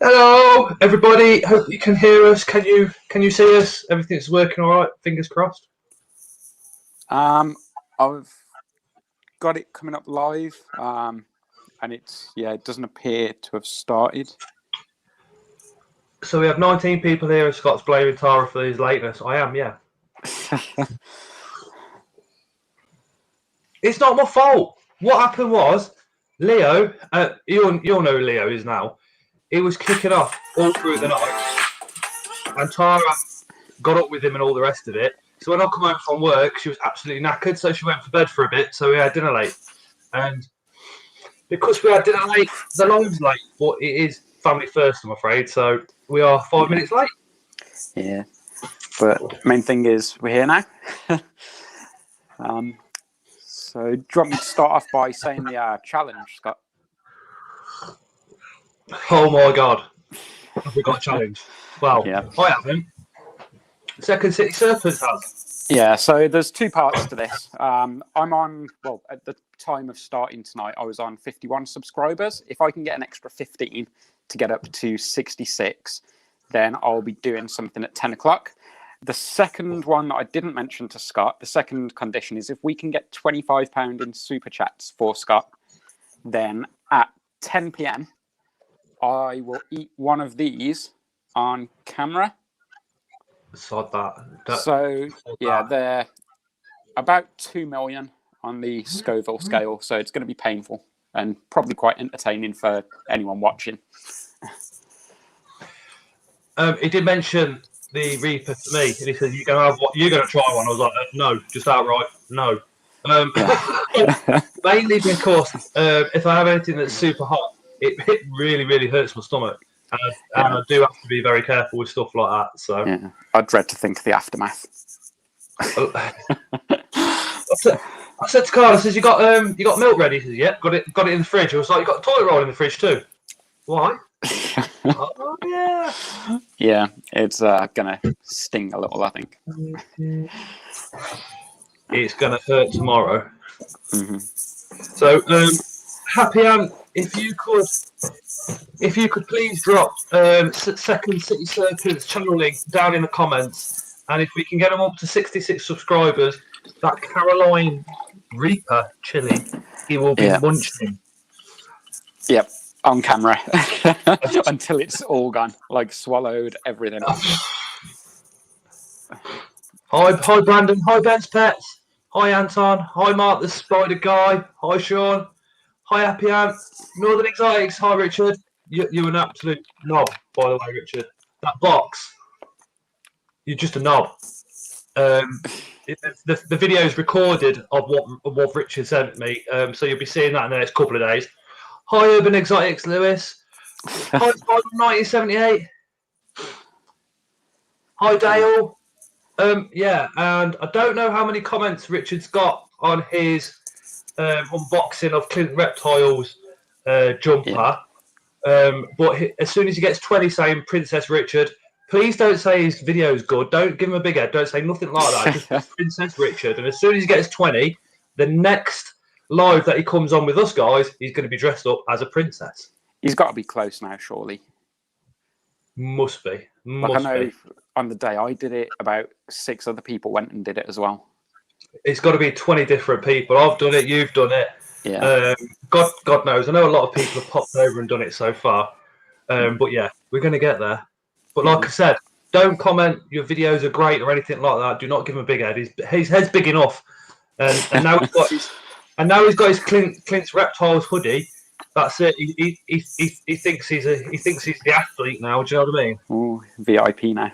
Hello, everybody. Hope you can hear us. Can you see us? Everything's working all right. Fingers crossed. I've got it coming up live, and it doesn't appear to have started. So we have 19 people here, and Scott's blaming Tara for his lateness. I am, yeah. It's not my fault. What happened was Leo. You'll know who Leo is now. He was kicking off all through the night, and Tara got up with him and all the rest of it. So when I come home from work, she was absolutely knackered, so she went for bed for a bit. So we had dinner late, and because we had dinner late, the line's late, but it is family first, I'm afraid. So we are 5 minutes late. Yeah, but main thing is we're here now. So do you want me to start off by saying the challenge, Scott? Oh my God, have we got a challenge? Well, Yeah. I haven't. Second City Serpents has. Yeah, so there's two parts to this. I'm on, at the time of starting tonight, I was on 51 subscribers. If I can get an extra 15 to get up to 66, then I'll be doing something at 10 o'clock. The second one that I didn't mention to Scott, the second condition is if we can get £25 in super chats for Scott, then at 10 p.m, I will eat one of these on camera. Sod that. So, yeah, they're about 2 million on the Scoville scale, so it's going to be painful and probably quite entertaining for anyone watching. He did mention the Reaper to me, and he said, "You're gonna have what? You're gonna try one?" I was like, "No, just outright, no." Mainly because if I have anything that's super hot, it really, really hurts my stomach, and I do have to be very careful with stuff like that. So yeah, I dread to think of the aftermath. I said to Carl, I says, "You got milk ready?" He says, "Yep, got it in the fridge." I was like, "You got toilet roll in the fridge too?" Why? Oh yeah. Yeah, it's gonna sting a little, I think. It's gonna hurt tomorrow. Mm-hmm. So, Happy Ant, if you could please drop Second City Serpents channel link down in the comments, and if we can get them up to 66 subscribers, that Caroline Reaper chili, he will be munching. Yep, on camera until it's all gone, like swallowed everything. Hi Brandon, hi Ben's Pets, hi Anton, hi Mark the Spider Guy, hi Sean, hi Happy Ant, Northern Exotics, hi Richard. You're an absolute knob, by the way, Richard. That box, you're just a knob. The video is recorded of what Richard sent me, so you'll be seeing that in the next couple of days. Hi Urban Exotics, Lewis. Hi Spider 1978. Hi Dale. Yeah, and I don't know how many comments Richard's got on his unboxing of Clint Reptile's jumper. But as soon as he gets 20 saying Princess Richard, please don't say his video's good. Don't give him a big head. Don't say nothing like that. Just Princess Richard. And as soon as he gets 20, the next live that he comes on with us guys, he's going to be dressed up as a princess. He's got to be close now, surely. Must be. I know on the day I did it, about 6 other people went and did it as well. It's got to be 20 different people. I've done it. You've done it. Yeah. God knows. I know a lot of people have popped over and done it so far. But yeah, we're going to get there. But like I said, don't comment your videos are great or anything like that. Do not give him a big head. His head's big enough. And now he's got his Clint's Reptiles hoodie. That's it. He thinks he's the athlete now. Do you know what I mean? Ooh, VIP now.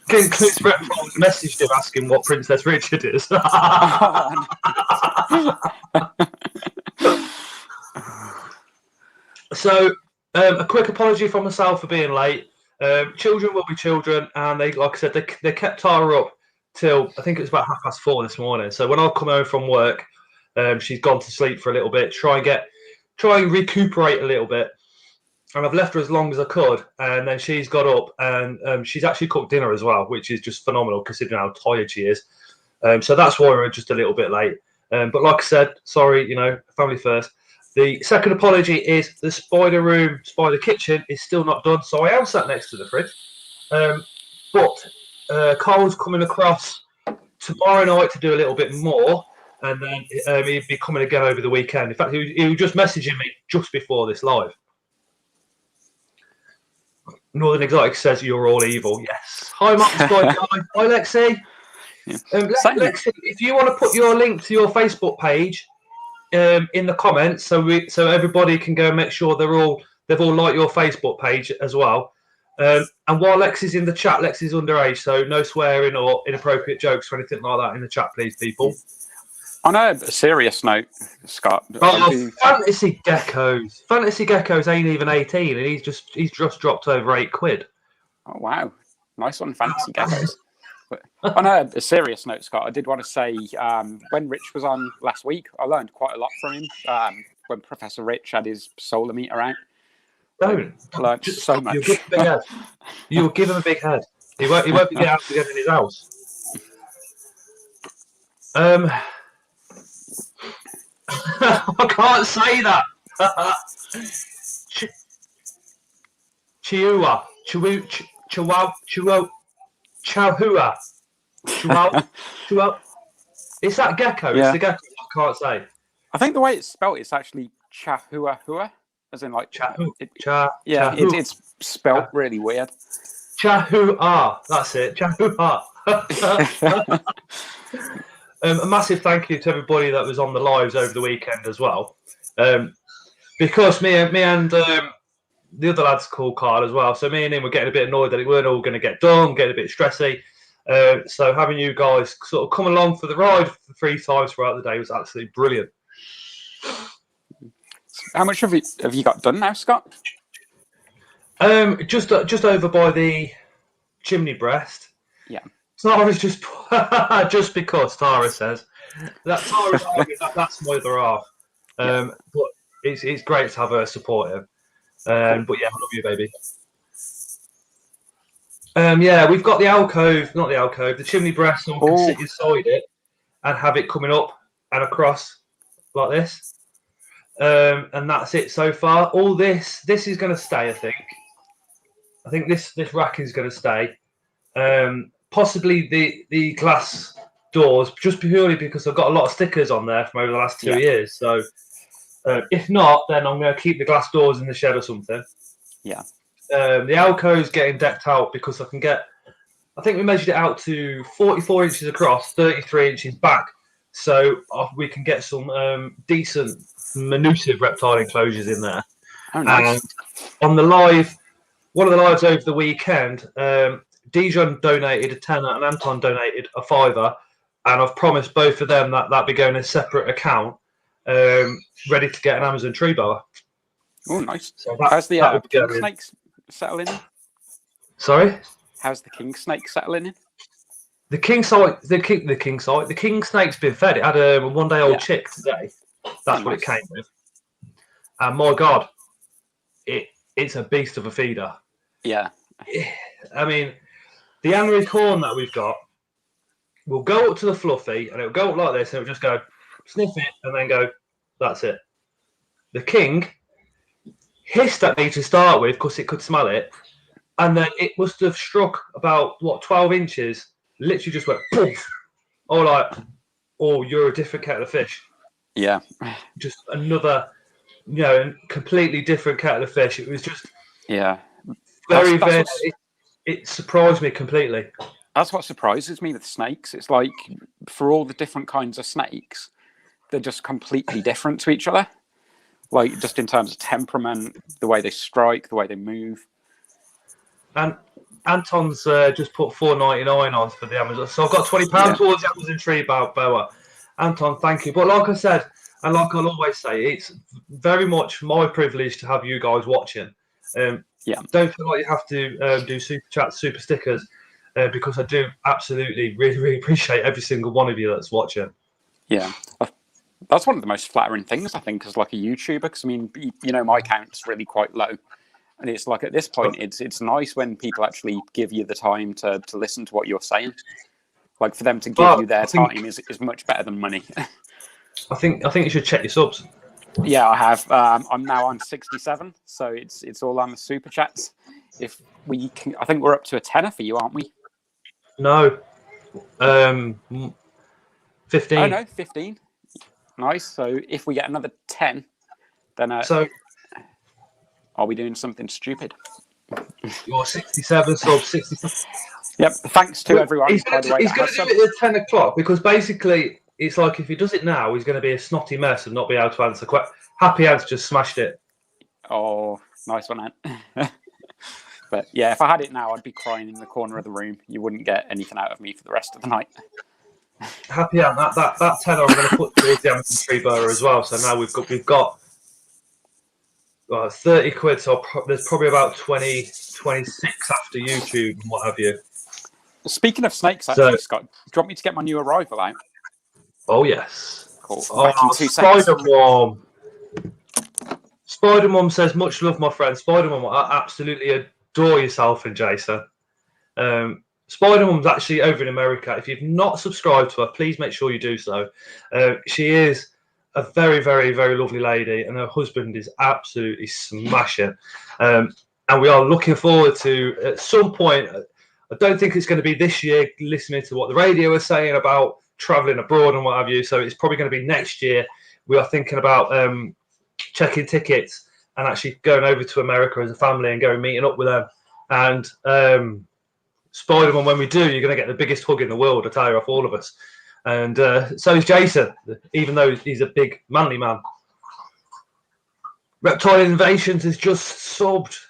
Clint's Reptiles messaged him asking what Princess Richard is. So, a quick apology from myself for being late. Children will be children, and they, like I said, they kept Tara up till I think it was about 4:30 this morning. So when I come home from work, she's gone to sleep for a little bit, try and recuperate a little bit. And I've left her as long as I could, and then she's got up and she's actually cooked dinner as well, which is just phenomenal considering how tired she is. So that's why we're just a little bit late. But like I said, sorry, family first. The second apology is the spider kitchen is still not done, so I am sat next to the fridge. But Carl's coming across tomorrow night to do a little bit more, and then he'd be coming again over the weekend. In fact, he was just messaging me just before this live. Northern Exotic says you're all evil. Yes. Hi, Mark Sky. Hi, Lexi. Yeah. Lexi, if you want to put your link to your Facebook page in the comments, so everybody can go and make sure they've all liked your Facebook page as well. And while Lexi's in the chat, Lexi's underage, so no swearing or inappropriate jokes or anything like that in the chat, please, people. On a serious note, Scott. Fantasy Geckos. Fantasy Geckos ain't even 18, and he's just dropped over £8. Oh wow, nice one, Fantasy Geckos. But on a serious note, Scott, I did want to say when Rich was on last week, I learned quite a lot from him. When Professor Rich had his solar meter out, learned so much. You'll give him a big head. He won't be able to get in his house. I can't say that. Chihuahua. It's that gecko. Yeah. It's the gecko. I can't say. I think the way it's spelled, it's actually Chahuahua, as in like it's spelled really weird. Chahua. That's it. Chahua. A massive thank you to everybody that was on the lives over the weekend as well, because me and the other lads called Carl as well. So me and him were getting a bit annoyed that it weren't all going to get done, getting a bit stressy. So having you guys sort of come along for the ride 3 times throughout the day was absolutely brilliant. How much have you got done now, Scott? Just over by the chimney breast. Yeah. Tara's just because Tara says that Tara's that's my other half. But it's great to have her supportive. But yeah, I love you, baby. We've got the chimney breast, and we can sit inside it and have it coming up and across like this. And that's it so far. All this is going to stay, I think. I think this rack is going to stay. Possibly the glass doors, just purely because I've got a lot of stickers on there from over the last 2 years. So if not, then I'm going to keep the glass doors in the shed or something. Yeah. The alcove's getting decked out because I think we measured it out to 44 inches across, 33 inches back. So we can get some decent minutive reptile enclosures in there. Oh, nice. And on the live, one of the lives over the weekend, Dijon donated a tenner and Anton donated a £5, and I've promised both of them that'll be going in a separate account, ready to get an Amazon tree boa. Oh, nice. So how's the king snakes settling in? Sorry? How's the king snake settling in? The king snake's been fed. It had a 1-day-old chick today. That's what it came with. And my God, it's a beast of a feeder. Yeah. I mean, the Annery corn that we've got will go up to the fluffy, and it'll go up like this, and it'll just go sniff it, and then go, that's it. The king hissed at me to start with because it could smell it, and then it must have struck about 12 inches. Literally just went poof. You're a different kettle of fish. Yeah. Just another, completely different kettle of fish. It was just very. It surprised me completely. That's what surprises me with snakes. It's like, for all the different kinds of snakes, they're just completely different to each other. Like, just in terms of temperament, the way they strike, the way they move. And Anton's just put $4.99 on for the Amazon. So I've got £20 towards the Amazon tree boa. Anton, thank you. But like I said, and like I'll always say, it's very much my privilege to have you guys watching. Don't feel like you have to do super chats, super stickers, because I do absolutely really, really appreciate every single one of you that's watching. Yeah. That's one of the most flattering things, I think, as like a YouTuber, because I mean, my count's really quite low. And it's like, at this point, it's nice when people actually give you the time to listen to what you're saying. Like, for them to give you their time is much better than money. I think you should check your subs. Yeah, I have. I'm now on 67, so it's all on the super chats. If we can, I think we're up to a tenner for you, aren't we? No, 15. Oh no, 15. Nice. So if we get another 10, then So are we doing something stupid? you're 67 subs, 67. Yep. Thanks to everyone, by the way. He's going to do it at 10 o'clock because basically it's like if he does it now, he's going to be a snotty mess and not be able to answer. Happy Ants just smashed it. Oh, nice one, Ant. But yeah, if I had it now, I'd be crying in the corner of the room. You wouldn't get anything out of me for the rest of the night. Happy Ant, that 10 I'm going to put towards the Amazon Tree Burger as well. So now we've got 30 quid. So there's probably about 26 after YouTube and what have you. Speaking of snakes, actually, Scott, do you want me to get my new arrival out? Oh yes. Cool. Spider-Mom. Spider-Mom says, much love, my friend. Spider-Mom, I absolutely adore yourself and Jason. Spider-Mom's actually over in America. If you've not subscribed to her, please make sure you do so. She is a very, very, very lovely lady, and her husband is absolutely smashing. And we are looking forward to, at some point, I don't think it's going to be this year, listening to what the radio is saying about traveling abroad and what have you. So it's probably going to be next year. We are thinking about checking tickets and actually going over to America as a family and going meeting up with them. And Spider-Man, when we do, you're going to get the biggest hug in the world, I tell you, off all of us. And so is Jason, even though he's a big, manly man. Reptile Invasions is just subbed.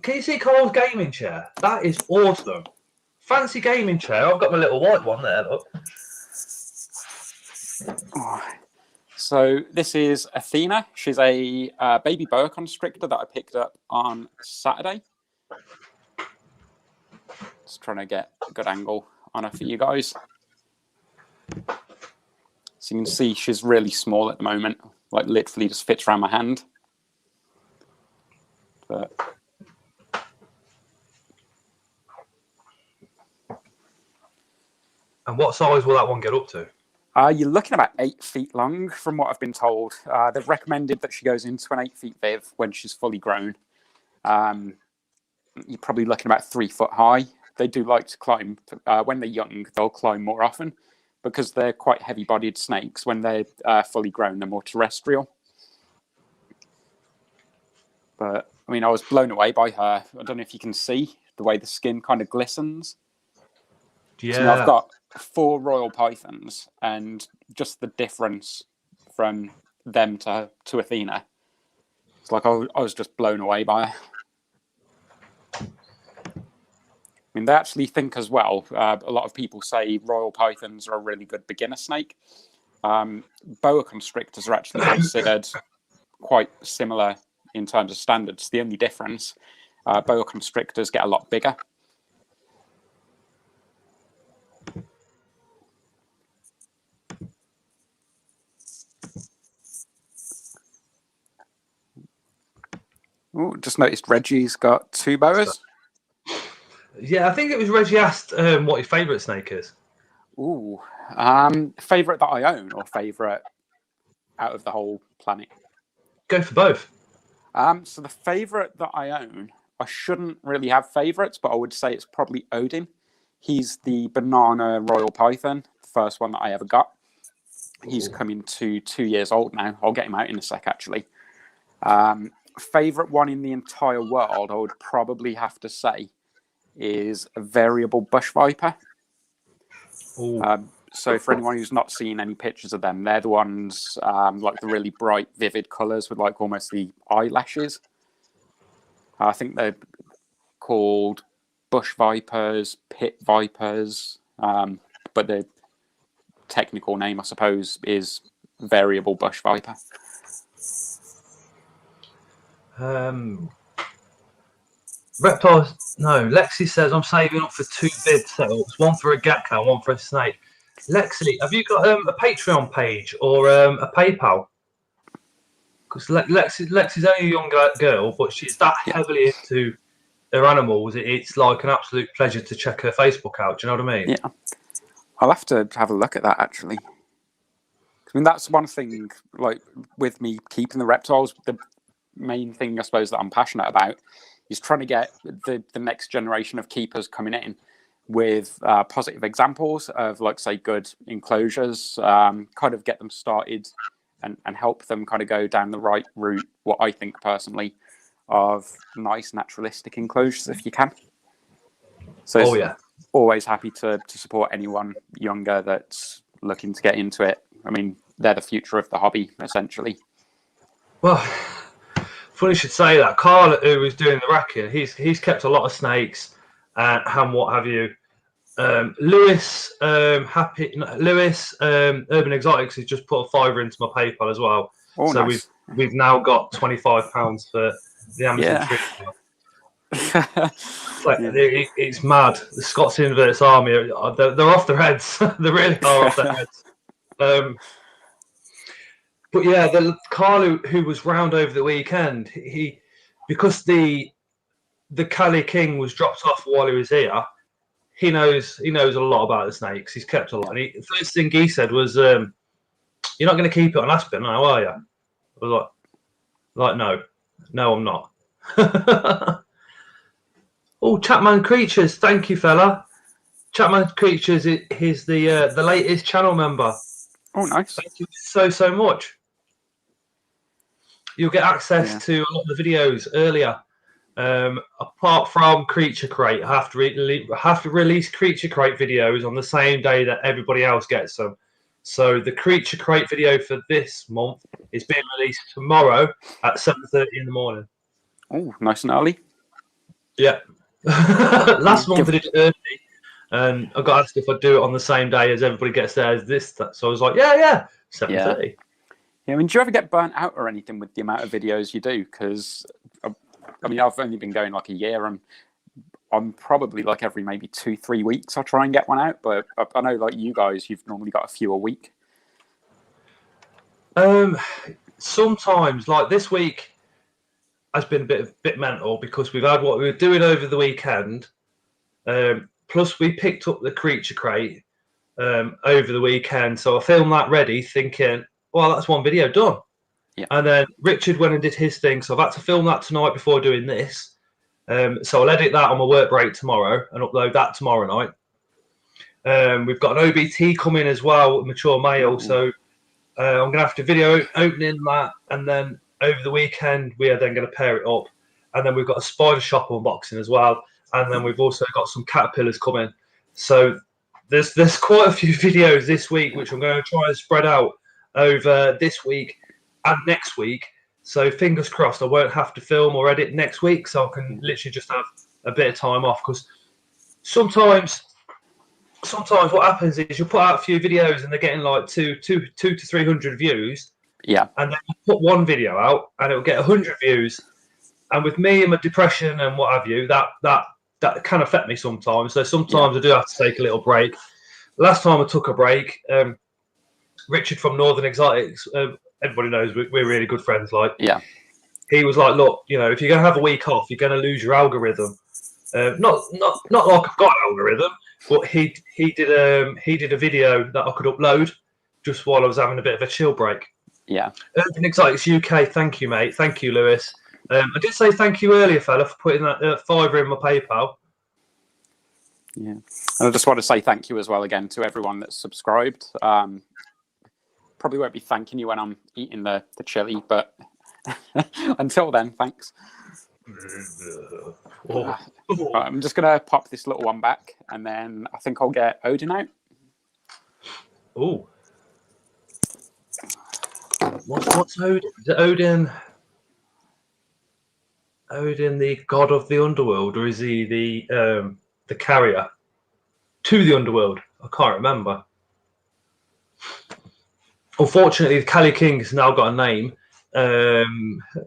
Can you see Cole's gaming chair? That is awesome. Fancy gaming chair. I've got my little white one there, look. So this is Athena. She's a baby boa constrictor that I picked up on Saturday. Just trying to get a good angle on her for you guys. So you can see she's really small at the moment. Like literally just fits around my hand. But and what size will that one get up to? You're looking about 8 feet long, from what I've been told. They've recommended that she goes into an 8 feet viv when she's fully grown. You're probably looking about 3 foot high. They do like to climb. When they're young, they'll climb more often because they're quite heavy-bodied snakes. When they're fully grown, they're more terrestrial. But, I mean, I was blown away by her. I don't know if you can see the way the skin kind of glistens. Yeah. So I've got 4 royal pythons, and just the difference from them to Athena. It's like I was just blown away by her. I mean, they actually think as well, a lot of people say royal pythons are a really good beginner snake. Boa constrictors are actually considered quite similar in terms of standards. The only difference, boa constrictors get a lot bigger. Ooh, just noticed Reggie's got 2 boas. Yeah, I think it was Reggie asked what your favourite snake is. Ooh, favourite that I own or favourite out of the whole planet? Go for both. So the favourite that I own, I shouldn't really have favourites, but I would say it's probably Odin. He's the banana royal python, the first one that I ever got. He's coming to 2 years old now. I'll get him out in a sec, actually. Favourite one in the entire world, I would probably have to say, is a variable bush viper. So for anyone who's not seen any pictures of them, they're the ones like the really bright, vivid colours with like almost the eyelashes. I think they're called bush vipers, pit vipers, but the technical name, I suppose, is variable bush viper. Reptiles, no. Lexi says I'm saving up for 2 bid setups, one for a gecko and one for a snake. Lexi, have you got a Patreon page or a PayPal? Because Lexi's only a young girl, but she's that heavily into her animals. It's like an absolute pleasure to check her Facebook out. Do you know what I mean? Yeah, I'll have to have a look at that actually. I mean, that's one thing, like, with me keeping the reptiles, the main thing, I suppose, that I'm passionate about is trying to get the next generation of keepers coming in with positive examples of, like, say, good enclosures, kind of get them started and help them kind of go down the right route, what I think personally, of nice naturalistic enclosures if you can. So always happy to support anyone younger that's looking to get into it. I mean, they're the future of the hobby, essentially. Well, funny you should say that. Carl, who was doing the racking, he's kept a lot of snakes and what have you. Lewis, Urban Exotics has just put a $5 into my PayPal as well. Oh, so nice. we've now got £25 for the Amazon trip. It's mad. The Scots Inverts Army, they're off their heads. They really are off their heads. But yeah, the Carl who was round over the weekend, because the Cali King was dropped off while he was here. He knows a lot about the snakes. He's kept a lot. And the first thing he said was, "You're not going to keep it on Aspen now, are you?" I was like, no, I'm not. Oh, Chapman Creatures, thank you, fella. Chapman Creatures, he's the latest channel member. Oh, nice. Thank you so much. You'll get access to a lot of the videos earlier. Apart from Creature Crate, I have to release Creature Crate videos on the same day that everybody else gets them. So the Creature Crate video for this month is being released tomorrow at 7:30 in the morning. Oh, nice and early. Yeah. Last month I did it early, and I got asked if I'd do it on the same day as everybody gets theirs. So I was like, yeah, 7:30. Yeah, I mean, do you ever get burnt out or anything with the amount of videos you do? Because I mean, I've only been going like a year, and I'm probably like every maybe 2-3 weeks I'll try and get one out. But I know, like, you guys, you've normally got a few a week. Sometimes, like this week, has been a bit mental because we've had what we were doing over the weekend. Plus, we picked up the Creature Crate over the weekend, so I filmed that ready, thinking, well, that's one video done. Yeah. And then Richard went and did his thing, so I've had to film that tonight before doing this. So I'll edit that on my work break tomorrow and upload that tomorrow night. We've got an OBT coming as well, mature male. So I'm going to have to video opening that, and then over the weekend we are then going to pair it up. And then we've got a Spider Shop unboxing as well. And then we've also got some caterpillars coming. So there's quite a few videos this week, which I'm going to try and spread out over this week and next week. So fingers crossed I won't have to film or edit next week, so I can literally just have a bit of time off. Because sometimes what happens is you put out a few videos and they're getting like 200 to 300 views. Yeah. And then you put one video out and it'll get 100 views. And with me and my depression and what have you, that can affect me sometimes. So sometimes I do have to take a little break. Last time I took a break, Richard from Northern Exotics, everybody knows we're really good friends. Like, he was like, look, if you're going to have a week off, you're going to lose your algorithm. Not like I've got an algorithm, but he did a video that I could upload just while I was having a bit of a chill break. Yeah. Urban Exotics UK, thank you, mate. Thank you, Lewis. I did say thank you earlier, fella, for putting that $5 in my PayPal. Yeah. And I just want to say thank you as well again to everyone that's subscribed. Probably won't be thanking you when I'm eating the chili, but until then, thanks. Right, I'm just going to pop this little one back, and then I think I'll get Odin out. Oh. What's Odin? Is it Odin? Odin, the god of the underworld, or is he the carrier to the underworld? I can't remember. Unfortunately, the Cali King has now got a name.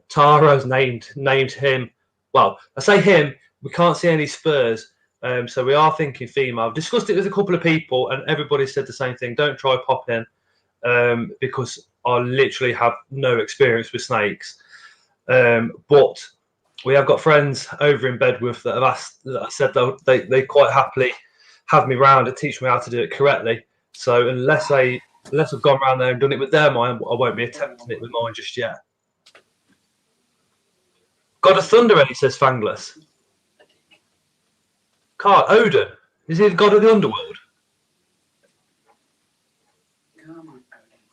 Tara's named him. Well, I say him. We can't see any spurs, so we are thinking female. I've discussed it with a couple of people, and everybody said the same thing. Don't try pop in, because I literally have no experience with snakes. But we have got friends over in Bedworth that have asked. That I said they quite happily have me round and teach me how to do it correctly. So unless they Unless I've gone around there and done it with them, I won't be attempting it with mine just yet. God of Thunder, Eddie says Fangless. Carl, Odin. Is he the god of the underworld?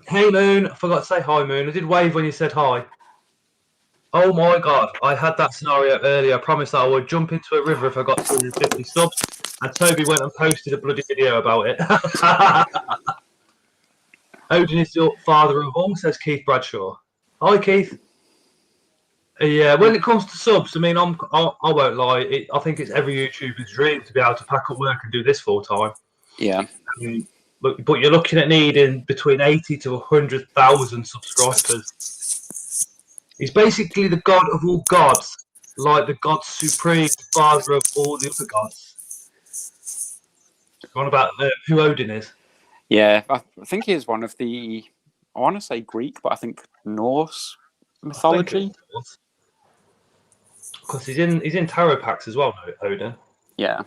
Hey, Moon. I forgot to say hi, Moon. I did wave when you said hi. Oh, my God. I had that scenario earlier. I promised that I would jump into a river if I got 250 subs. And Toby went and posted a bloody video about it. Odin is your father of all, says Keith Bradshaw. Hi, Keith. Yeah, when it comes to subs, I mean, I won't lie. I think it's every YouTuber's dream to be able to pack up work and do this full time. Yeah. But you're looking at needing between 80 to 100,000 subscribers. He's basically the god of all gods, like the god supreme, father of all the other gods. What about who Odin is? Yeah, I think he is one of the, I want to say Greek, but I think Norse mythology. Because he's in tarot packs as well, Odin. Yeah.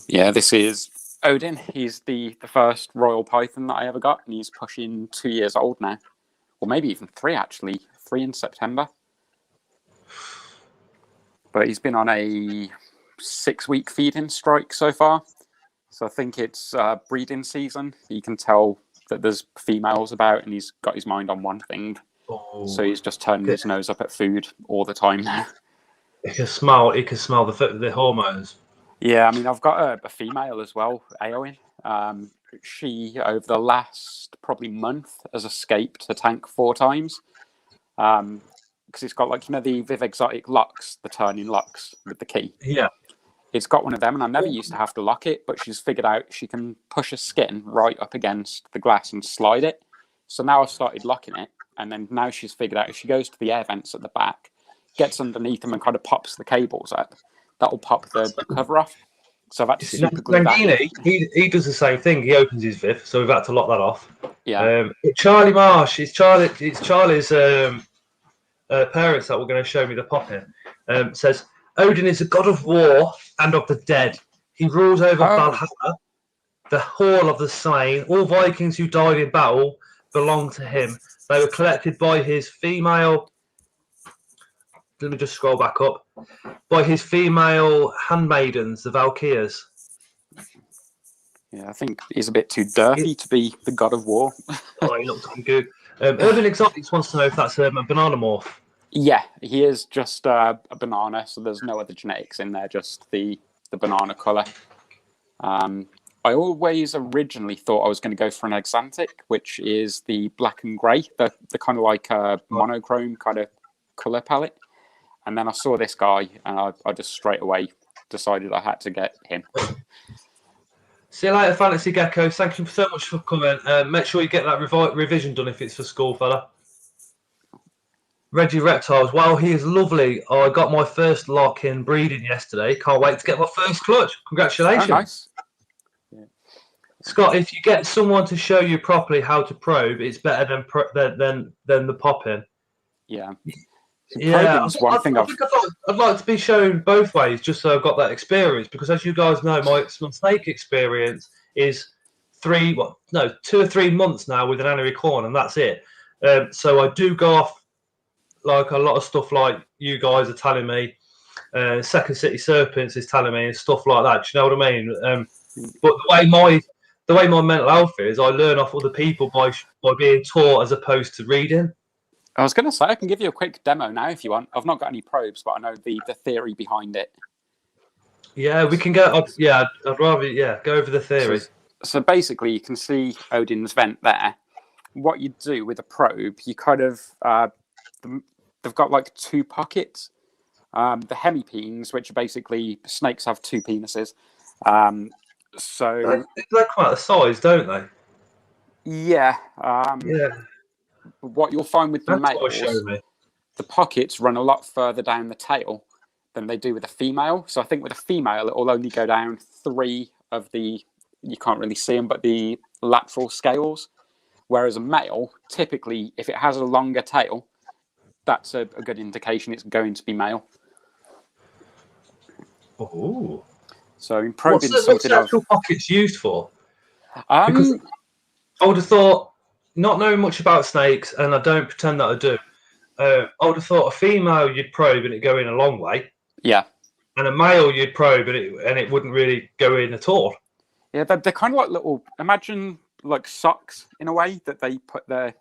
Yeah, this is Odin. He's the first royal python that I ever got, and he's pushing 2 years old now. Or maybe even 3, actually. 3 in September. But he's been on a 6-week feeding strike so far. So I think it's breeding season. You can tell that there's females about, and he's got his mind on one thing. Oh, so he's just turning his nose up at food all the time now. He can smell the hormones. Yeah, I mean, I've got a female as well, Aowen. She, over the last probably month, has escaped the tank 4 times. Because it's got, like, the Viv Exotic locks, the turning locks with the key. Yeah. It's got one of them, and I never used to have to lock it, but she's figured out she can push her skin right up against the glass and slide it. So now I've started locking it, and then now she's figured out if she goes to the air vents at the back, gets underneath them and kind of pops the cables up, that'll pop the cover off. So I've had to super glue that. He does the same thing. He opens his Viv, so we've had to lock that off. Yeah. Charlie Marsh, it's Charlie's parents that were going to show me the pop-in. Says Odin is a god of war and of the dead. He rules over Valhalla, the hall of the slain. All Vikings who died in battle belong to him. They were collected by his female. Let me just scroll back up. By his female handmaidens, the Valkyries. Yeah, I think he's a bit too dirty to be the god of war. Oh, he looks good. Urban Exotics wants to know if that's a banana morph. Yeah, he is just a banana, so there's no other genetics in there, just the banana colour. I always originally thought I was going to go for an Exantic, which is the black and grey, the kind of like monochrome kind of colour palette. And then I saw this guy, and I just straight away decided I had to get him. See you later, Fantasy Gecko. Thank you so much for coming. Make sure you get that revision done if it's for school, fella. Reggie Reptiles. Wow, he is lovely. I got my first lock in breeding yesterday. Can't wait to get my first clutch. Congratulations. Oh, nice. Yeah. Scott, if you get someone to show you properly how to probe, it's better than the pop-in. Yeah. Yeah, I'd like to be shown both ways, just so I've got that experience. Because as you guys know, my snake experience is 2 or 3 months now with an anery corn, and that's it. So I do go off like a lot of stuff, like you guys are telling me. Second City Serpents is telling me and stuff like that. Do you know what I mean? But the way my mental health is, I learn off other people by being taught as opposed to reading. I was going to say, I can give you a quick demo now if you want. I've not got any probes, but I know the theory behind it. Yeah, we can go. I'd rather go over the theory. So basically, you can see Odin's vent there. What you do with a probe, you kind of they've got like 2 pockets. The hemipenes, which are basically snakes, have 2 penises. So they're quite a size, don't they? Yeah. Yeah. What you'll find with the males, the pockets run a lot further down the tail than they do with a female. So I think with a female, it will only go down 3 of the, you can't really see them, but the lateral scales. Whereas a male, typically, if it has a longer tail, that's a good indication it's going to be male. Oh. So in probing what's the actual pockets used for? Because I would have thought, not knowing much about snakes, and I don't pretend that I do, I would have thought a female you'd probe and it'd go in a long way. Yeah. And a male you'd probe and it wouldn't really go in at all. Yeah, they're kind of like little, imagine like socks in a way that they put their,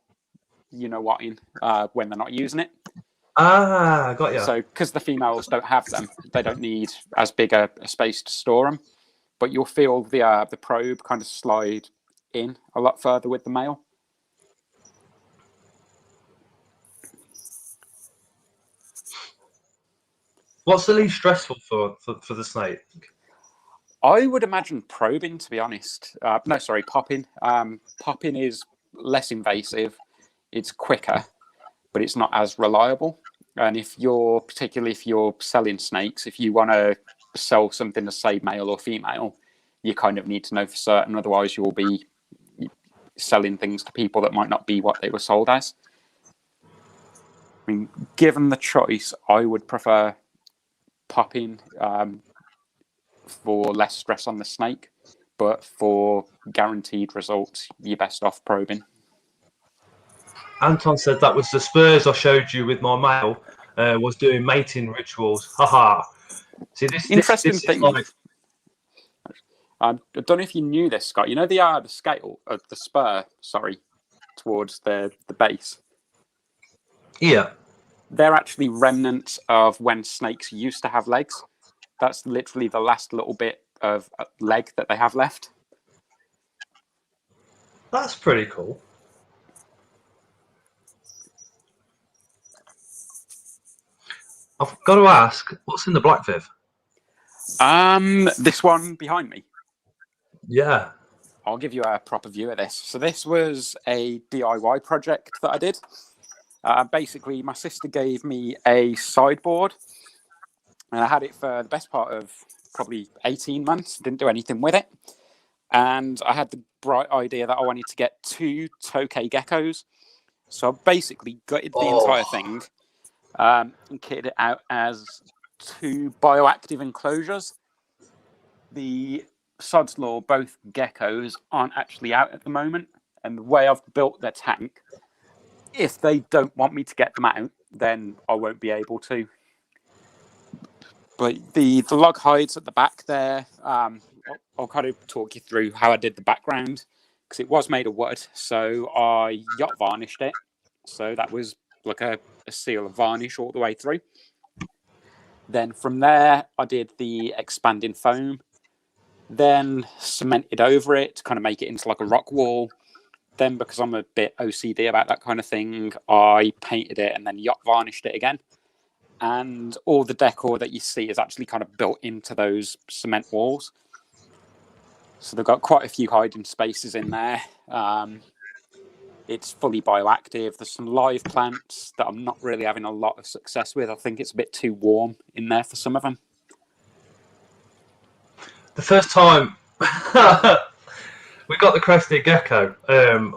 you know what, in when they're not using it. Ah, got you. So, because the females don't have them, they don't need as big a space to store them. But you'll feel the probe kind of slide in a lot further with the male. What's the least stressful for the snake? I would imagine probing, to be honest. No, sorry, popping. Popping is less invasive. It's quicker, but it's not as reliable. And particularly if you're selling snakes, if you want to sell something to say male or female, you kind of need to know for certain. Otherwise, you'll be selling things to people that might not be what they were sold as. I mean, given the choice, I would prefer popping for less stress on the snake, but for guaranteed results, you're best off probing. Anton said that was the spurs I showed you with my male, was doing mating rituals. Haha. See, this Interesting this thing. like... I don't know if you knew this, Scott. You know the scale of the spur, towards the base? Yeah. They're actually remnants of when snakes used to have legs. That's literally the last little bit of leg that they have left. That's pretty cool. I've got to ask, what's in the black viv? This one behind me. Yeah. I'll give you a proper view of this. So this was a DIY project that I did. Basically, my sister gave me a sideboard, and I had it for the best part of probably 18 months. Didn't do anything with it. And I had the bright idea that I wanted to get 2 tokay geckos. So I basically gutted the entire thing and kitted it out as 2 bioactive enclosures. The sod's law, both geckos aren't actually out at the moment. And the way I've built their tank, if they don't want me to get them out, then I won't be able to. But the log hides at the back there, I'll kind of talk you through how I did the background, because it was made of wood. So I yacht varnished it. So that was like a seal of varnish all the way through. Then from there, I did the expanding foam, then cemented over it to kind of make it into like a rock wall. Then, because I'm a bit OCD about that kind of thing, I painted it and then yacht varnished it again. And all the decor that you see is actually kind of built into those cement walls. So they've got quite a few hiding spaces in there. It's fully bioactive. There's some live plants that I'm not really having a lot of success with. I think it's a bit too warm in there for some of them. The first time we got the crested gecko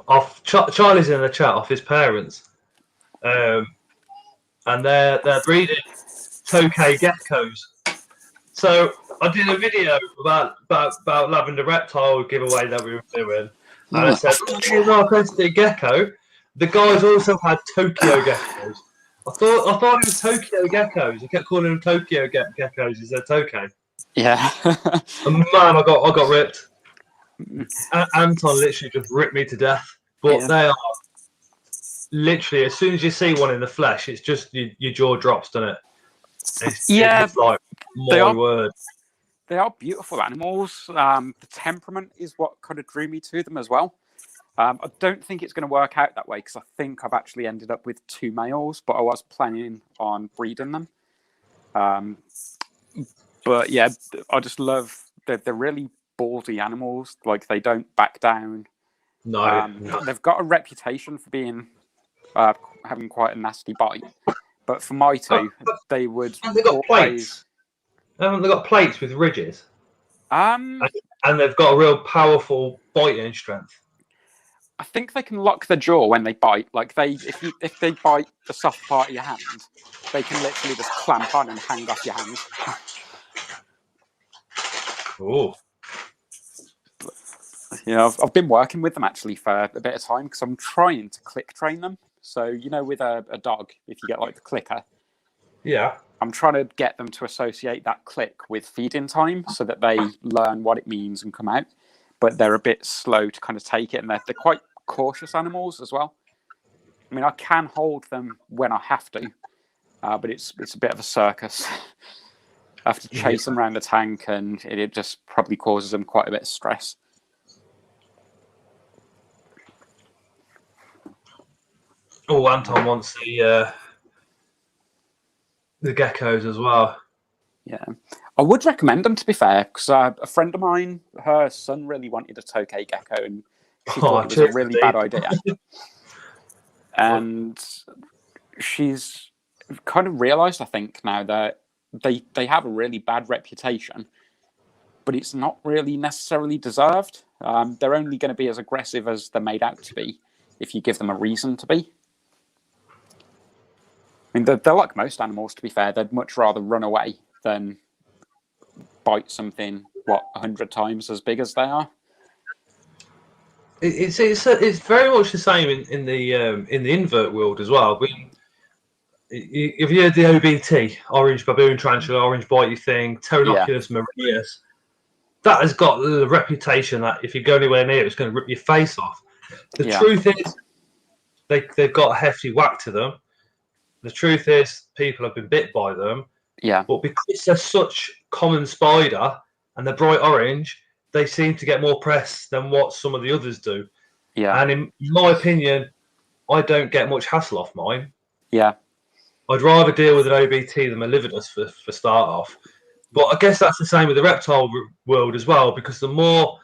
off Charlie's in the chat off his parents, and they're breeding tokay geckos. So I did a video about lavender reptile giveaway that we were doing, and I said, "Here's our crested gecko." The guys also had Tokyo geckos. I thought it was Tokyo geckos. I kept calling them Tokyo geckos. He said Tokay. Yeah. And man, I got ripped. Anton literally just ripped me to death. But they are literally, as soon as you see one in the flesh, it's just your jaw drops, doesn't it? It's like my word. They are beautiful animals. The temperament is what kind of drew me to them as well. I don't think it's going to work out that way, because I think I've actually ended up with 2 males, but I was planning on breeding them. But yeah, I just love they're really ballsy animals. Like, they don't back down. No. They've got a reputation for being having quite a nasty bite. But for my 2, they would. And they've got plates. They've got plates with ridges. And they've got a real powerful biting strength. I think they can lock the jaw when they bite. Like, if they bite the soft part of your hand, they can literally just clamp on and hang off your hand. Oh. Yeah, I've been working with them actually for a bit of time because I'm trying to click train them. So, with a dog, if you get like the clicker, Yeah. I'm trying to get them to associate that click with feeding time so that they learn what it means and come out. But they're a bit slow to kind of take it, and they're quite cautious animals as well. I mean, I can hold them when I have to, but it's a bit of a circus. I have to chase them around the tank, and it just probably causes them quite a bit of stress. Oh, Anton wants the geckos as well. Yeah, I would recommend them, to be fair, because a friend of mine, her son really wanted a tokay gecko, and she thought it was a really bad idea. And she's kind of realised, I think, now that they have a really bad reputation, but it's not really necessarily deserved. They're only going to be as aggressive as they're made out to be if you give them a reason to be. I mean, they're like most animals, to be fair. They'd much rather run away than bite something, 100 times as big as they are. It's very much the same in the invert world as well. If you heard the OBT, orange baboon tarantula, orange bitey thing, Pteronoculus marineus, that has got the reputation that if you go anywhere near it, it's going to rip your face off. The truth is, they've got a hefty whack to them. The truth is, people have been bit by them. Yeah. But because they're such common spider and they're bright orange, they seem to get more press than what some of the others do. Yeah. And in my opinion, I don't get much hassle off mine. Yeah. I'd rather deal with an OBT than a lividus for start off. But I guess that's the same with the reptile world as well, because the more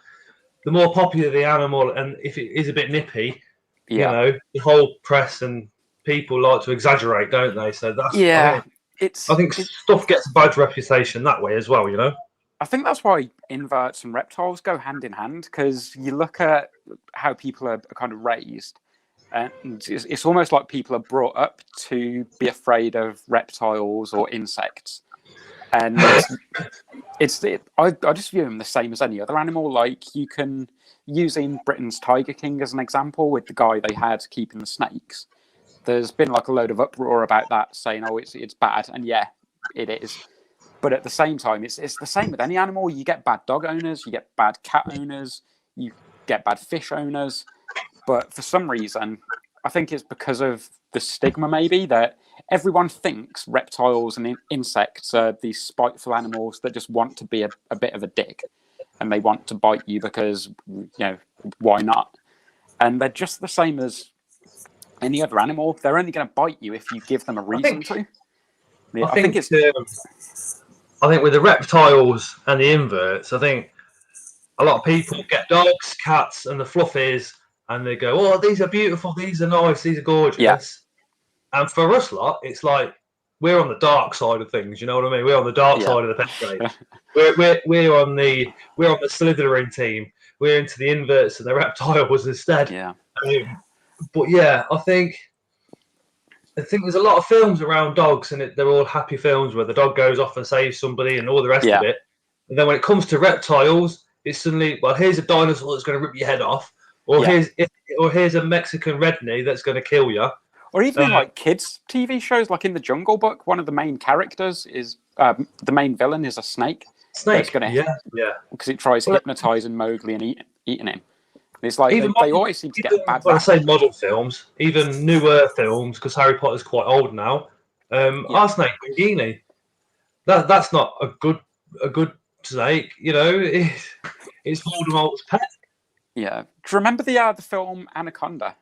popular the animal, and if it is a bit nippy, the whole press and people like to exaggerate, don't they? So that's I think stuff gets a bad reputation that way as well. I think that's why inverts and reptiles go hand in hand, because you look at how people are kind of raised, and it's almost like people are brought up to be afraid of reptiles or insects. And I just view them the same as any other animal. Like, you can, using Britain's Tiger King as an example, with the guy they had keeping the snakes. There's been like a load of uproar about that, saying, "Oh, it's bad," and yeah, it is. But at the same time, it's the same with any animal. You get bad dog owners, you get bad cat owners, you get bad fish owners. But for some reason, I think it's because of the stigma, maybe, that everyone thinks reptiles and insects are these spiteful animals that just want to be a bit of a dick, and they want to bite you because, why not? And they're just the same as any other animal. They're only going to bite you if you give them a reason to. I think with the reptiles and the inverts, I think a lot of people get dogs, cats, and the fluffies, and they go, "Oh, these are beautiful, these are nice, these are gorgeous." Yeah. And for us lot, it's like we're on the dark side of things. You know what I mean? We're on the dark side of the pet grade. we're on the Slytherin team. We're into the inverts and the reptiles instead. Yeah. But yeah, I think there's a lot of films around dogs, and they're all happy films where the dog goes off and saves somebody and all the rest of it. And then when it comes to reptiles, it's suddenly, well, here's a dinosaur that's going to rip your head off, or here's a Mexican redney that's going to kill you. Or even in like kids' TV shows, like in The Jungle Book, one of the main characters is the main villain is a snake. Snake, because it tries hypnotizing Mowgli and eating him. It's like they always seem to get bad. When I say model films, even newer films, because Harry Potter's quite old now. Arsenic Nagini, that's not a good snake. It's Voldemort's pet. Yeah. Do you remember the film Anaconda?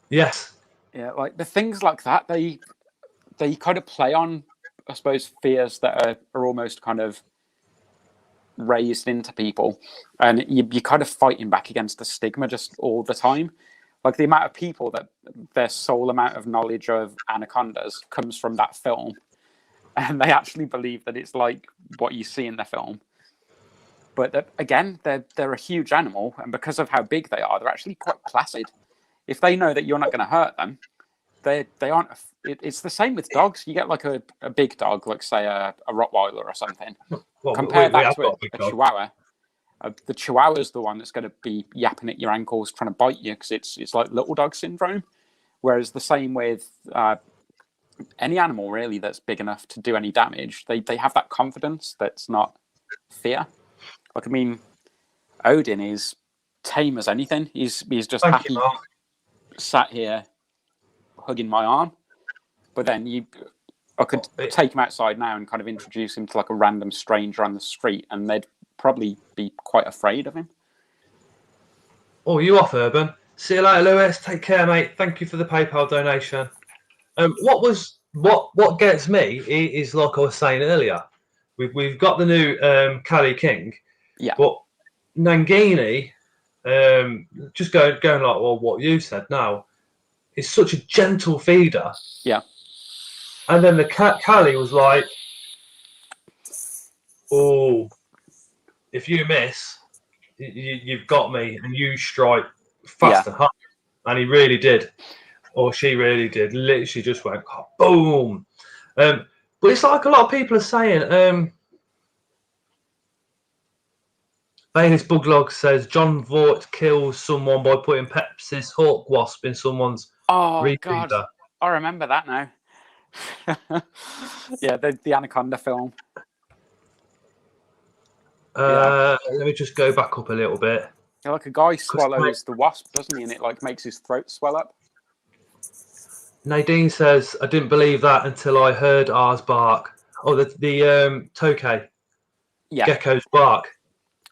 Yes. Yeah, like the things like that, they kind of play on, I suppose, fears that are almost kind of raised into people, and you're kind of fighting back against the stigma just all the time. Like the amount of people that their sole amount of knowledge of anacondas comes from that film, and they actually believe that it's like what you see in the film. But again, they're a huge animal, and because of how big they are, they're actually quite placid. If they know that you're not going to hurt them, they aren't. It's the same with dogs. You get like a big dog, like say a Rottweiler or something. Well, Compare that to a Chihuahua, The Chihuahua's the one that's going to be yapping at your ankles, trying to bite you, because it's like little dog syndrome. Whereas the same with any animal really that's big enough to do any damage, they have that confidence that's not fear. Like, I mean, Odin is tame as anything. He's just Thank happy you, Mark. sat here hugging my arm. But then I could take him outside now and kind of introduce him to like a random stranger on the street, and they'd probably be quite afraid of him. Oh, you off, Urban? See you later, Lewis. Take care, mate. Thank you for the PayPal donation. What gets me is like I was saying earlier, we've got the new Cali King, Yeah. but Nangini, just going like what you said now, is such a gentle feeder. Yeah. And then the Cali was like, oh, if you miss, you've got me, and you strike fast and hard. And he really did. Or she really did. Literally just went, boom. But it's like a lot of people are saying, Venus Buglog says John Vought kills someone by putting Pepsi's Hawk Wasp in someone's God, I remember that now. Yeah, the Anaconda film. Let me just go back up a little bit. Yeah, like a guy swallows the wasp, doesn't he? And it like makes his throat swell up. Nadine says, I didn't believe that until I heard ours bark. Oh, the tokay. Yeah. Gecko's bark.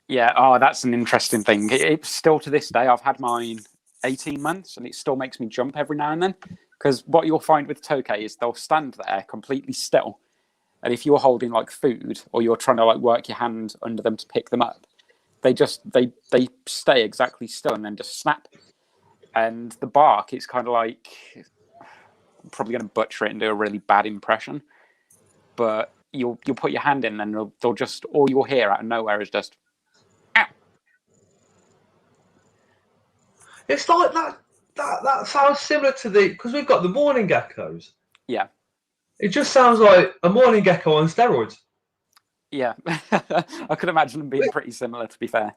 Yeah, that's an interesting thing. It's still to this day, I've had mine 18 months and it still makes me jump every now and then. Because what you'll find with tokay is they'll stand there completely still. And if you're holding like food or you're trying to like work your hand under them to pick them up, they stay exactly still and then just snap. And the bark, it's kind of like, I'm probably going to butcher it and do a really bad impression, but you'll put your hand in and they'll just, all you'll hear out of nowhere is just, ow. It's like that sounds similar to because we've got the morning geckos. Yeah. It just sounds like a morning gecko on steroids. Yeah. I could imagine them being pretty similar, to be fair.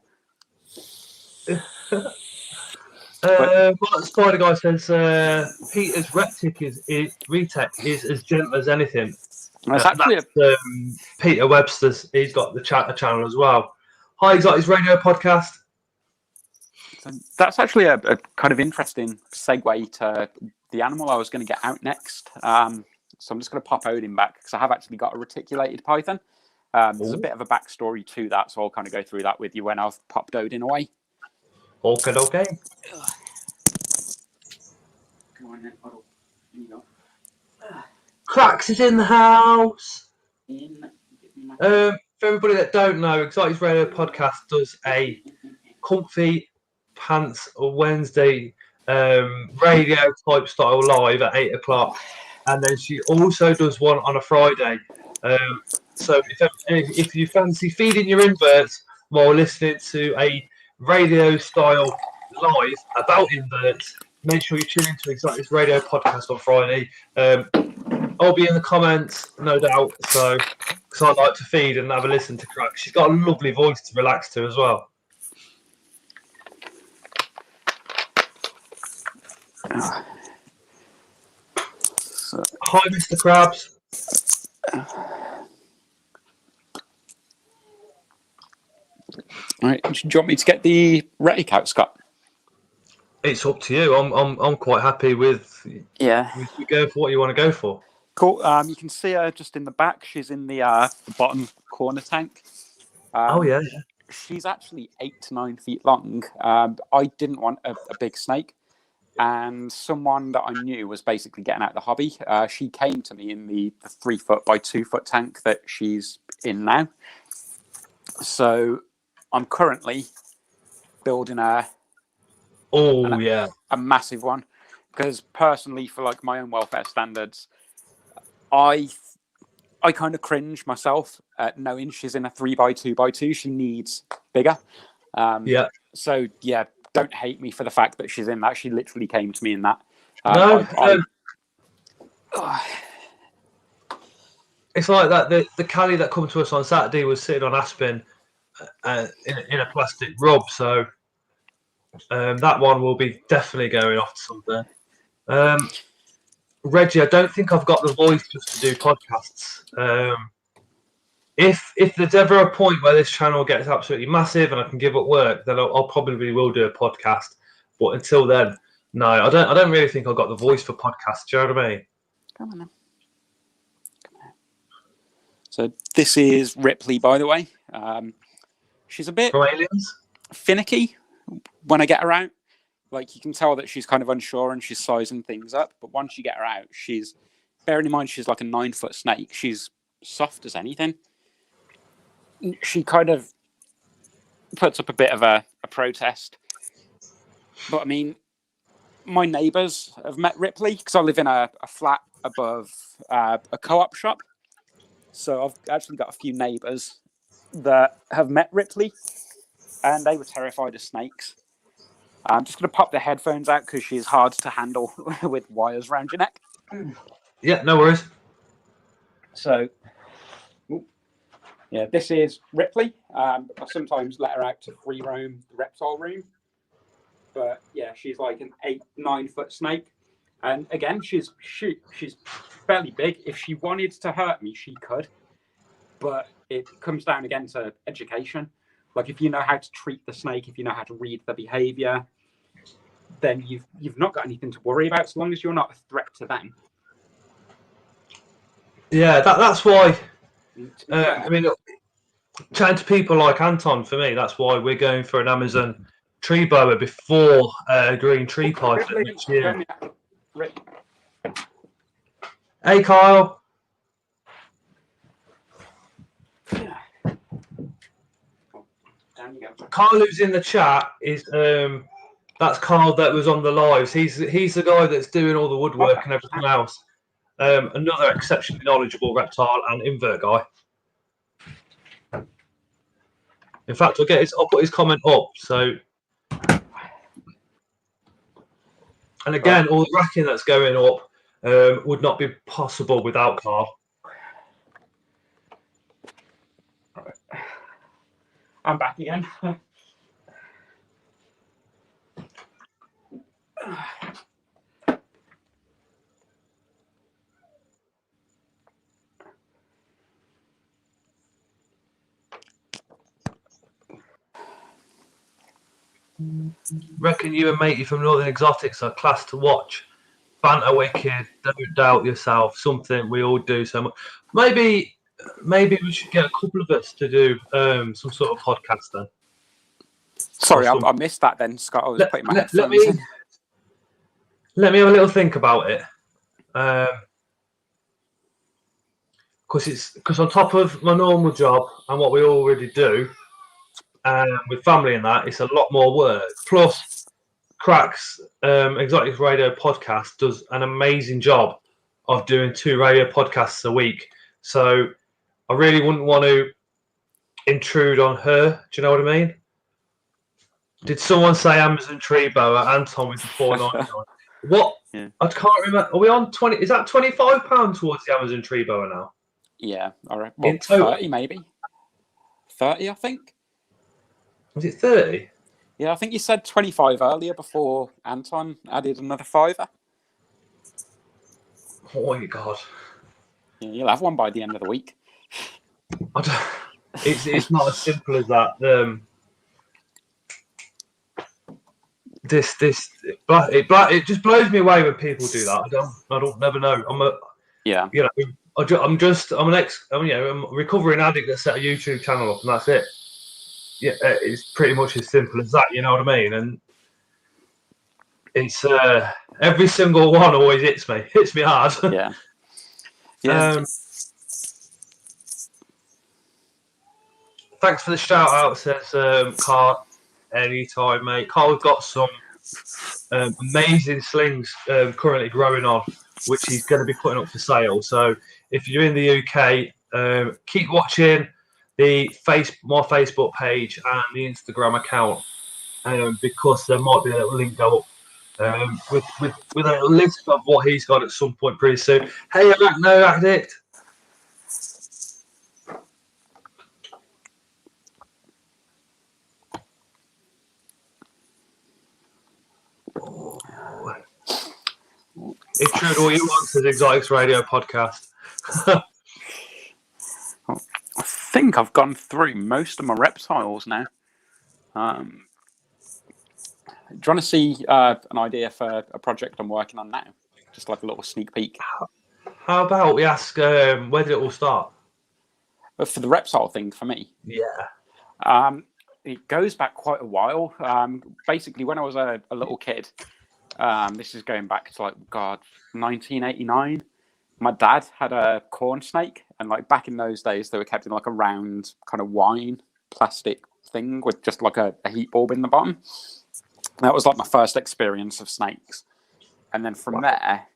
Spider Guy says Peter's retech is as gentle as anything. That's actually Peter Webster's. He's got the channel as well. Hi, he's got his radio podcast. That's actually a kind of interesting segue to the animal I was going to get out next. So I'm just going to pop Odin back because I have actually got a reticulated python. There's a bit of a backstory to that, so I'll kind of go through that with you when I've popped Odin away. Okay. Come on then, Huddle. Here you go. Cracks is in the house. For everybody that don't know, Exotic Radio Podcast does a comfy pants Wednesday radio type style live at 8 o'clock, and then she also does one on a Friday. So if you fancy feeding your inverts while listening to a radio style live about inverts, make sure you tune into Exotic Radio Podcast on Friday. I'll be in the comments, no doubt. So, because I like to feed and have a listen to Crack. She's got a lovely voice to relax to as well. Hi, Mr. Krabs. All right, do you want me to get the retic out, Scott? It's up to you. I'm quite happy with. Yeah. You go for what you want to go for. Cool. You can see her just in the back. She's in the bottom corner tank. Oh yeah. She's actually 8 to 9 feet long. I didn't want a big snake, and someone that I knew was basically getting out the hobby. She came to me in the 3 foot by 2 foot tank that she's in now. So I'm currently building a massive one, because personally, for like my own welfare standards, I kind of cringe myself at knowing she's in a 3x2x2. She needs bigger. So yeah, don't hate me for the fact that she's in that. She literally came to me in that. It's like that. The Cali that come to us on Saturday was sitting on Aspen, in a plastic rub. So that one will be definitely going off to something. Reggie, I don't think I've got the voice just to do podcasts. If there's ever a point where this channel gets absolutely massive and I can give up work, then I'll probably will do a podcast. But until then, no, I don't really think I've got the voice for podcasts. Do you know what I mean? Come on then. So this is Ripley, by the way. She's a bit From Aliens? finicky when I get her out. Like, you can tell that she's kind of unsure and she's sizing things up. But once you get her out, bearing in mind she's like a 9-foot snake, she's soft as anything. She kind of puts up a bit of a protest. But I mean, my neighbours have met Ripley because I live in a flat above a co-op shop. So I've actually got a few neighbours that have met Ripley, and they were terrified of snakes. I'm just going to pop the headphones out because she's hard to handle with wires around your neck. Yeah, no worries. So, yeah, this is Ripley. I sometimes let her out to free roam the reptile room. But yeah, she's like an 8-9 foot snake. And again, she's fairly big. If she wanted to hurt me, she could. But it comes down again to education. Like, if you know how to treat the snake, if you know how to read the behavior, then you've not got anything to worry about, as long as you're not a threat to them. Yeah, that's why. I mean, chatting to people like Anton, for me, that's why we're going for an Amazon tree boa before green tree python next year. Hey, Kyle. Kyle, who's in the chat, is that's Kyle that was on the lives. He's the guy that's doing all the woodwork and everything else. Another exceptionally knowledgeable reptile and invert guy. In fact, I'll put his comment up. So, and again, all the racking that's going up would not be possible without Carl. I'm back again. Reckon you and matey from Northern Exotics are class to watch. Banter wicked, don't doubt yourself. Something we all do so much. Maybe we should get a couple of us to do some sort of podcast then. Sorry, I missed that then, Scott. I was putting my headphones in. Let me have a little think about it. Because on top of my normal job and what we already do, with family and that, it's a lot more work. Plus, Crack's Exotics Radio podcast does an amazing job of doing 2 radio podcasts a week. So I really wouldn't want to intrude on her. Do you know what I mean? Did someone say Amazon tree boa? Anton with the 499. What? Yeah. I can't remember. Are we on 20? Is that £25 towards the Amazon tree boa now? Yeah, all right. Well, 30 maybe. 30, I think. Was it 30? Yeah, I think you said 25 earlier before Anton added another £5. Oh my god! Yeah, you'll have one by the end of the week. It's not as simple as that. It just blows me away when people do that. I don't never know. I'm a recovering addict that set a YouTube channel up, and that's it. Yeah, it's pretty much as simple as that. You know what I mean? And it's every single one always hits me hard. Yeah. Yeah. Thanks for the shout out, says Carl. Anytime, mate. Carl's got some amazing slings currently growing on, which he's going to be putting up for sale. So if you're in the UK, keep watching my Facebook page and the Instagram account, because there might be a little link go up with a list of what he's got at some point pretty soon. Hey, no addict. Intrude all you want to the Exotics Radio podcast. I think I've gone through most of my reptiles now. Do you want to see an idea for a project I'm working on now? Just like a little sneak peek. How about we ask where did it all start? But for the reptile thing, for me, it goes back quite a while. Basically, when I was a little kid, this is going back to 1989. My dad had a corn snake, and back in those days, they were kept in a round kind of wine plastic thing with just a heat bulb in the bottom. That was my first experience of snakes. And then from there,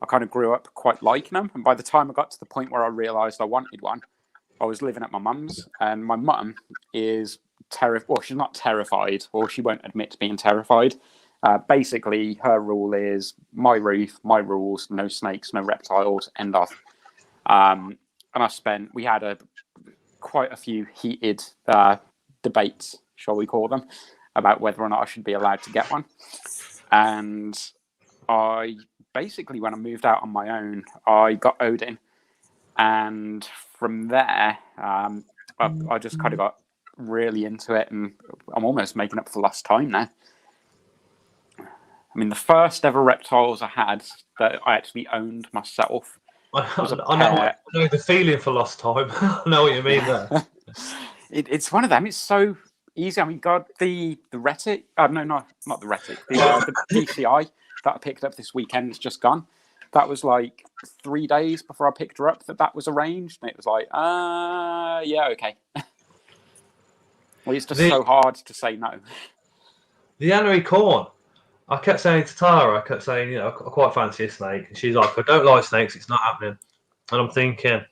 I kind of grew up quite liking them. And by the time I got to the point where I realised I wanted one, I was living at my mum's. And my mum is terrified. Well, she's not terrified, or she won't admit to being terrified. Basically, her rule is my roof, my rules, no snakes, no reptiles, end off. And we had quite a few heated debates, shall we call them, about whether or not I should be allowed to get one. And I basically, when I moved out on my own, I got Odin. And from there, I just kind of got really into it, and I'm almost making up for lost time now. I mean, the first ever reptiles I had that I actually owned myself was I know the feeling for lost time. I know what you mean there. It's one of them. It's so easy. I mean, God, the retic. No, not the retic. The DCI that I picked up this weekend is just gone. That was 3 days before I picked her up that was arranged, and it was yeah, okay. Well, it's just so hard to say no. The Annery corn. I kept saying to Tara, I quite fancy a snake. And she's like, I don't like snakes, it's not happening. And I'm thinking,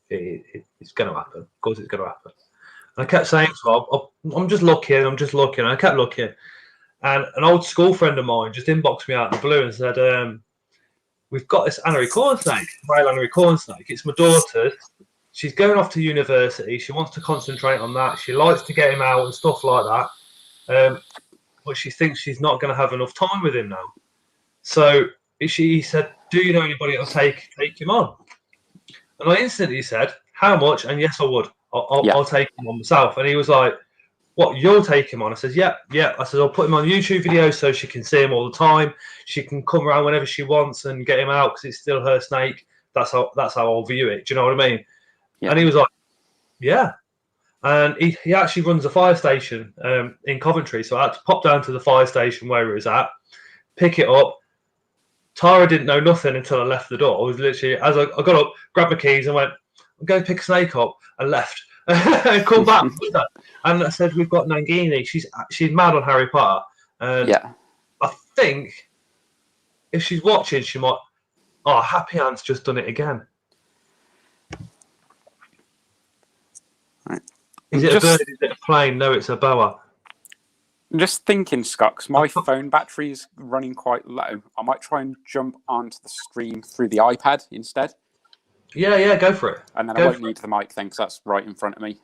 it's going to happen. Of course it's going to happen. And I kept saying to her, I'm just looking. And I kept looking. And an old school friend of mine just inboxed me out of the blue and said, we've got this Annery corn snake, male Annery corn snake. It's my daughter's. She's going off to university. She wants to concentrate on that. She likes to get him out and stuff like that. But she thinks she's not going to have enough time with him now. So she said, do you know anybody that'll take him on? And I instantly said, how much? And yes, I would. I'll take him on myself. And he was like, what, you'll take him on? I said, yeah. I said, I'll put him on YouTube videos so she can see him all the time. She can come around whenever she wants and get him out because it's still her snake. That's how I'll view it. Do you know what I mean? Yeah. And he was like, yeah. And he actually runs a fire station in Coventry. So I had to pop down to the fire station where he was at, pick it up. Tara didn't know nothing until I left the door. I was literally, as I got up, grabbed my keys and went, I'm going to pick a snake up, and left. And come back with that. And I said, we've got Nangini. She's mad on Harry Potter. I think if she's watching, she might, Happy Ant's just done it again. Right. Is it a bird? Is it a plane? No, it's a boa. I'm just thinking, Scott, 'cause my phone battery's running quite low. I might try and jump onto the stream through the iPad instead. Yeah, go for it. And then I won't need the mic then, because that's right in front of me.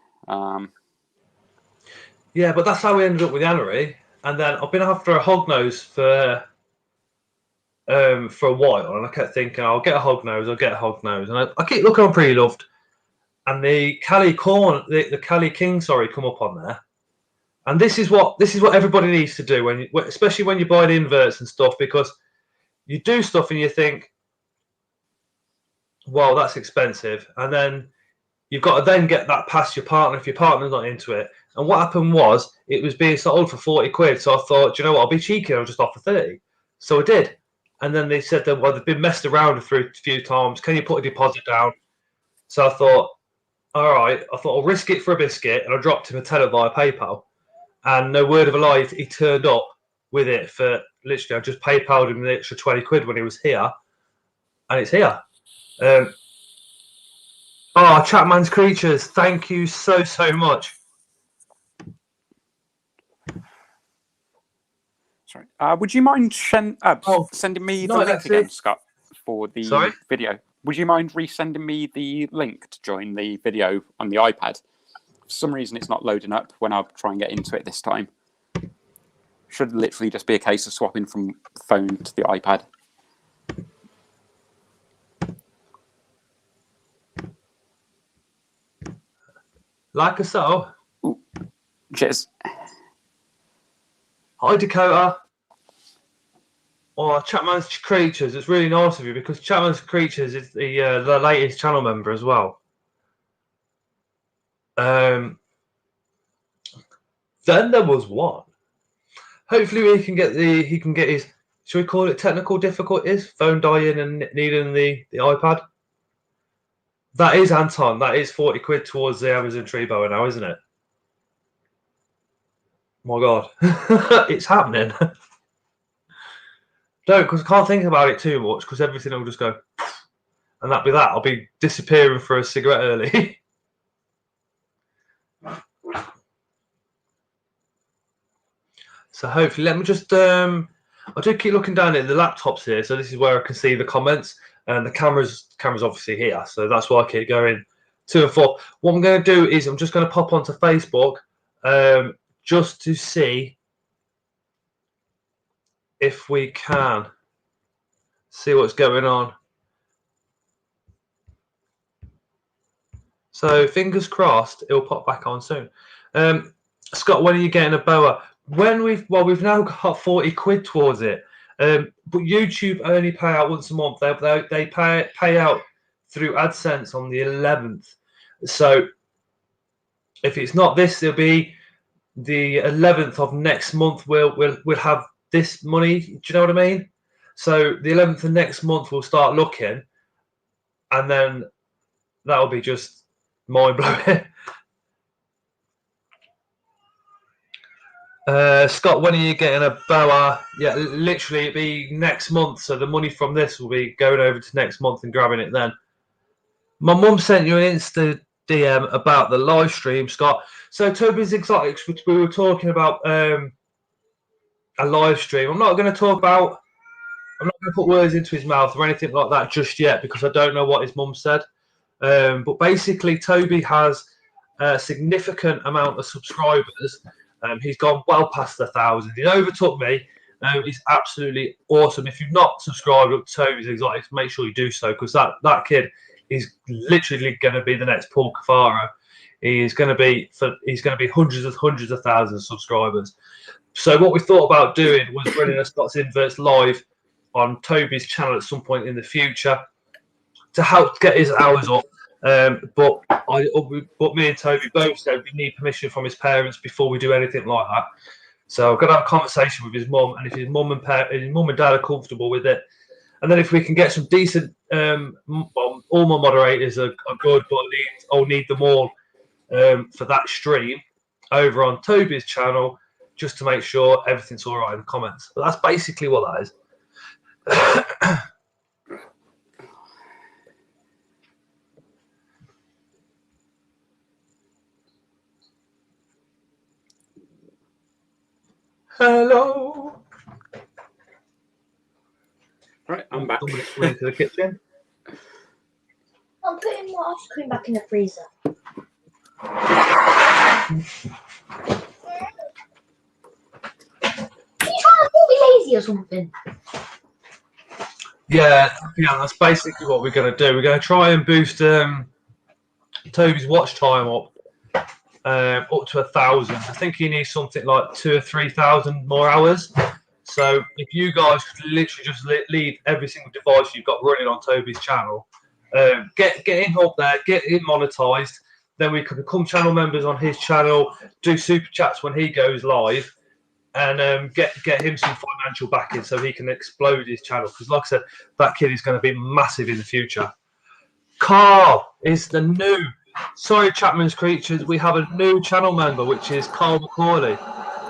Yeah, but that's how we ended up with Annery. And then I've been after a hognose for a while, and I kept thinking, I'll get a hognose. And I keep looking on Pretty Loved. And the Cali corn, the Cali King, come up on there. And this is what everybody needs to do especially when you buy the inverts and stuff, because you do stuff and you think, well, that's expensive, and then you've got to then get that past your partner if your partner's not into it. And what happened was it was being sold for 40 quid. So I thought, do you know what? I'll be cheeky. I'll just offer 30. So I did. And then they said that, well, they've been messed around a few times. Can you put a deposit down? So I thought, all right. I thought I'll risk it for a biscuit, and I dropped him a tenner via PayPal. And no word of a lie, he turned up with it for literally. I just PayPal'd him the extra 20 quid when he was here, and it's here. Chapman's Creatures, thank you so much. Sorry. Would you mind sending me the link again, Scott, for the video? Would you mind resending me the link to join the video on the iPad? For some reason, it's not loading up when I try and get into it this time. Should literally just be a case of swapping from phone to the iPad. Like a so. Cheers. Hi, Dakota. Oh, Chapman's Creatures. It's really nice of you because Chapman's Creatures is the latest channel member as well. Then there was one. Hopefully he can get his, should we call it technical difficulties? Phone dying and needing the iPad. That is Anton. That is 40 quid towards the Amazon tree bower now, isn't it? My God, it's happening. Don't, because I can't think about it too much because everything will just go, and that'll be that. I'll be disappearing for a cigarette early. So hopefully, let me just. I do keep looking down at the laptops here, so this is where I can see the comments, and the camera's obviously here, so that's why I keep going to and forth. What I'm going to do is I'm just going to pop onto Facebook, just to see if we can see what's going on. So fingers crossed, it'll pop back on soon. Scott, when are you getting a boa? We've now got 40 quid towards it. But YouTube only pay out once a month. They pay out through AdSense on the 11th. So if it's not this, it'll be the 11th of next month. We'll have this money. Do you know what I mean? So the 11th of next month we'll start looking, and then that'll be just mind blowing. Scott, when are you getting a boa? Yeah, literally it'll be next month. So the money from this will be going over to next month and grabbing it then. My mum sent you an Insta DM about the live stream, Scott. So Toby's Exotics, which we were talking about a live stream. I'm not going to put words into his mouth or anything like that just yet because I don't know what his mum said. But basically, Toby has a significant amount of subscribers. He's gone well past 1,000. He overtook me. He's absolutely awesome. If you've not subscribed to Toby's Exotics, make sure you do so because that kid is literally going to be the next Paul Cafaro. He's going to be hundreds of thousands of subscribers. So what we thought about doing was running a Scott's Inverts live on Toby's channel at some point in the future to help get his hours up. But me and Toby both said we need permission from his parents before we do anything like that. So I'm going to have a conversation with his mum, and if his mum and dad are comfortable with it, and then if we can get some decent, all my moderators are good, but I'll need them all for that stream over on Toby's channel just to make sure everything's all right in the comments. But that's basically what that is. Hello. Right, I'm back. Somebody's coming into the kitchen. I'm putting my ice cream back in the freezer. Are you trying to be lazy or something? Yeah, that's basically what we're going to do. We're going to try and boost Toby's watch time up to 1,000. I think he needs something like 2,000 or 3,000 more hours. So if you guys could literally just leave every single device you've got running on Toby's channel, get him up there, get him monetized, then we can become channel members on his channel, do super chats when he goes live, and get him some financial backing so he can explode his channel. Because like I said, that kid is going to be massive in the future. Carl is the new. Sorry, Chapman's Creatures. We have a new channel member, which is Carl McCauley.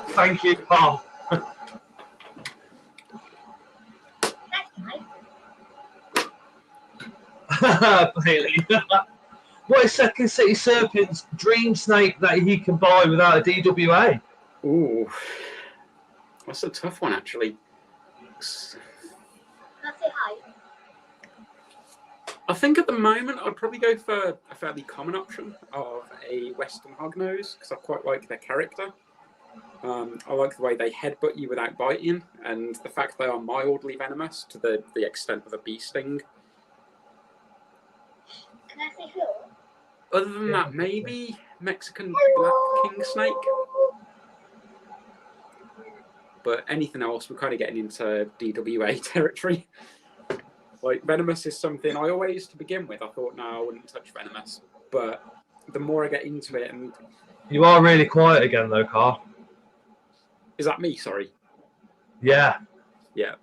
Thank you, Carl. Bailey. What is Second City Serpent's dream snake that he can buy without a DWA? Ooh, that's a tough one, actually. I think at the moment I'd probably go for a fairly common option of a Western Hognose because I quite like their character. I like the way they headbutt you without biting, and the fact they are mildly venomous to the extent of a bee sting. Can I say who? Other than that, maybe Mexican black king snake. But anything else, we're kind of getting into DWA territory. Like, venomous is something I always, to begin with, I thought, no, I wouldn't touch venomous. But the more I get into it, and You are really quiet again, though, Carl. is that me? Sorry. Yeah. Yeah.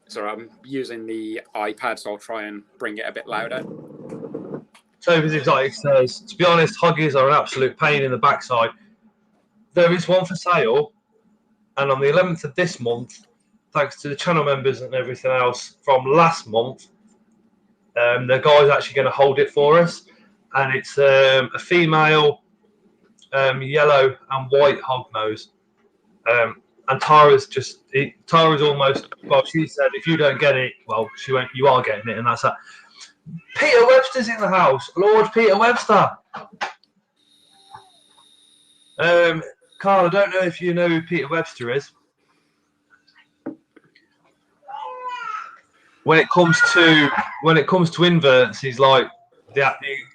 So I'm using the iPad, so I'll try and bring it a bit louder. Toby's Exotic says, to be honest, Hoggies are an absolute pain in the backside. There is one for sale, and on the 11th of this month, thanks to the channel members and everything else from last month, the guy's actually going to hold it for us. And it's a female yellow and white hognose. And Tara's almost, well, she said, if you don't get it, well, she went, you are getting it, and that's that. Peter Webster's in the house. Lord Peter Webster. Carl, I don't know if you know who Peter Webster is. When it comes to inverts, he's like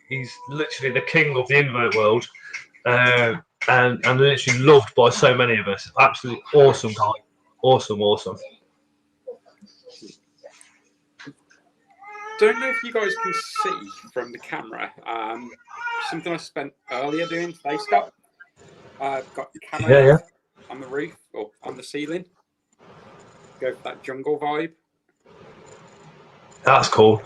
he's literally the king of the invert world, and literally loved by so many of us. Absolutely awesome guy, awesome. Don't know if you guys can see from the camera. Something I spent earlier doing today, Scott. I've got camera on the roof or on the ceiling. Go for that jungle vibe. That's cool.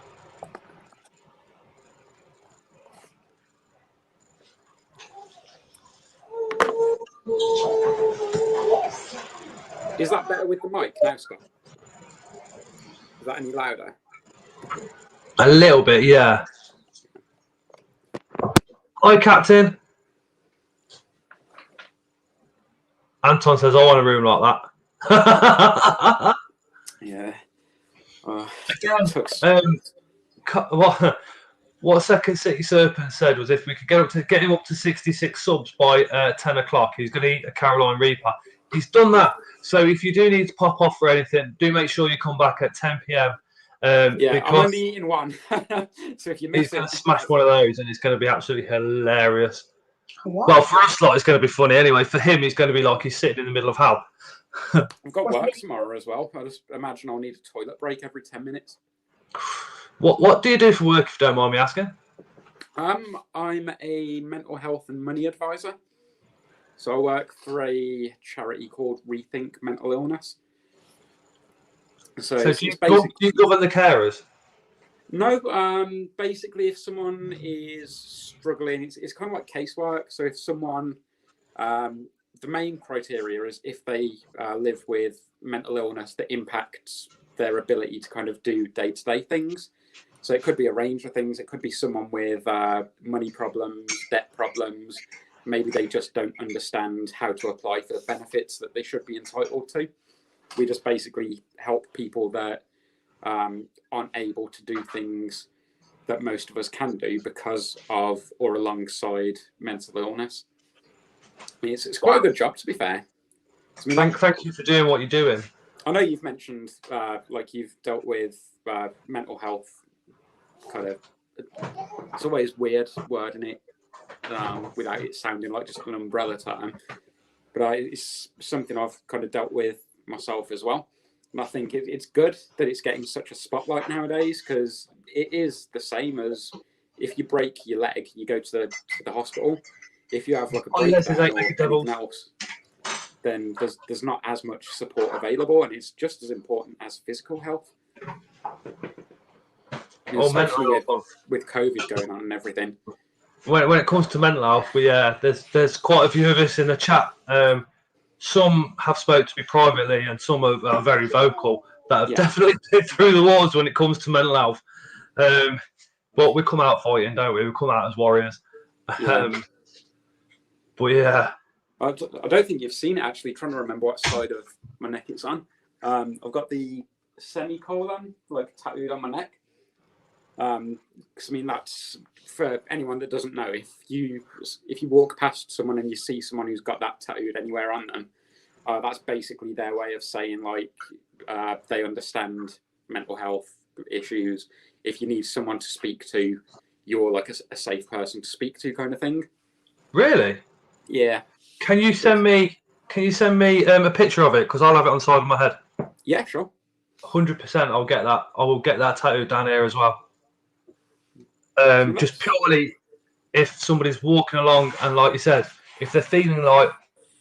Is that better with the mic now, Scott? Is that any louder? A little bit, yeah. Hi, Captain. Anton says, I want a room like that. Yeah. What Second City Serpent said was if we could get him up to 66 subs by 10 o'clock, he's going to eat a Caroline Reaper. He's done that. So if you do need to pop off for anything, do make sure you come back at 10 p.m. I'm only eating one. So if you miss he's going to smash one of those, and it's going to be absolutely hilarious. What? Well, for us, it's going to be funny anyway. For him, he's going to be like he's sitting in the middle of hell. I've got work tomorrow as well. I just imagine I'll need a toilet break every 10 minutes. What do you do for work, if you don't mind me asking? I'm a mental health and money advisor. So I work for a charity called Rethink Mental Illness. So do you govern the carers? No, basically if someone is struggling, it's kind of like casework. So if someone, the main criteria is if they live with mental illness that impacts their ability to kind of do day-to-day things. So it could be a range of things. It could be someone with money problems, debt problems. Maybe they just don't understand how to apply for the benefits that they should be entitled to. We just basically help people that aren't able to do things that most of us can do because of or alongside mental illness. I mean, it's quite a good job, to be fair. I mean, thank you for doing what you're doing. I know you've mentioned like you've dealt with mental health. Kind of, it's always weird wording it without it sounding like just an umbrella term. But it's something I've kind of dealt with myself as well. And I think it's good that it's getting such a spotlight nowadays because it is the same as if you break your leg, you go to the hospital. If you have like a breakdown or anything else, then there's not as much support available, and it's just as important as physical health. Especially with COVID going on and everything. When it comes to mental health, there's quite a few of us in the chat. Some have spoke to me privately, and some are very vocal that have definitely been through the wars when it comes to mental health. But we come out fighting, don't we? We come out as warriors. But yeah, I don't think you've seen it actually. Trying to remember what side of my neck it's on. I've got the semicolon like tattooed on my neck. Because I mean that's for anyone that doesn't know. If you walk past someone and you see someone who's got that tattooed anywhere on them, that's basically their way of saying like they understand mental health issues. If you need someone to speak to, you're like a safe person to speak to, kind of thing. Really? Yeah. Can you send me a picture of it? Because I'll have it on the side of my head. Yeah, sure. 100%. I'll get that. I will get that tattooed down here as well. Just purely if somebody's walking along and, like you said, if they're feeling like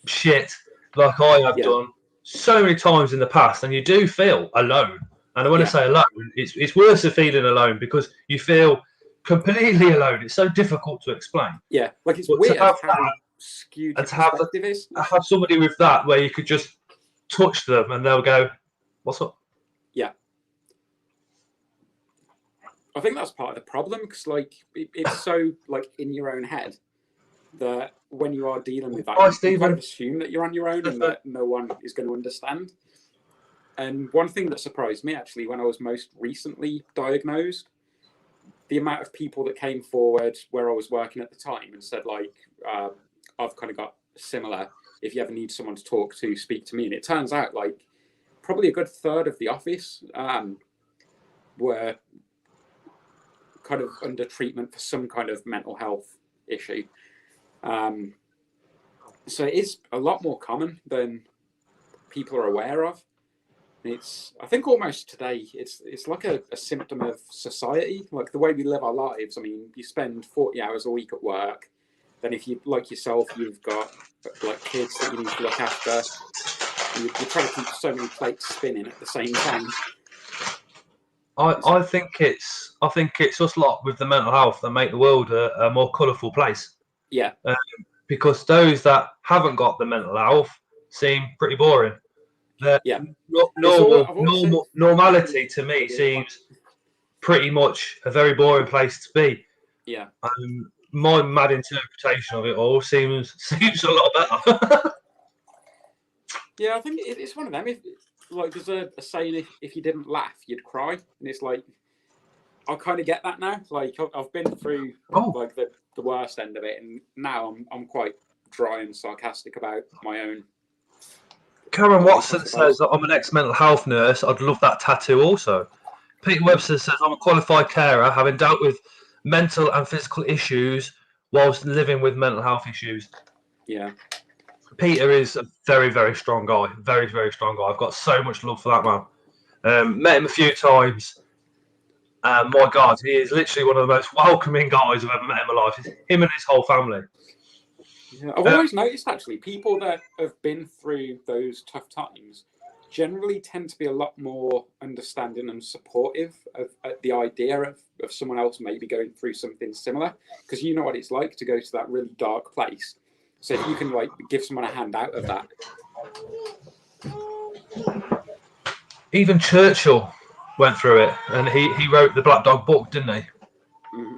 shit, like I have done so many times in the past, and you do feel alone. And when I say alone, it's worse than feeling alone because you feel completely alone. It's so difficult to explain. Yeah, like it's weird how skewed your perspective is. Have somebody with that where you could just touch them and they'll go, "What's up?" Yeah. I think that's part of the problem because, like, it's so like in your own head that when you are dealing with that, you kind of assume that you're on your own and that no one is going to understand. And one thing that surprised me actually when I was most recently diagnosed, the amount of people that came forward where I was working at the time and said, like, I've kind of got similar. If you ever need someone to talk to, speak to me. And it turns out, like, probably a good third of the office were kind of under treatment for some kind of mental health issue. So it is a lot more common than people are aware of. It's, I think, almost today, it's like a symptom of society, like the way we live our lives. I mean, you spend 40 hours a week at work. Then if you, like yourself, you've got like kids that you need to look after. You try to keep so many plates spinning at the same time. I think it's us lot with the mental health that make the world a more colourful place. Yeah. Because those that haven't got the mental health seem pretty boring. Normality to me seems pretty much a very boring place to be. Yeah. My mad interpretation of it all seems a lot better. Yeah, I think it's one of them. Like, there's a saying, if you didn't laugh, you'd cry, and it's like I kind of get that now. Like, I've been through like the worst end of it, and now I'm quite dry and sarcastic about my own. Karen Watson says that I'm an ex-mental health nurse. I'd love that tattoo also. Peter Webster says I'm a qualified carer, having dealt with mental and physical issues whilst living with mental health issues. Yeah. Peter is a very, very strong guy. Very, very strong guy. I've got so much love for that man. Met him a few times. And my God, he is literally one of the most welcoming guys I've ever met in my life. It's him and his whole family. Yeah, I've always noticed, actually, people that have been through those tough times generally tend to be a lot more understanding and supportive of the idea of someone else maybe going through something similar, because you know what it's like to go to that really dark place. So if you can, like, give someone a hand out of that. Even Churchill went through it, and he wrote the Black Dog book, didn't he? Mm-hmm.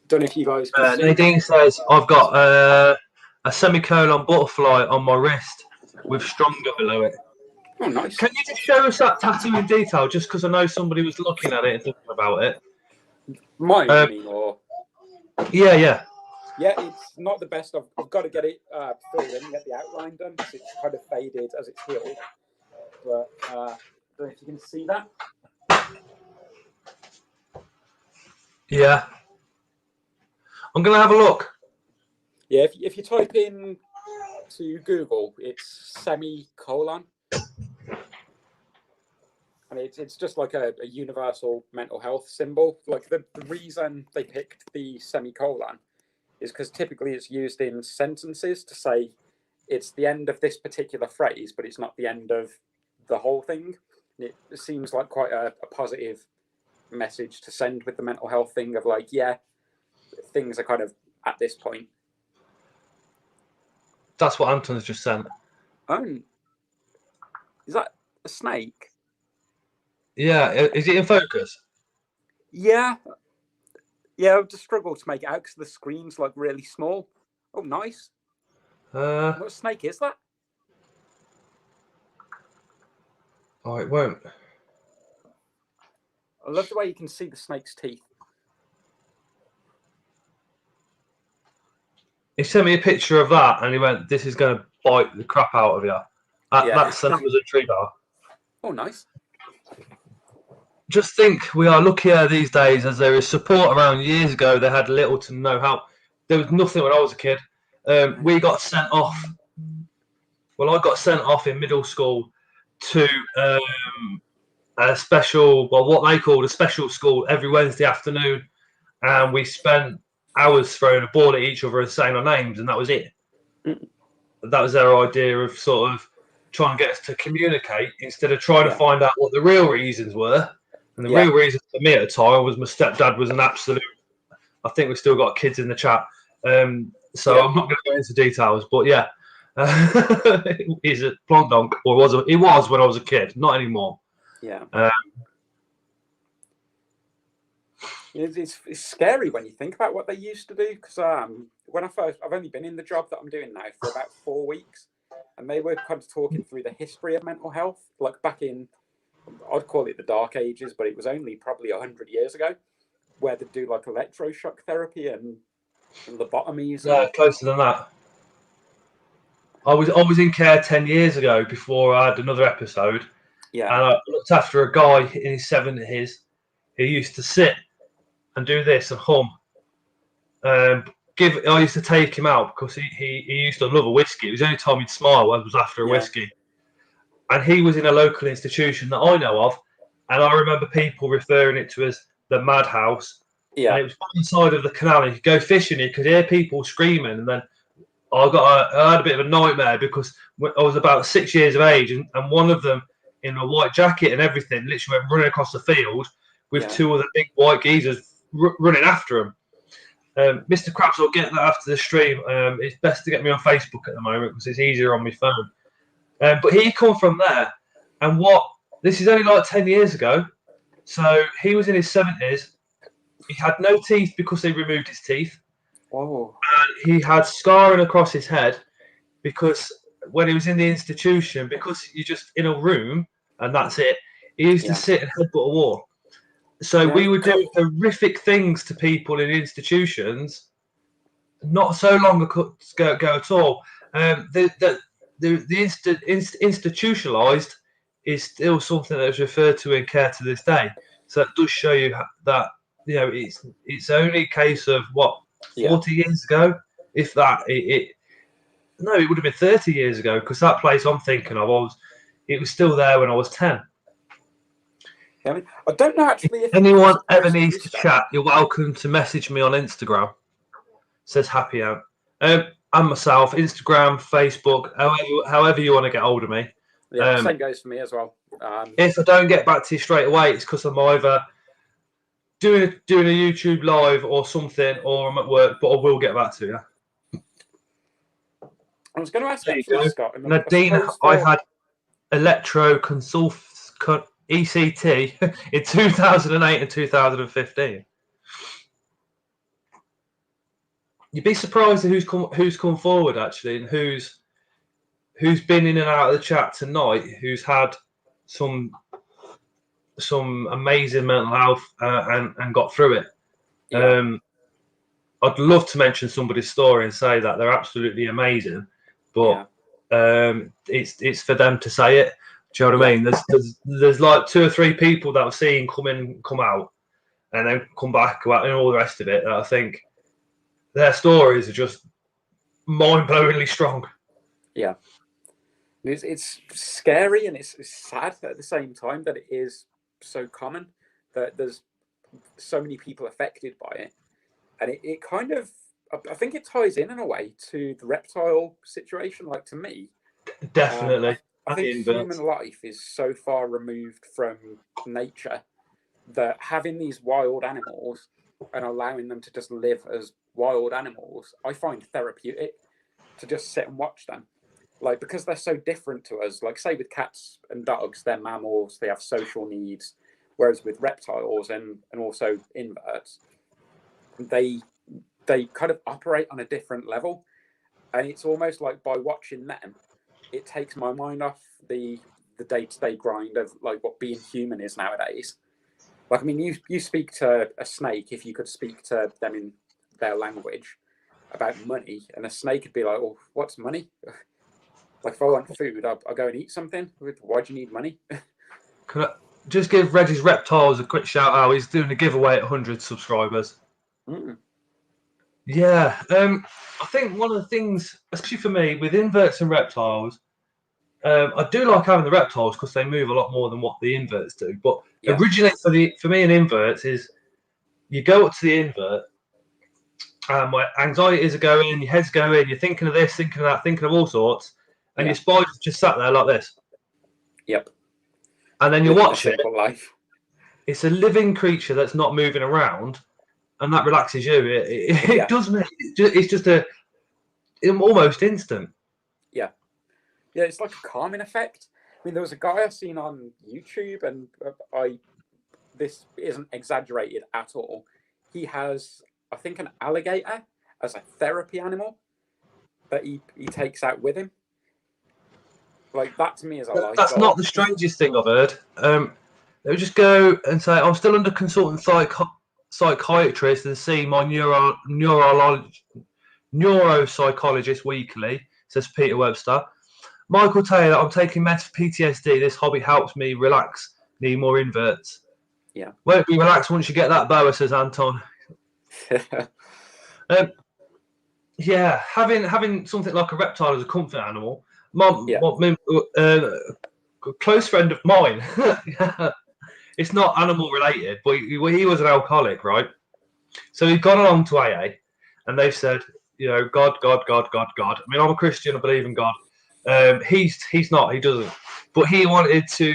Don't know if you guys can see. Nadine says, I've got a semicolon butterfly on my wrist with stronger below it. Oh, nice. Can you just show us that tattoo in detail, just because I know somebody was looking at it and thinking about it? Mine, you mean, or? Yeah. Yeah, it's not the best. I've got to get it filled in and get the outline done because it's kind of faded as it's healed. But I don't know if you can see that. Yeah. I'm going to have a look. Yeah, if you type in to Google, it's semicolon. And it's just like a universal mental health symbol. Like the reason they picked the semicolon is because typically it's used in sentences to say it's the end of this particular phrase, but it's not the end of the whole thing. It seems like quite a positive message to send with the mental health thing of like, yeah, things are kind of at this point. That's what Anton's just sent. Oh, is that a snake? Yeah, is it in focus? Yeah. Yeah, I would just struggle to make it out because the screen's like really small. Oh, nice. What snake is that? Oh, it won't. I love the way you can see the snake's teeth. He sent me a picture of that and he went, this is going to bite the crap out of you. That was a tree bar. Oh, nice. just think we are luckier these days as there is support around. Years ago, they had little to no help. There was nothing when I was a kid. We got sent off. Well, I got sent off in middle school to a special, well, what they called a special school every Wednesday afternoon, and we spent hours throwing a ball at each other and saying our names, and that was it. That was their idea of sort of trying to get us to communicate instead of trying to find out what the real reasons were. And the real reason for me at the time was my stepdad was an absolute. I think we've still got kids in the chat, so I'm not going to go into details. But yeah, he's a plonk donk, or he was when I was a kid, not anymore. Yeah. It's scary when you think about what they used to do. Because I've only been in the job that I'm doing now for about 4 weeks, and they were kind of talking through the history of mental health, like back in, I'd call it the dark ages, but it was only probably 100 years ago, where they do like electroshock therapy and lobotomies. Yeah, closer than that. I was in care 10 years ago before I had another episode. Yeah. And I looked after a guy in his 70s who used to sit and do this and hum. I used to take him out because he used to love a whiskey. It was the only time he'd smile was after a whiskey. And he was in a local institution that I know of. And I remember people referring it to as the madhouse. Yeah. And it was on the side of the canal. And you could go fishing, you could hear people screaming. And then I had a bit of a nightmare because I was about 6 years of age. And one of them, in a white jacket and everything, literally went running across the field with two of the big white geezers running after him. Mr. Krabs will get that after the stream. It's best to get me on Facebook at the moment because it's easier on my phone. But he come from there, and this is only like 10 years ago. So he was in his 70s. He had no teeth because they removed his teeth. Whoa. And he had scarring across his head because when he was in the institution, because you're just in a room and that's it, he used to sit and headbutt a wall. So we would do horrific things to people in institutions not so long ago at all. The institutionalized is still something that is referred to in care to this day. So it does show you that it's only a case of 40 years ago, if that. No, it would have been 30 years ago because that place I'm thinking of, it was still there when I was 10. I don't know actually. If anyone ever needs to chat, you're welcome to message me on Instagram. Says Happy Out. And myself, Instagram, Facebook, however you want to get hold of me. Yeah, same goes for me as well. If I don't get back to you straight away, it's because I'm either doing a YouTube live or something, or I'm at work. But I will get back to you. I was going to ask you, Scott. Nadine, I had electro consult ECT in 2008 and 2015. You'd be surprised at who's come forward actually, and who's been in and out of the chat tonight, who's had some amazing mental health and got through it. Yeah. I'd love to mention somebody's story and say that they're absolutely amazing, but it's for them to say it. Do you know what I mean? There's like 2 or 3 people that I've seen come in, come out, and then come back, go out, and all the rest of it. That I think their stories are just mind-blowingly strong. Yeah, it's scary and it's sad at the same time that it is so common that there's so many people affected by it, and it kind of, I think it ties in a way to the reptile situation. Like, to me, definitely. I think human life is so far removed from nature that having these wild animals and allowing them to just live as wild animals, I find therapeutic to just sit and watch them. Like, because they're so different to us. Like, say with cats and dogs, they're mammals, they have social needs. Whereas with reptiles and also inverts, they kind of operate on a different level. And it's almost like by watching them, it takes my mind off the day-to-day grind of like what being human is nowadays. Like, I mean, you speak to a snake, if you could speak to them in their language about money, and a snake would be like, "Oh, what's money? Like, if I want food, I'll go and eat something. Why do you need money?" just give Reggie's Reptiles a quick shout out. He's doing a giveaway at 100 subscribers. Mm. Yeah, I think one of the things, especially for me, with inverts and reptiles, I do like having the reptiles because they move a lot more than what the inverts do. But Yeah. originally, for me, an invert is you go up to the invert, and my anxieties are going, your head's going, you're thinking of this, thinking of that, thinking of all sorts, and your spider's just sat there like this. Yep. And then you watch it. Life. It's a living creature that's not moving around, and that relaxes you. It does make it's just almost instant. Yeah, it's like a calming effect. I mean, there was a guy I've seen on YouTube, and this isn't exaggerated at all. He has, I think, an alligator as a therapy animal that he takes out with him. Like, that to me is a life. That's not the strangest thing I've heard. They would just go and say, I'm still under consultant psychiatrist and see my neuropsychologist weekly, says Peter Webster. Michael Taylor, I'm taking meds for PTSD. This hobby helps me relax. Need more inverts. Yeah. Won't be relaxed once you get that boa, says Anton. Yeah, having something like a reptile as a comfort animal. A close friend of mine. It's not animal related, but he was an alcoholic, right? So he'd gone along to AA, and they've said, God. I mean, I'm a Christian. I believe in God. He's not. He doesn't. But he wanted to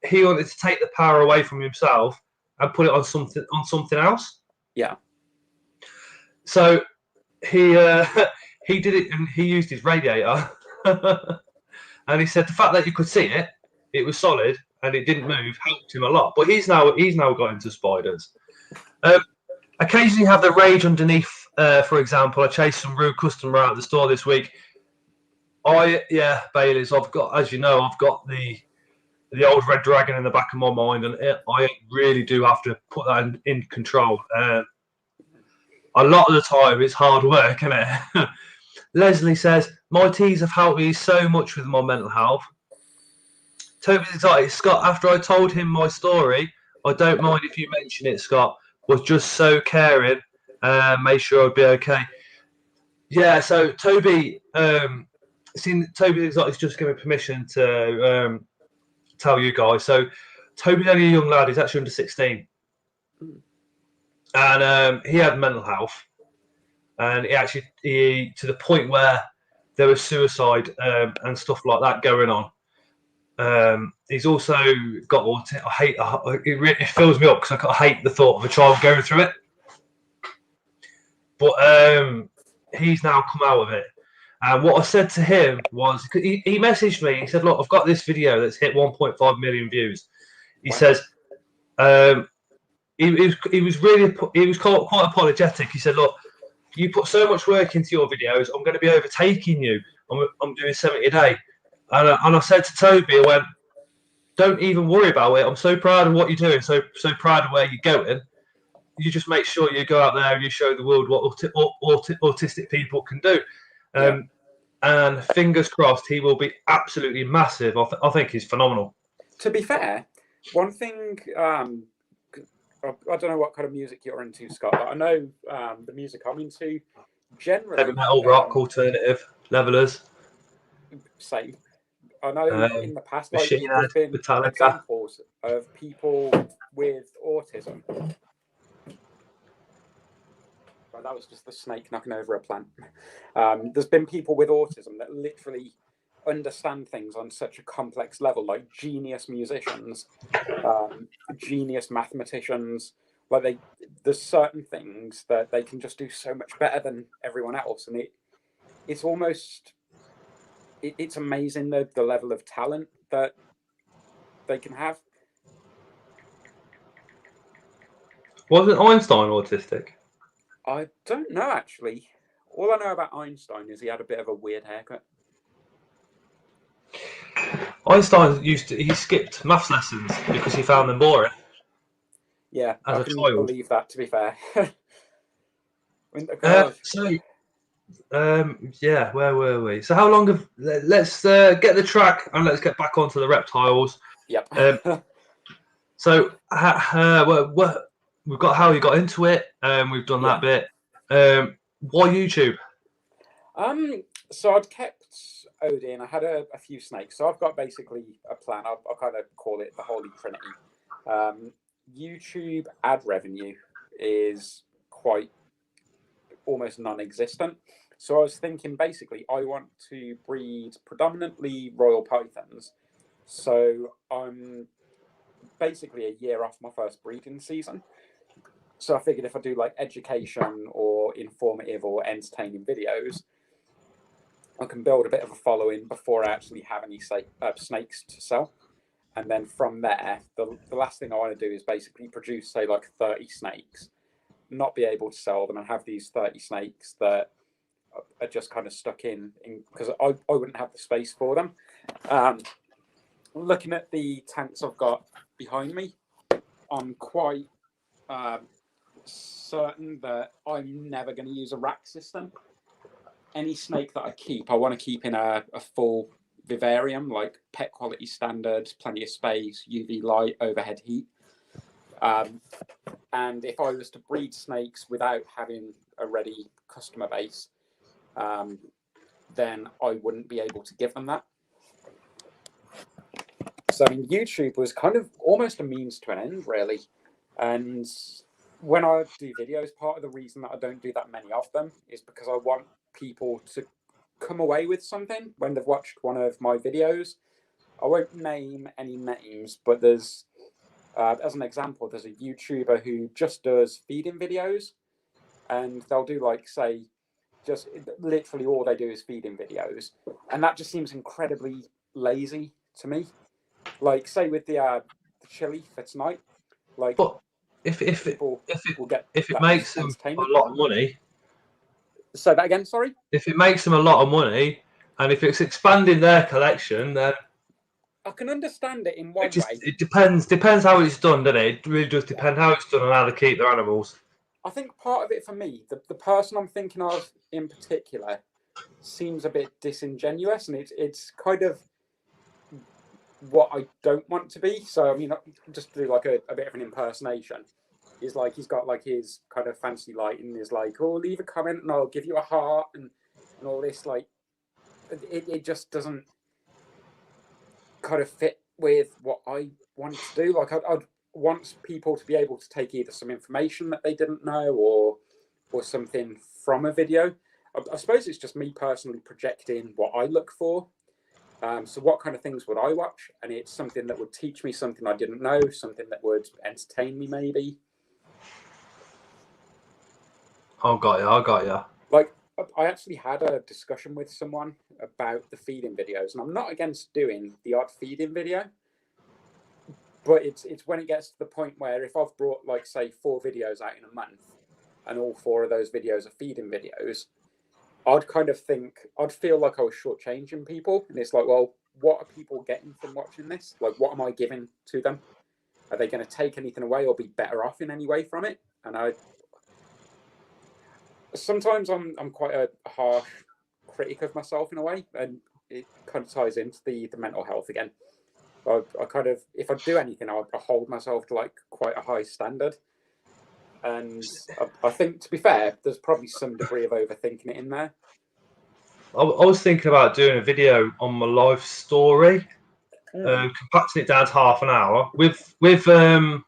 take the power away from himself and put it on something else. Yeah. So he did it, and he used his radiator. And he said the fact that you could see it, it was solid and it didn't move, helped him a lot. But he's now got into spiders. Occasionally have the rage underneath. For example, I chased some rude customer out of the store this week. Baileys. I've got the old red dragon in the back of my mind, and I really do have to put that in control. A lot of the time, it's hard work, isn't it? Leslie says, my teas have helped me so much with my mental health. Toby's excited. Scott, after I told him my story, I don't mind if you mention it, Scott, was just so caring, made sure I'd be okay. Yeah, so Toby, Toby Exotic's just given me permission to tell you guys. So Toby's only a young lad. He's actually under 16. And he had mental health. And he to the point where there was suicide and stuff like that going on. He's also got autism. It fills me up because I hate the thought of a child going through it. But he's now come out of it. And what I said to him was, he messaged me. He said, "Look, I've got this video that's hit 1.5 million views." He says, he was quite apologetic. He said, "Look, you put so much work into your videos. I'm going to be overtaking you. I'm doing 70 a day." And I said to Toby, I went, "Don't even worry about it. I'm so proud of what you're doing. So proud of where you're going. You just make sure you go out there and you show the world what autistic people can do." And fingers crossed, he will be absolutely massive. I think he's phenomenal. To be fair, one thing, I don't know what kind of music you're into, Scott, but I know the music I'm into generally. Heavy metal, rock, alternative, levelers. Same. I know in the past, like, Machine there's been Metallica. examples of people with autism. Well, that was just the snake knocking over a plant. There's been people with autism that literally understand things on such a complex level, like genius musicians, genius mathematicians. Like there's certain things that they can just do so much better than everyone else, and it's almost it's amazing the level of talent that they can have. Wasn't Einstein autistic? I don't know, actually. All I know about Einstein is he had a bit of a weird haircut. Einstein he skipped maths lessons because he found them boring. Yeah, as I a can child. believe that, to be fair. Where were we? So how long have... Let's get the track and let's get back onto the reptiles. Yep. So we've got how you got into it. We've done that bit. Why YouTube? So I'd kept Odin. I had a few snakes. So I've got basically a plan. I'll kind of call it the Holy Trinity. YouTube ad revenue is quite almost non-existent. So I was thinking basically I want to breed predominantly royal pythons. So I'm basically a year off my first breeding season. So I figured if I do like education or informative or entertaining videos, I can build a bit of a following before I actually have any snakes to sell. And then from there, the last thing I want to do is basically produce, say, like 30 snakes, not be able to sell them, and have these 30 snakes that are just kind of stuck in because I wouldn't have the space for them. Looking at the tanks I've got behind me, I'm quite certain that I'm never going to use a rack system. Any snake that I keep, I want to keep in a full vivarium, like pet quality standards, plenty of space, UV light, overhead heat. And if I was to breed snakes without having a ready customer base, then I wouldn't be able to give them that. So I mean, YouTube was kind of almost a means to an end, really. And when I do videos, part of the reason that I don't do that many of them is because I want people to come away with something when they've watched one of my videos. I won't name any names, but there's, as an example, there's a YouTuber who just does feeding videos, and they'll do like, say, just literally all they do is feeding videos, and that just seems incredibly lazy to me. Like, say with the chili for tonight, like, But if people will get it that makes as them a entertainment. lot of money, Say that again, sorry. if it makes them a lot of money, and if it's expanding their collection, then I can understand it in one way. it depends how it's done, doesn't it? It really does depend how it's done and how they keep their animals. I think part of it for me, the person I'm thinking of in particular, seems a bit disingenuous, and it's kind of what I don't want to be. So I mean, just to do like a bit of an impersonation, is like he's got like his kind of fancy lighting, is like, oh, leave a comment and I'll give you a heart and all this. Like it just doesn't kind of fit with what I want to do. Like I'd want people to be able to take either some information that they didn't know or something from a video. I suppose it's just me personally projecting what I look for. So what kind of things would I watch? And it's something that would teach me something I didn't know, something that would entertain me maybe. I got you. Like, I actually had a discussion with someone about the feeding videos, and I'm not against doing the odd feeding video, but it's when it gets to the point where if I've brought, like, say, 4 videos out in a month, and all 4 of those videos are feeding videos, I'd feel like I was shortchanging people, and it's like, well, what are people getting from watching this? Like, what am I giving to them? Are they going to take anything away or be better off in any way from it? And sometimes I'm quite a harsh critic of myself in a way, and it kind of ties into the mental health again. I kind of, if I do anything, I hold myself to like quite a high standard. And I think, to be fair, there's probably some degree of overthinking it in there. I was thinking about doing a video on my life story, compacting it down to half an hour with the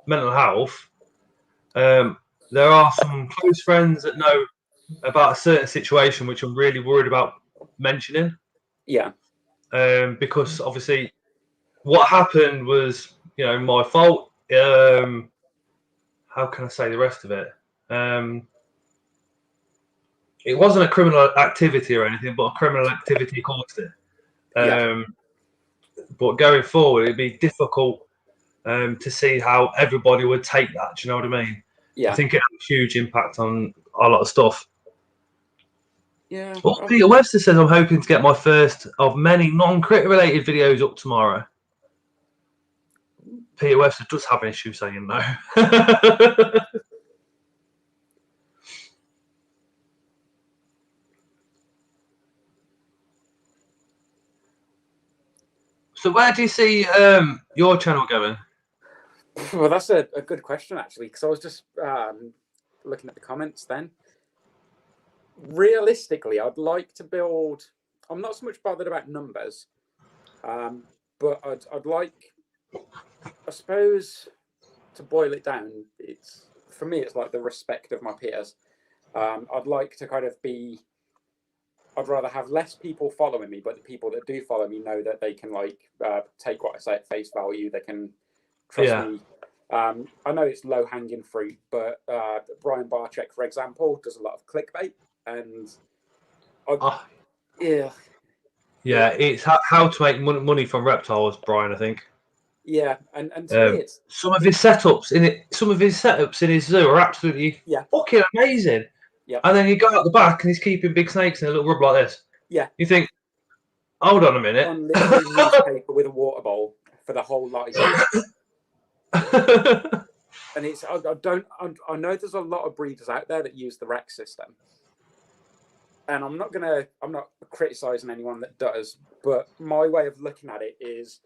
mental health. There are some close friends that know about a certain situation which I'm really worried about mentioning. Yeah. Because obviously what happened was, my fault. How can I say the rest of it? It wasn't a criminal activity or anything, but a criminal activity caused it. But going forward, it'd be difficult to see how everybody would take that. Do you know what I mean? Yeah. I think it had a huge impact on a lot of stuff. Yeah. Well, Peter Webster says I'm hoping to get my first of many non-crit related videos up tomorrow. Peter Webster does have an issue saying no. So where do you see your channel going? Well, that's a good question, actually, because I was just looking at the comments then. Realistically, I'd like to build... I'm not so much bothered about numbers, but I'd like, I suppose, to boil it down, for me, it's like the respect of my peers. I'd like to kind of be... I'd rather have less people following me, but the people that do follow me know that they can take what I say at face value. They can trust me. I know it's low-hanging fruit, but Brian Barczyk, for example, does a lot of clickbait, and it's how to make money from reptiles, Brian. I think. Yeah, and to me, it's some of his setups in his zoo are absolutely fucking amazing. Yeah. And then you go out the back and he's keeping big snakes in a little rub like this. Yeah. You think, hold on a minute. On literally newspaper with a water bowl for the whole life. And it's I know there's a lot of breeders out there that use the rec system. And I'm not criticizing anyone that does, but my way of looking at it is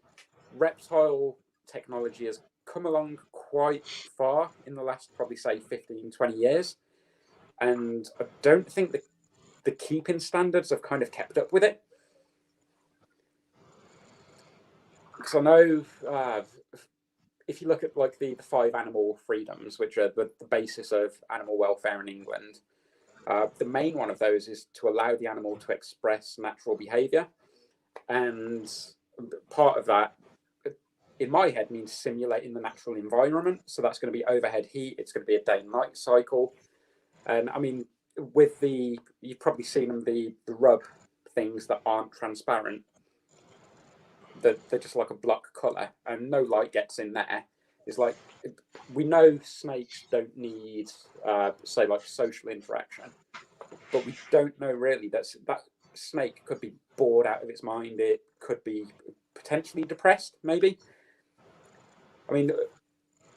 reptile technology has come along quite far in the last probably say 15, 20 years. And I don't think the keeping standards have kind of kept up with it. Because I know if you look at like the 5 animal freedoms, which are the basis of animal welfare in England, the main one of those is to allow the animal to express natural behaviour. And part of that, in my head, means simulating the natural environment. So that's going to be overhead heat. It's going to be a day and night cycle. And I mean, you've probably seen them, the rub things that aren't transparent. They're just like a block colour, and no light gets in there. It's like, we know snakes don't need, say, like social interaction, but we don't know really that snake could be bored out of its mind. It could be potentially depressed, maybe. I mean,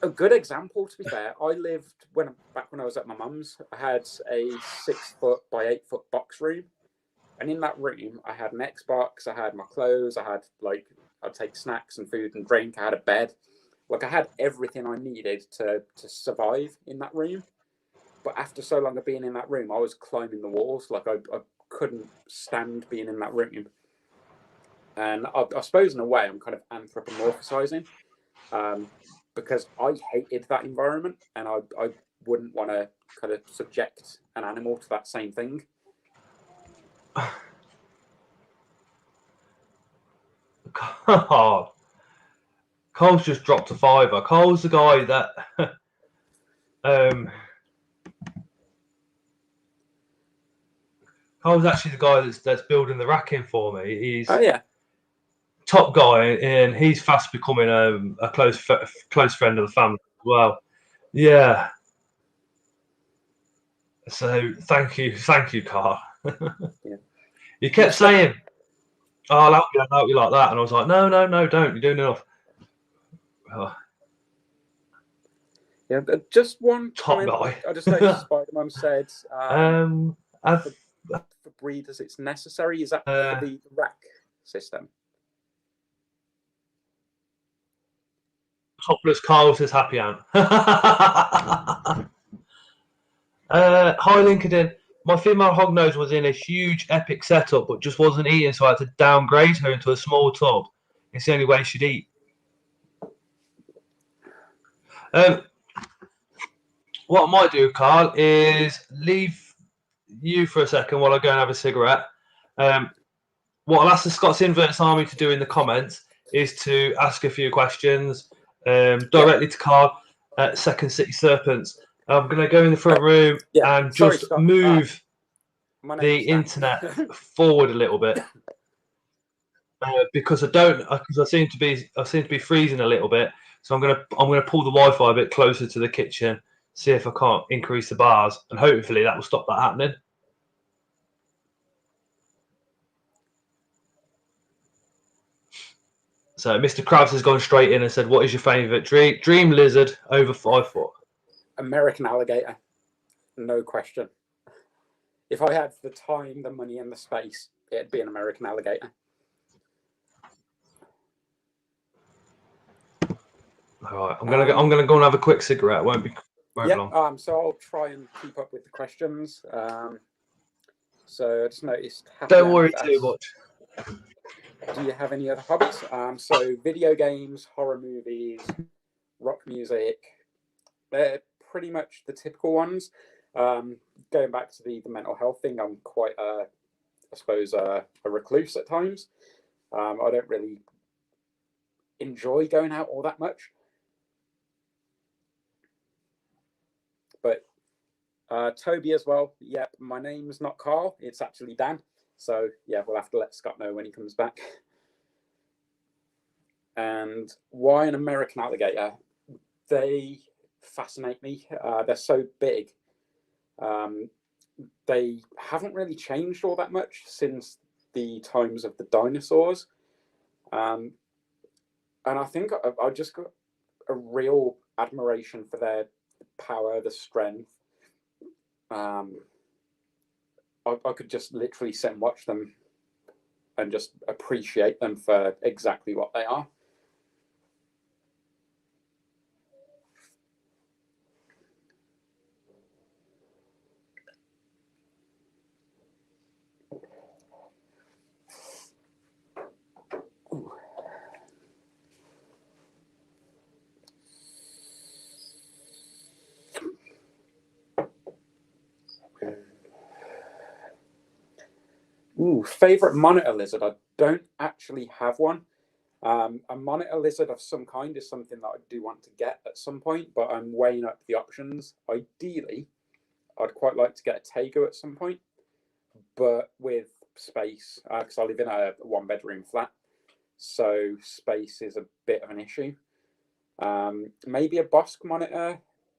a good example, to be fair, I lived back when I was at my mum's. I had a 6-foot by 8-foot box room, and in that room, I had an Xbox, I had my clothes, I'd take snacks and food and drink. I had a bed. Like, I had everything I needed to survive in that room. But after so long of being in that room, I was climbing the walls. Like, I couldn't stand being in that room. And I suppose in a way, I'm kind of anthropomorphizing. Because I hated that environment, and I wouldn't want to kind of subject an animal to that same thing. God. Cole's just dropped a $5. Cole's the guy that Cole's actually the guy that's building the racking for me. He's top guy, and he's fast becoming a close friend of the family as well. Yeah. So thank you, Carl. You kept saying, "Oh, I'll help you like that," and I was like, "No, don't. You're doing enough." Oh. Yeah, just one top comment. guy. I just noticed Spider-Man said for breeders it's necessary. Is that for the rack system? Topless Carl says happy Ant. Hi LinkedIn. My female hognose was in a huge epic setup, but just wasn't eating, so I had to downgrade her into a small tub. It's the only way she'd eat. What I might do, Carl, is leave you for a second while I go and have a cigarette. What I'll ask the Scots Inverts Army to do in the comments is to ask a few questions directly to Carl at Second City Serpents. I'm going to go in the front room and just move the internet forward a little bit because I seem to be freezing a little bit. So I'm going to pull the Wi-Fi a bit closer to the kitchen, see if I can't increase the bars, and hopefully that will stop that happening. So Mr. Krabs has gone straight in and said, "What is your favourite dream lizard over 5 foot?" American alligator, no question. If I had the time, the money, and the space, it'd be an American alligator. All right, I'm gonna go and have a quick cigarette. Won't long. So I'll try and keep up with the questions. So I just noticed. Don't worry too much. Do you have any other hobbies? So video games, horror movies, rock music. They're pretty much the typical ones. Going back to the mental health thing, I'm quite, I suppose, a recluse at times. I don't really enjoy going out all that much. But Toby as well. Yep, my name's not Carl. It's actually Dan. So yeah, we'll have to let Scott know when he comes back. And why an American alligator? They fascinate me. They're so big. They haven't really changed all that much since the times of the dinosaurs. And I think I just got a real admiration for their power, the strength. I could just literally sit and watch them and just appreciate them for exactly what they are. Favorite monitor lizard? I don't actually have one. A monitor lizard of some kind is something that I do want to get at some point, but I'm weighing up the options. Ideally, I'd quite like to get a Tego at some point, but with space, because I live in a one-bedroom flat, so space is a bit of an issue. Maybe a Bosk monitor,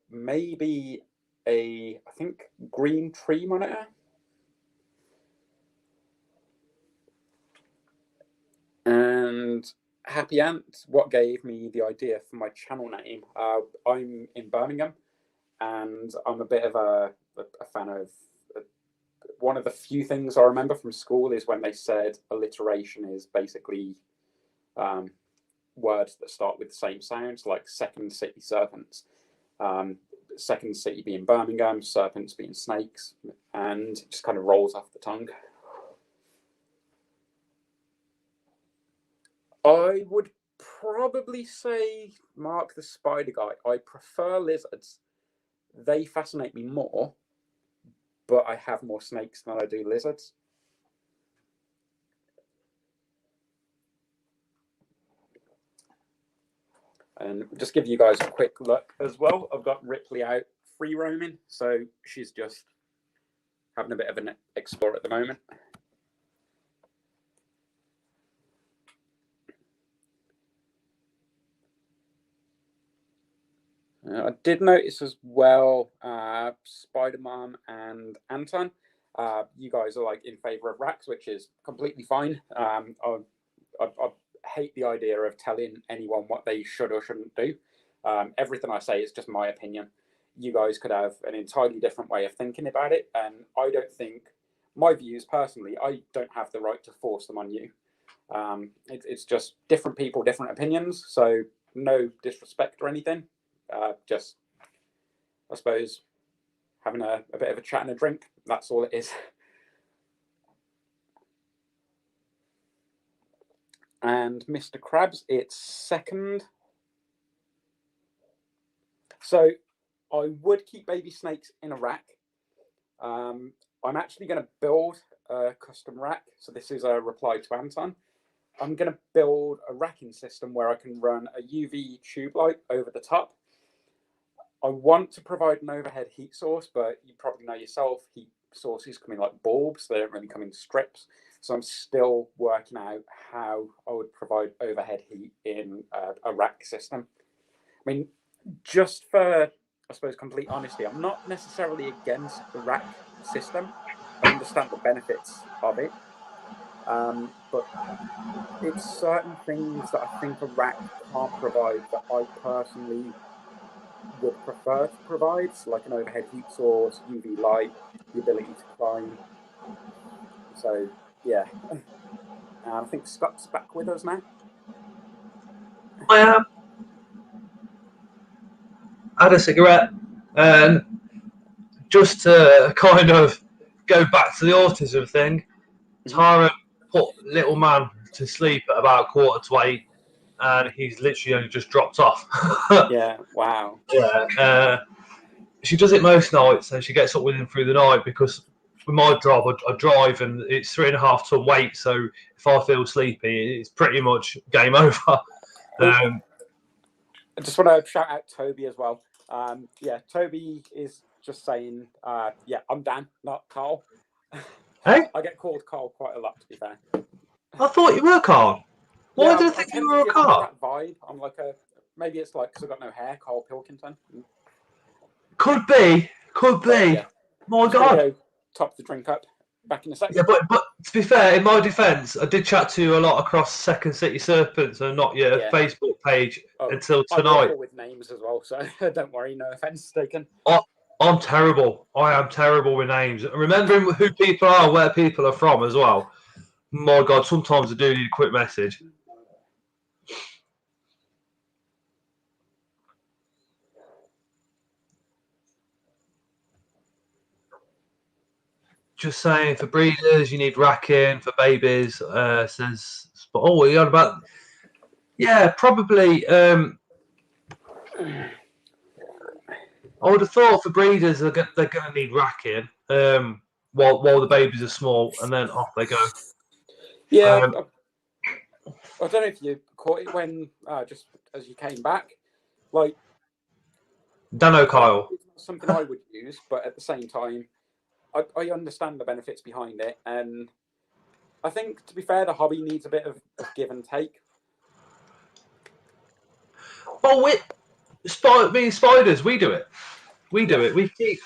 maybe I think green tree monitor. And Happy Ant, what gave me the idea for my channel name? I'm in Birmingham, and I'm a bit of a fan of. One of the few things I remember from school is when they said alliteration is basically words that start with the same sounds, like second city serpents. Second city being Birmingham, serpents being snakes, and it just kind of rolls off the tongue. I would probably say Mark the Spider Guy. I prefer lizards. They fascinate me more, but I have more snakes than I do lizards. And just give you guys a quick look as well. I've got Ripley out free roaming, so she's just having a bit of an explore at the moment. I did notice as well, Spider-Man and Anton, you guys are like in favor of racks, which is completely fine. I hate the idea of telling anyone what they should or shouldn't do. Everything I say is just my opinion. You guys could have an entirely different way of thinking about it, and I don't think my views personally, I don't have the right to force them on you. It's just different people, different opinions, so no disrespect or anything. Just, I suppose, having a bit of a chat and a drink. That's all it is. And Mr. Krabs, it's second. So I would keep baby snakes in a rack. I'm actually going to build a custom rack. So this is a reply to Anton. I'm going to build a racking system where I can run a UV tube light over the top. I want to provide an overhead heat source, but you probably know yourself, heat sources come in like bulbs. They don't really come in strips. So I'm still working out how I would provide overhead heat in a rack system. I mean, just for, I suppose, complete honesty, I'm not necessarily against the rack system. I understand the benefits of it. But it's certain things that I think a rack can't provide that I personally would prefer to provide, like an overhead heat source, UV light, the ability to climb. So, yeah. I think Scott's back with us now. I am. had a cigarette, and just to kind of go back to the autism thing, Tara put little man to sleep at about 7:45, and he's literally only just dropped off. Yeah, wow. Yeah, she does it most nights, and she gets up with him through the night because with my job, I drive, and it's 3.5 ton weight. So if I feel sleepy, it's pretty much game over. I just want to shout out Toby as well. Yeah, Toby is just saying, yeah, I'm Dan, not Carl. Hey? I get called Carl quite a lot, to be fair. I thought you were Carl. Why Yeah, did I I think tend you to were a give Carl? that vibe. I'm like maybe it's like because I've got no hair, Carl Pilkington. Could be. Yeah. My Just gonna God. go top the drink up. Back in a second. Yeah, but to be fair, in my defence, I did chat to you a lot across Second City Serpents and not your Facebook page until I'm tonight. awful with names as well, so don't worry, no offence taken. I'm terrible. I am terrible with names. Remembering who people are, where people are from as well. My God, sometimes I do need a quick message. Just saying, for breeders, you need racking. For babies, says. Oh, we on about? Yeah, probably. I would have thought for breeders they're going to need racking while the babies are small, and then off they go. Yeah, I don't know if you caught it when just as you came back, like. Dano Kyle. It's not something I would use, but at the same time, I understand the benefits behind it, and I think, to be fair, the hobby needs a bit of give and take. Well, being spiders, we do it. We do it. We keep.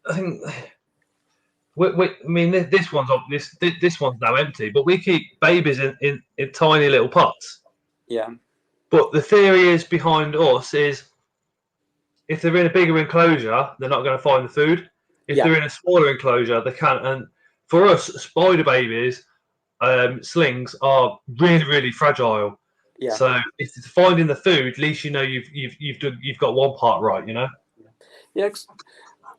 I think. I mean, this one's now empty, but we keep babies in tiny little pots. Yeah. But the theory is behind us is if they're in a bigger enclosure, they're not going to find the food. If they're in a smaller enclosure, they can. And for us, spider babies, slings are really, really fragile. Yeah. So if it's finding the food, at least you know you've got one part right. You know. Yeah.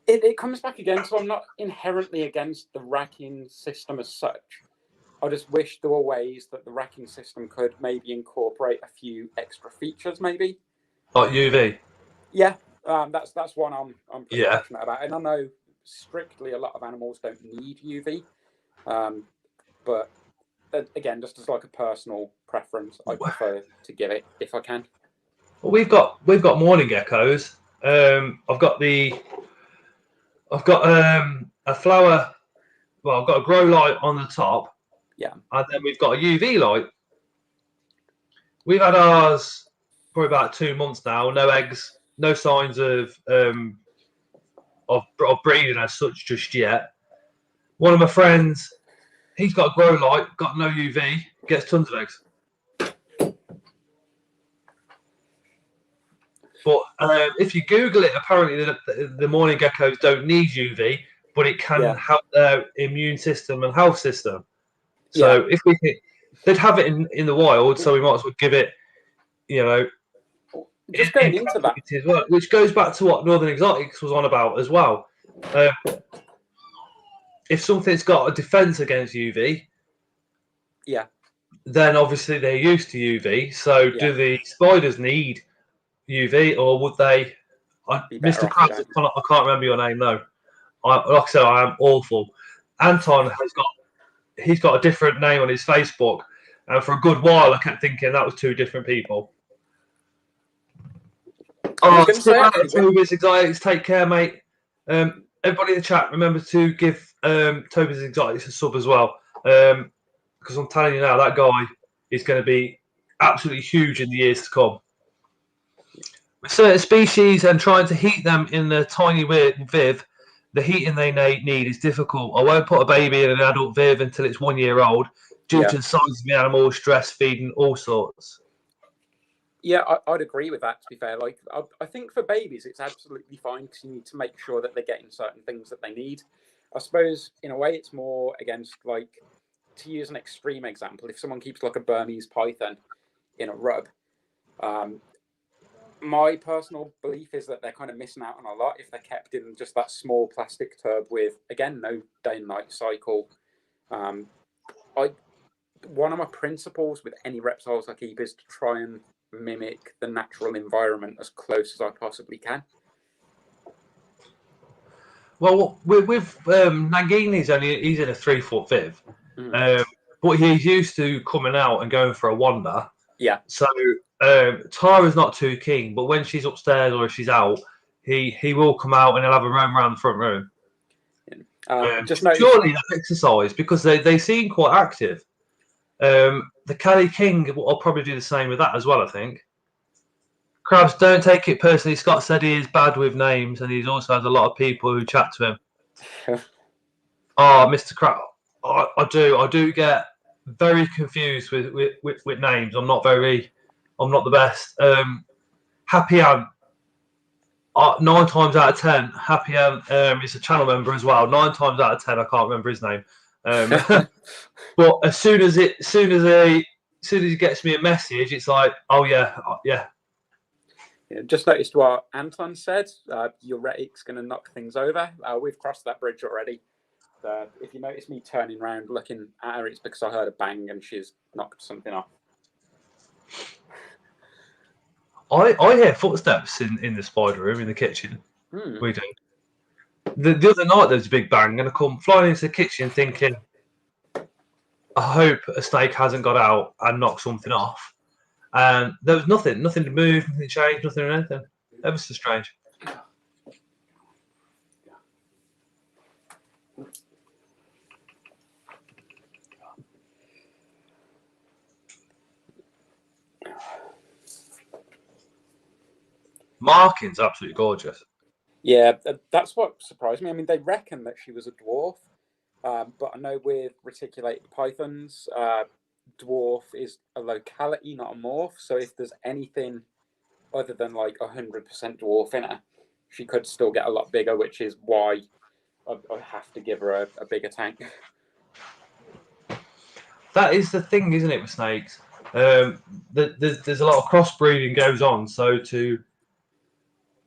It comes back again. So I'm not inherently against the racking system as such. I just wish there were ways that the racking system could maybe incorporate a few extra features, maybe. Like UV. Yeah, that's one I'm pretty passionate about, and I know strictly a lot of animals don't need UV, but again, just as like a personal preference, I prefer to give it if I can. Well, we've got morning geckos. I've got a flower. Well, I've got a grow light on the top. Yeah. And then we've got a UV light. We've had ours for about 2 months now. No eggs, no signs of breeding as such just yet. One of my friends, he's got a grow light, got no UV, gets tons of eggs. But if you Google it, apparently the morning geckos don't need UV, but it can help their immune system and health system. So if we think they'd have it in the wild, so we might as well give it, just going into that as well, which goes back to what Northern Exotics was on about as well. If something's got a defense against UV, then obviously they're used to UV. So do the spiders need UV, or would they? Mr. Krabs, I can't remember your name though. Like I said, I am awful. Anton he's got a different name on his Facebook, and for a good while I kept thinking that was two different people. Toby's Exotics, take care, mate. Everybody in the chat, remember to give Toby's Exotics a sub as well, because I'm telling you now, that guy is going to be absolutely huge in the years to come. With certain species and trying to heat them in the tiny viv, the heating they need is difficult. I won't put a baby in an adult viv until it's 1 year old due to the size of the animal, stress, feeding, all sorts. Yeah, I'd agree with that, to be fair. Like, I think for babies, it's absolutely fine because you need to make sure that they're getting certain things that they need. I suppose, in a way, it's more against, like, to use an extreme example, if someone keeps, like, a Burmese python in a rub, My personal belief is that they're kind of missing out on a lot if they're kept in just that small plastic tub with, again, no day and night cycle. One of my principles with any reptiles I keep is to try and mimic the natural environment as close as I possibly can. Well, with Nagini's he's in a 3 foot viv, but he's used to coming out and going for a wander. Yeah. So Tara's not too keen, but when she's upstairs or if she's out, he will come out and he'll have a roam around the front room. Just noticed... Surely that exercise, because they seem quite active. The Caddy King will probably do the same with that as well, I think. Krabs, don't take it personally. Scott said he is bad with names, and he also has a lot of people who chat to him. Mr. Krabs, I do get very confused with names. I'm not the best. Happy Ant, 9 times out of 10. Happy Ant is a channel member as well. 9 times out of 10, I can't remember his name. But as soon as he gets me a message, it's like, oh yeah. Just noticed what Anton said. Your retic's going to knock things over. We've crossed that bridge already. If you notice me turning around looking at her, it's because I heard a bang and she's knocked something off. I hear footsteps in the spider room in the kitchen. We do. The other night there was a big bang, and I come flying into the kitchen thinking, I hope a snake hasn't got out and knocked something off. And there was nothing to move, nothing to change, nothing or anything. Ever so strange. Marking's absolutely gorgeous. Yeah, that's what surprised me. I mean, they reckon that she was a dwarf, but I know with reticulated pythons, dwarf is a locality, not a morph. So if there's anything other than like 100% dwarf in her, she could still get a lot bigger, which is why I have to give her a bigger tank. That is the thing, isn't it, with snakes? There's a lot of crossbreeding goes on, so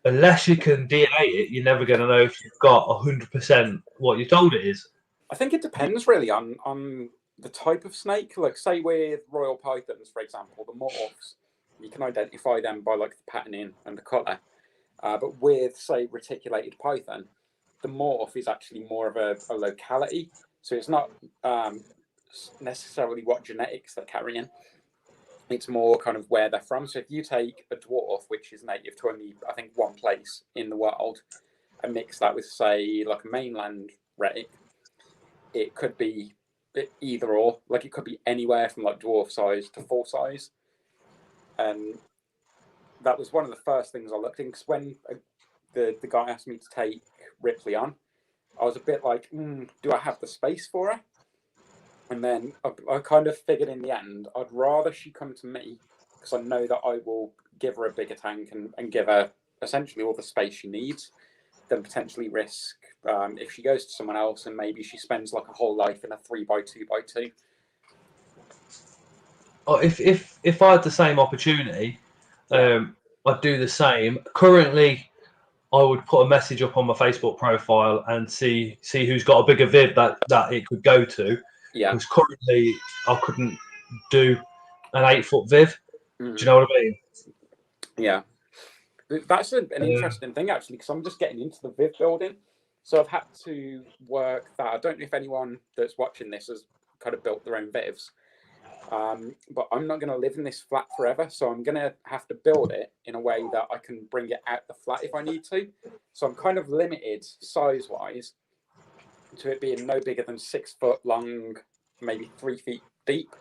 unless you can DNA it, you're never going to know if you've got 100% what you're told it is. I think it depends really on the type of snake. Like, say with royal pythons, for example, the morphs, you can identify them by like the patterning and the colour. But with, say, reticulated python, the morph is actually more of a locality. So it's not necessarily what genetics they're carrying. It's more kind of where they're from. So if you take a dwarf, which is native to only, I think, one place in the world, and mix that with, say, like a mainland retic, it could be either or. Like, it could be anywhere from like dwarf size to full size. And that was one of the first things I looked in, because when the guy asked me to take Ripley on, I was a bit like, do I have the space for her? And then I kind of figured in the end, I'd rather she come to me, because I know that I will give her a bigger tank and give her essentially all the space she needs, than potentially risk if she goes to someone else and maybe she spends like a whole life in a 3x2x2. Oh, if I had the same opportunity, I'd do the same. Currently, I would put a message up on my Facebook profile and see who's got a bigger viv that it could go to. Yeah. Because currently I couldn't do an 8 foot viv. Do you know what I mean? Yeah. That's an interesting thing, actually, because I'm just getting into the viv building. So I've had to work that. I don't know if anyone that's watching this has kind of built their own vivs. But I'm not going to live in this flat forever, so I'm going to have to build it in a way that I can bring it out the flat if I need to. So I'm kind of limited size-wise to it being no bigger than 6 foot long, maybe 3 feet deep.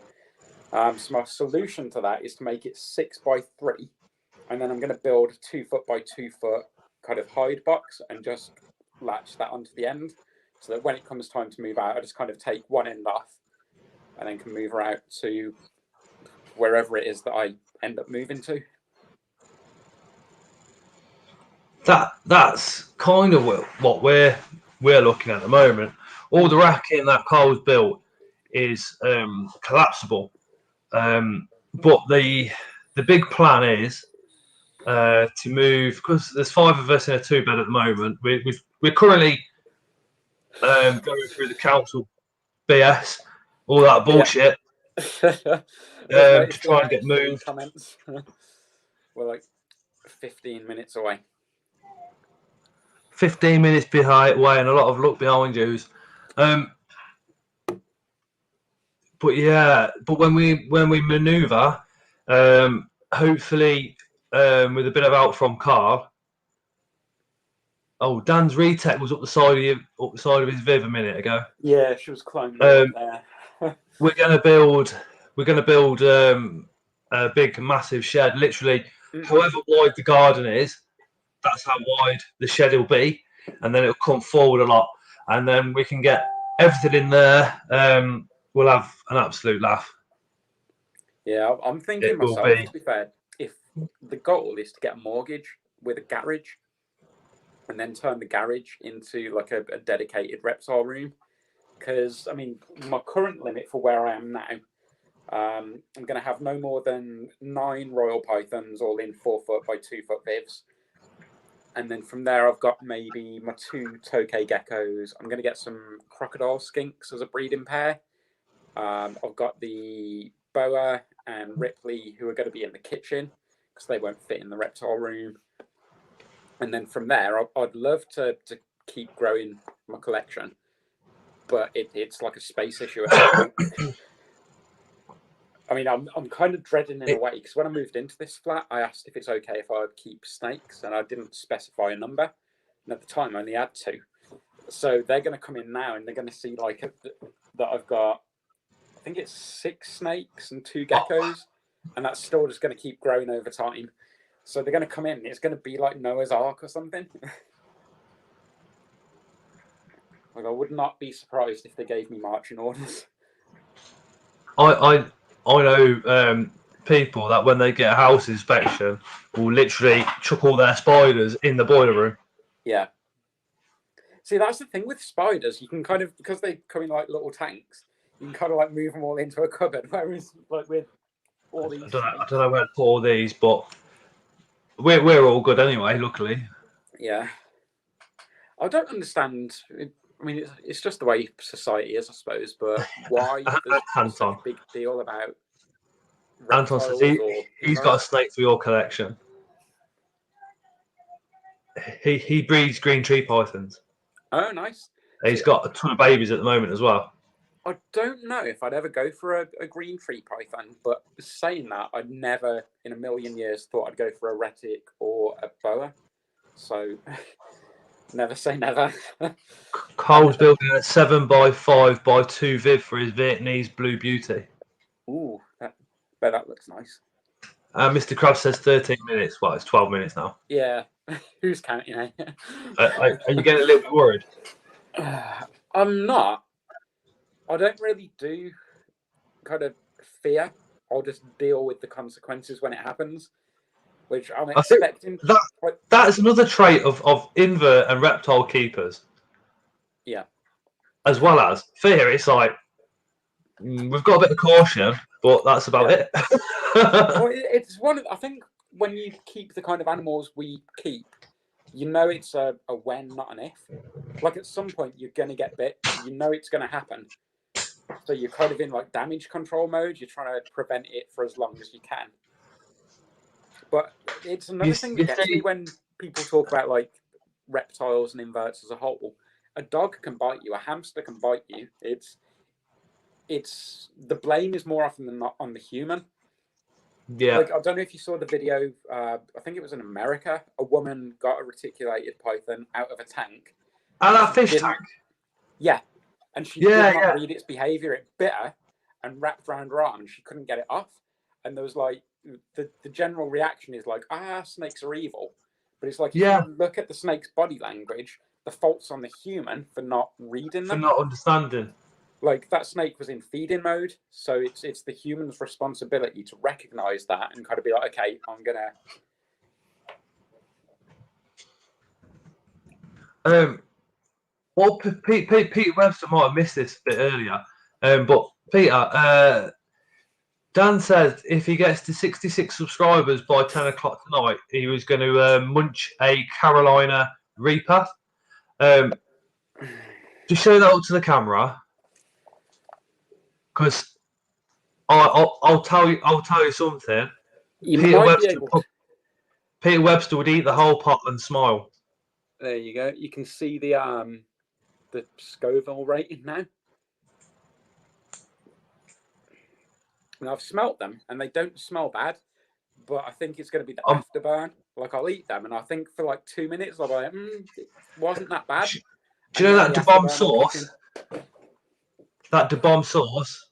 So my solution to that is to make it 6x3, and then I'm going to build a 2 foot by 2 foot kind of hide box and just latch that onto the end, so that when it comes time to move out, I just kind of take one end off and then can move her out to wherever it is that I end up moving to. That's kind of what we're looking at the moment. All the racking that Carl's built is collapsible, but the the big plan is to move, because there's 5 of us in a 2-bed at the moment. We're currently going through the council BS, all that bullshit, to try and get moved. Comments. We're like 15 minutes away. 15 minutes behind way and a lot of luck behind yous. But yeah, but when we manoeuvre, hopefully with a bit of help from Carl. Oh, Dan's retech was up the side of his Viv a minute ago. Yeah, she was climbing up there. We're gonna build a big massive shed. Literally, however wide the garden is, that's how wide the shed will be, and then it'll come forward a lot, and then we can get everything in there. We'll have an absolute laugh. Yeah, I'm thinking myself, to be fair, if the goal is to get a mortgage with a garage and then turn the garage into like a dedicated reptile room, because I mean, my current limit for where I am now, I'm going to have no more than 9 royal pythons, all in 4 foot by 2 foot vivs. And then from there, I've got maybe my 2 tokay geckos. I'm going to get some crocodile skinks as a breeding pair. I've got the boa and Ripley, who are going to be in the kitchen because they won't fit in the reptile room. And then from there, I'd love to keep growing my collection, but it's like a space issue at the moment. I mean, I'm kind of dreading in a way, because when I moved into this flat, I asked if it's okay if I would keep snakes, and I didn't specify a number. And at the time, I only had 2. So they're going to come in now, and they're going to see like that I've got, I think it's 6 snakes and 2 geckos, and that's still just going to keep growing over time. So they're going to come in, it's going to be like Noah's Ark or something. Like, I would not be surprised if they gave me marching orders. I know people that when they get a house inspection will literally chuck all their spiders in the boiler room. Yeah. See, that's the thing with spiders. You can kind of, because they come in like little tanks, you can kind of like move them all into a cupboard. Whereas, like with all these, I don't know where to put all these, but we're all good anyway. Luckily. Yeah. I don't understand. I mean, it's just the way society is, I suppose. But why there's such a big deal about Anton says he's got a snake for your collection. He breeds green tree pythons. Oh, nice. He's got a ton of babies at the moment as well. I don't know if I'd ever go for a green tree python, but saying that, I'd never in a million years thought I'd go for a retic or a boa. So never say never. Cole's building a 7x5 by 2 Viv for his Vietnamese Blue Beauty. Ooh, that looks nice. Mr. Krabs says 13 minutes. Well, it's 12 minutes now. Yeah. Who's counting, eh? Are you getting a little bit worried? I'm not. I don't really do kind of fear. I'll just deal with the consequences when it happens, which I'm expecting. That's another trait of invert and reptile keepers. Yeah. As well as fear, it's like we've got a bit of caution, but that's about it. Well, it's one of, I think when you keep the kind of animals we keep, you know it's a when, not an if. Like at some point you're going to get bit, you know it's going to happen. So you're kind of in like damage control mode. You're trying to prevent it for as long as you can. But it's another thing that gets me when people talk about like reptiles and inverts as a whole. A dog can bite you, a hamster can bite you. It's the blame is more often than not on the human. Yeah. Like, I don't know if you saw the video. I think it was in America. A woman got a reticulated python out of a tank. And a fish tank. Yeah. And she did not read its behavior. It bit her and wrapped around her arm, and she couldn't get it off. And there was like the general reaction is like, snakes are evil. But it's like, if you look at the snake's body language, the fault's on the human for not reading them. For not understanding. Like, that snake was in feeding mode, so it's the human's responsibility to recognize that and kind of be like, okay, I'm gonna. Well, Peter Webster might have missed this a bit earlier, but Peter, Dan said if he gets to 66 subscribers by 10 o'clock tonight, he was going to munch a Carolina Reaper. Just show that up to the camera, because I'll tell you something. You might be able to. Peter Webster would eat the whole pot and smile. There you go. You can see the Scoville rating now. And I've smelt them, and they don't smell bad, but I think it's going to be the afterburn. Like, I'll eat them, and I think for like 2 minutes, I'll be like, it wasn't that bad. Do you know that DeBomb sauce? That DeBomb sauce?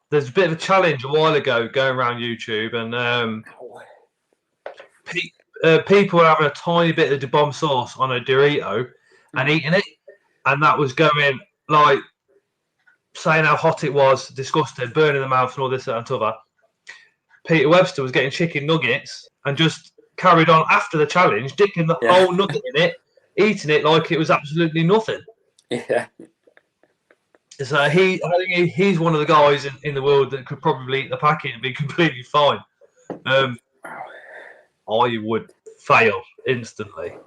There's a bit of a challenge a while ago going around YouTube, and people were having a tiny bit of DeBomb sauce on a Dorito and eating it, and that was going, like, saying how hot it was, disgusting, burning the mouth and all this, that, and t'other. Peter Webster was getting chicken nuggets and just carried on after the challenge, dipping the whole nugget in it, eating it like it was absolutely nothing. Yeah. So I think he's one of the guys in the world that could probably eat the packet and be completely fine. I would fail instantly.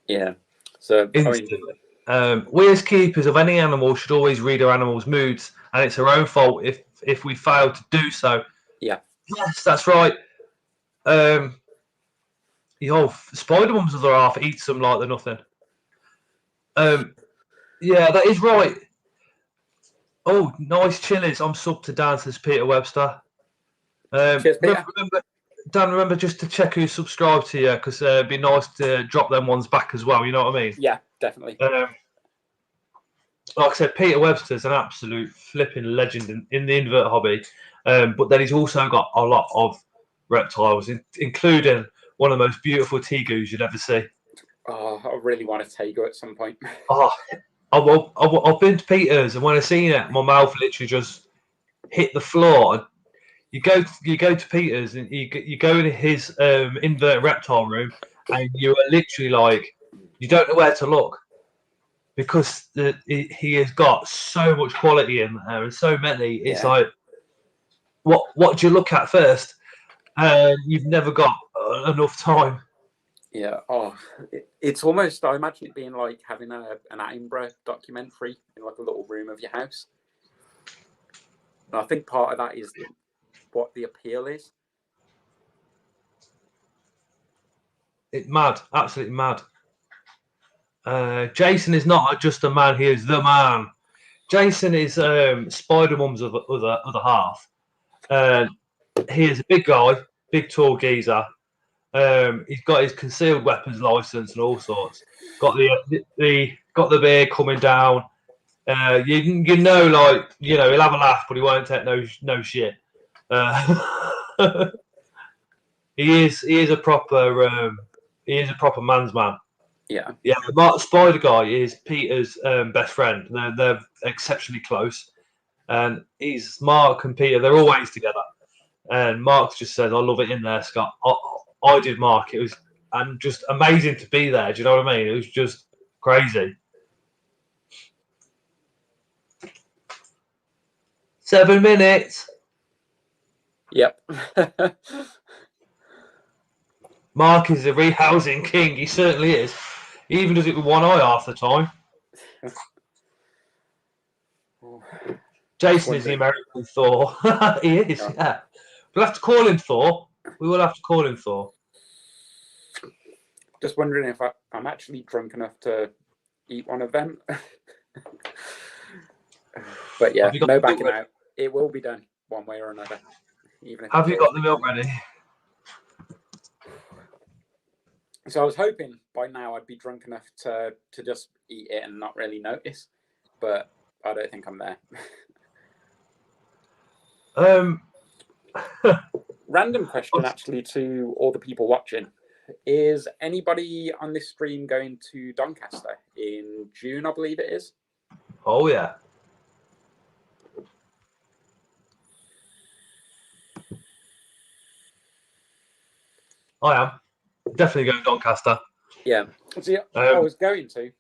Yeah. So instantly. We as keepers of any animal should always read our animal's moods, and it's our own fault if we fail to do so. Yeah. Yes, that's right. Spider Mum's other half eats them like they're nothing. Yeah, that is right. Oh, nice chilies. I'm sub to Dan, says Peter Webster. Cheers, Peter. Remember just to check who subscribed to you, because it'd be nice to drop them ones back as well. You know what I mean? Yeah, definitely. Like I said, Peter Webster's an absolute flipping legend in the invert hobby. But then he's also got a lot of reptiles, including one of the most beautiful tegus you'd ever see. Oh, I really want a tegu at some point. Oh, I've been to Peter's, and when I seen it, my mouth literally just hit the floor. You go to Peter's, and you go in his invert reptile room, and you are literally like, you don't know where to look, because he has got so much quality in there and so many. It's like, what do you look at first? You've never got enough time. Yeah. Oh, it's almost, I imagine it being like having an Attenborough documentary in like a little room of your house. And I think part of that is what the appeal is. It's mad, absolutely mad. Jason is not just a man; he is the man. Jason is Spider Mum's other half. He is a big guy, big tall geezer. He's got his concealed weapons license and all sorts. Got the beard coming down. You know, like, you know, he'll have a laugh, but he won't take no shit. He is a proper man's man. Yeah. Yeah. Mark Spider Guy is Peter's best friend. They're exceptionally close, and Mark and Peter. They're always together. And Mark just says, "I love it in there, Scott." I did, Mark. It was just amazing to be there. Do you know what I mean? It was just crazy. 7 minutes. Yep. Mark is a rehousing king. He certainly is. He even does it with one eye half the time. Jason is the American Thor. He is, yeah. We'll have to call him Thor. We will have to call him Thor. Just wondering if I'm actually drunk enough to eat one of them. But yeah, no backing out. It will be done one way or another. Even if have you got the milk ready? So I was hoping by now I'd be drunk enough to just eat it and not really notice, but I don't think I'm there. Random question, actually, to all the people watching. Is anybody on this stream going to Doncaster in June, I believe it is? Oh, yeah. I am. Definitely going to Doncaster. Yeah. See, I was going to.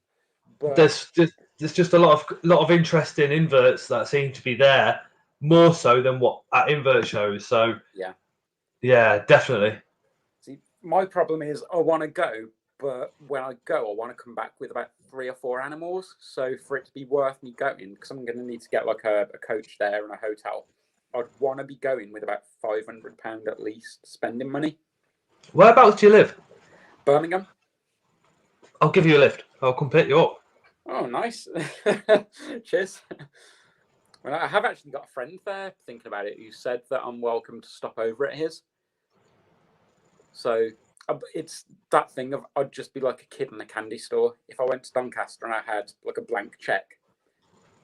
But there's just a lot of interesting inverts that seem to be there. more so than what at invert shows. So yeah, definitely. See, my problem is I want to go, but when I go, I want to come back with about 3 or 4 animals. So for it to be worth me going, because I'm going to need to get like a coach there and a hotel, I'd want to be going with about £500 at least spending money. Whereabouts do you live? Birmingham. I'll give you a lift. I'll come pick you up. Oh, nice. Cheers. Well, I have actually got a friend there, thinking about it, who said that I'm welcome to stop over at his. So it's that thing of I'd just be like a kid in a candy store. If I went to Doncaster and I had like a blank check,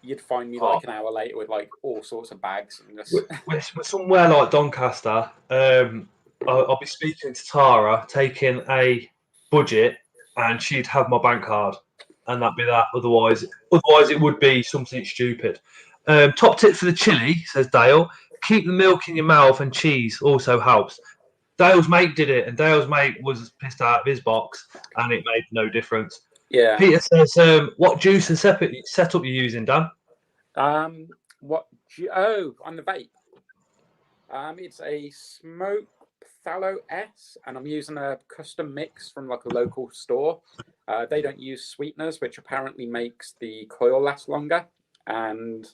you'd find me like an hour later with like all sorts of bags. And just... We're somewhere like Doncaster. I'll be speaking to Tara, taking a budget, and she'd have my bank card, and that'd be that. Otherwise, it would be something stupid. Top tip for the chili, says Dale. Keep the milk in your mouth, and cheese also helps. Dale's mate did it, and Dale's mate was pissed out of his box, and it made no difference. Yeah. Peter says, what juice and setup you using, Dan? On the vape. It's a Smoke Phthalo S, and I'm using a custom mix from like a local store. They don't use sweeteners, which apparently makes the coil last longer, and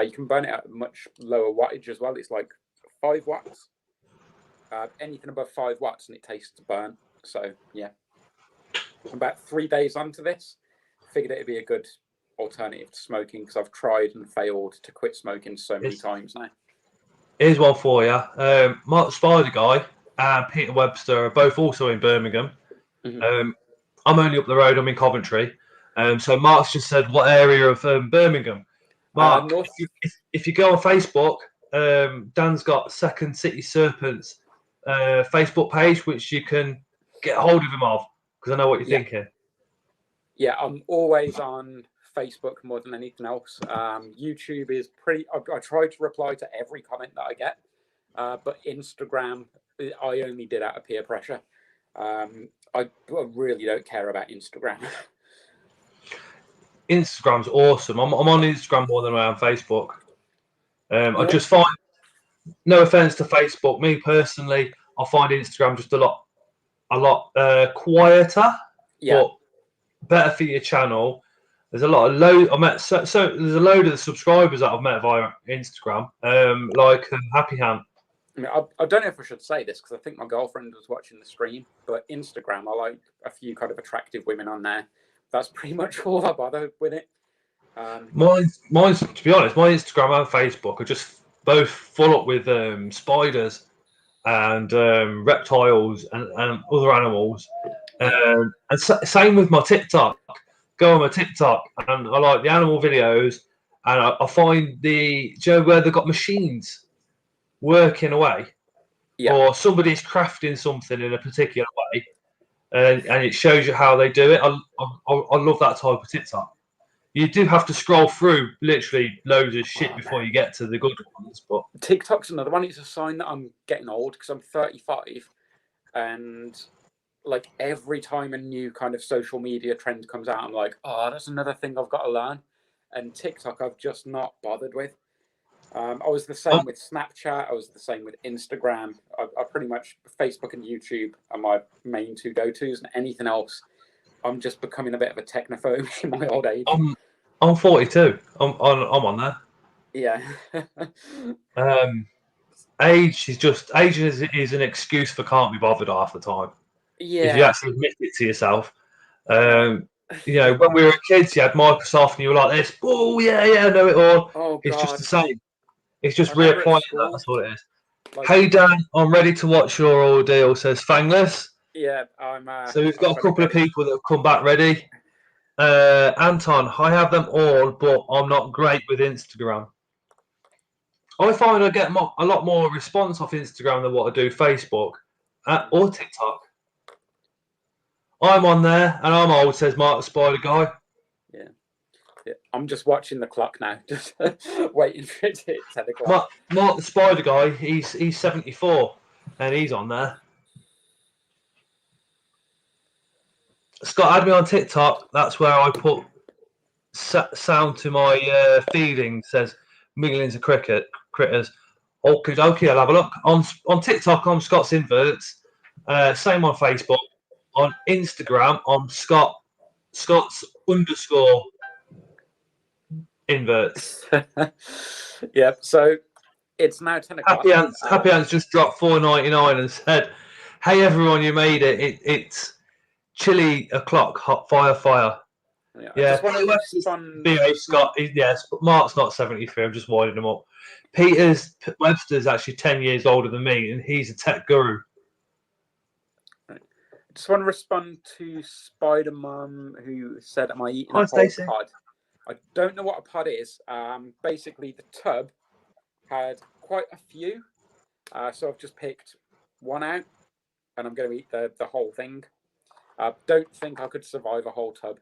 you can burn it at a much lower wattage as well. It's like 5 watts. Anything above 5 watts and it tastes burnt. So yeah, I'm about 3 days onto this. Figured it'd be a good alternative to smoking because I've tried and failed to quit smoking so many times now. Here's one for you. Mark Spider Guy and Peter Webster are both also in Birmingham. I'm only up the road. I'm in Coventry. So Mark's just said, what area of Birmingham? Mark, if you go on Facebook, Dan's got Second City Serpents Facebook page, which you can get hold of him of, because I know what you're thinking. Yeah, I'm always on Facebook more than anything else. YouTube is pretty... I try to reply to every comment that I get, but Instagram, I only did out of peer pressure. I really don't care about Instagram. Instagram's awesome. I'm on Instagram more than I am Facebook. I just find, no offense to Facebook, me personally, I find Instagram just a lot quieter, but better for your channel. There's a lot of there's a load of the subscribers that I've met via Instagram, like Happy Hand. I mean, I don't know if I should say this because I think my girlfriend was watching the stream, but Instagram, I like a few kind of attractive women on there. That's pretty much all I bother with it. Mine's, to be honest, my Instagram and Facebook are just both full up with spiders and reptiles and other animals. And same with my TikTok. Go on my TikTok, and I like the animal videos, and I find where they've got machines working away, or somebody's crafting something in a particular way, and it shows you how they do it. I love that type of TikTok. You do have to scroll through literally loads of shit before you get to the good ones. But TikTok's another one. It's a sign that I'm getting old because I'm 35, and like every time a new kind of social media trend comes out, I'm like, oh, that's another thing I've got to learn. And TikTok, I've just not bothered with. I was the same with Snapchat. I was the same with Instagram. I pretty much, Facebook and YouTube are my main 2 go-tos, and anything else, I'm just becoming a bit of a technophobe in my old age. I'm 42. I'm on there. Yeah. Age is an excuse for can't be bothered half the time. Yeah. If you actually admit it to yourself. When we were kids, you had Microsoft and you were like this. Oh yeah, I know it all. Oh, it's God. just the same. It's just reapplying that. That's what it is. Like, hey Dan, I'm ready to watch your ordeal, says Fangless. Yeah, I'm. So we've got a couple of people that have come back ready. Anton, I have them all, but I'm not great with Instagram. I find I get a lot more response off Instagram than what I do Facebook or TikTok. I'm on there, and I'm old, says Mark the Spider Guy. Yeah. I'm just watching the clock now, just waiting for it to hit 10 o'clock. Mark the Spider Guy, he's 74, and he's on there. Scott, add me on TikTok. That's where I put sound to my feelings. Says millions of critters. Okie dokie, I'll have a look. On TikTok, I'm Scott's Inverts. Same on Facebook. On Instagram, I'm Scott's _ Inverts. Yeah, so it's now 10 o'clock. Happy Ants just dropped $4.99 and said, "Hey everyone, you made it. It's chilly o'clock. Hot fire." Yeah, Yeah, I just want to respond. BA Scott. Yes, but Mark's not 73. I'm just winding him up. Webster's actually 10 years older than me, and he's a tech guru. I just want to respond to Spider Mum, who said, "Am I eating Hi, a whole Stacey. pod?" I don't know what a pod is. Basically, the tub had quite a few, so I've just picked one out, and I'm going to eat the whole thing. I don't think I could survive a whole tub.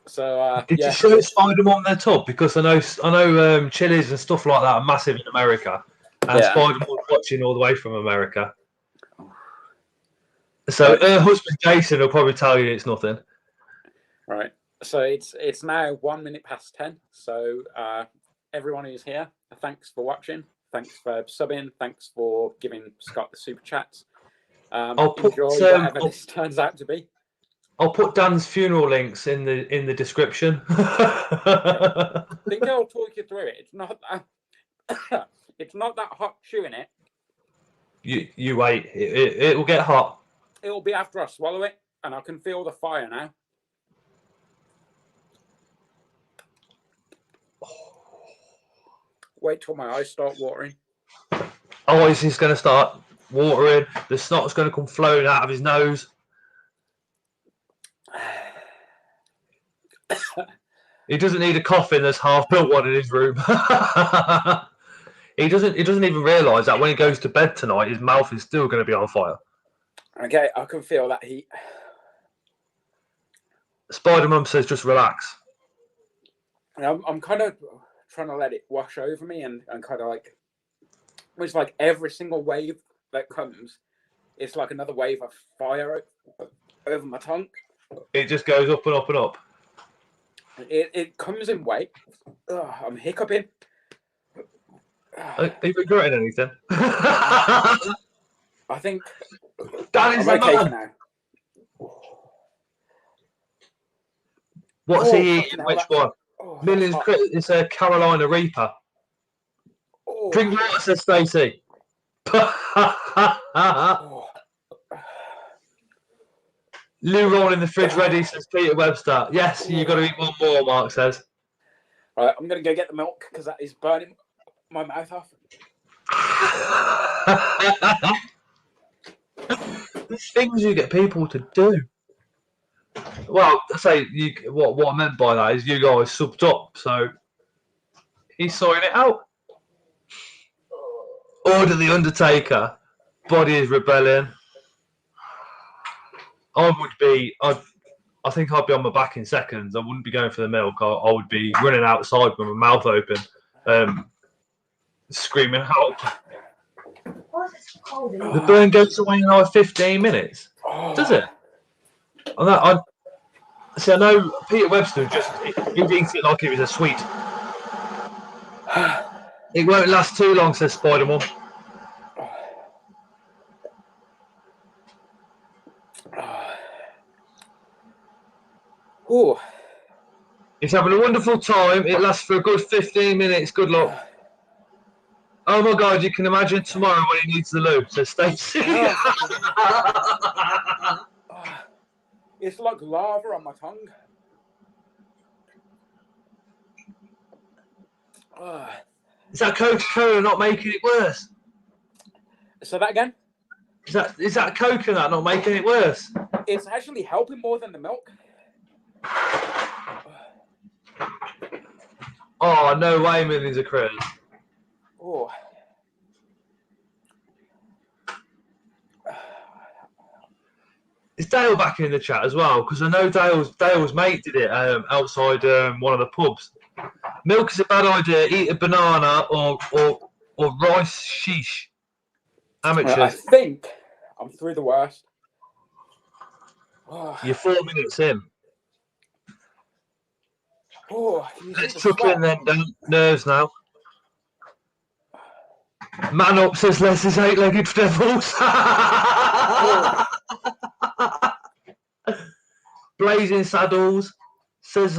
So Did you show Spider-Man their tub? Because I know chilies and stuff like that are massive in America, and Spider-Man's watching all the way from America. So her husband Jason will probably tell you it's nothing. Right. So it's now 1 minute past 10. So everyone who's here, thanks for watching. Thanks for subbing. Thanks for giving Scott the super chats. Enjoy whatever this turns out to be. I'll put Dan's funeral links in the description. I think I'll talk you through it. It's not that hot chewing it. You wait. It will get hot. It'll be after I swallow it, and I can feel the fire now. Wait till my eyes start watering. Oh, he's going to start watering. The snot's going to come flowing out of his nose. He doesn't need a coffin. There's half-built one in his room. He doesn't even realise that when he goes to bed tonight, his mouth is still going to be on fire. Okay, I can feel that heat. Spider-Man says, "Just relax." I'm kind of trying to let it wash over me, and kind of like, it's like every single wave that comes, it's like another wave of fire over my tongue. It just goes up and up and up. It comes in waves. I'm hiccuping. Are you regretting anything? I think Dan is I'm okay man. now. What's he eating? Which one? Millions Critters. It's a Carolina Reaper. Drink water, says Stacey. Lou roll in the fridge ready, says Peter Webster. Yes, you've got to eat one more, Mark says. Right, I'm going to go get the milk because that is burning my mouth off. There's things you get people to do. Well, I say what I meant by that is you guys subbed up, so he's sorting it out. Order the Undertaker. Body is rebellion. I think I'd be on my back in seconds. I wouldn't be going for the milk. I would be running outside with my mouth open, screaming help. The burn goes away in like 15 minutes. Does it? I know Peter Webster he eats it like it was a sweet. It won't last too long, says Spider-Man. Ooh. He's having a wonderful time. It lasts for a good 15 minutes. Good luck. Oh my God, you can imagine tomorrow when he needs the loo, says Stacey. It's like lava on my tongue. Is that Coca-Cola not making it worse? Say that again? Is that coconut not making it worse? It's actually helping more than the milk. Oh, no way, millions of critters. Oh. Is Dale back in the chat as well? Because I know Dale's mate did it outside one of the pubs. Milk is a bad idea. Eat a banana or rice sheesh. Amateurs. I think I'm through the worst. You're 4 minutes in. Oh, can you see Let's the tuck sweat? in then, Dan. Nerves now. Man up, says Leslie's eight-legged devils. Oh. Blazing saddles, says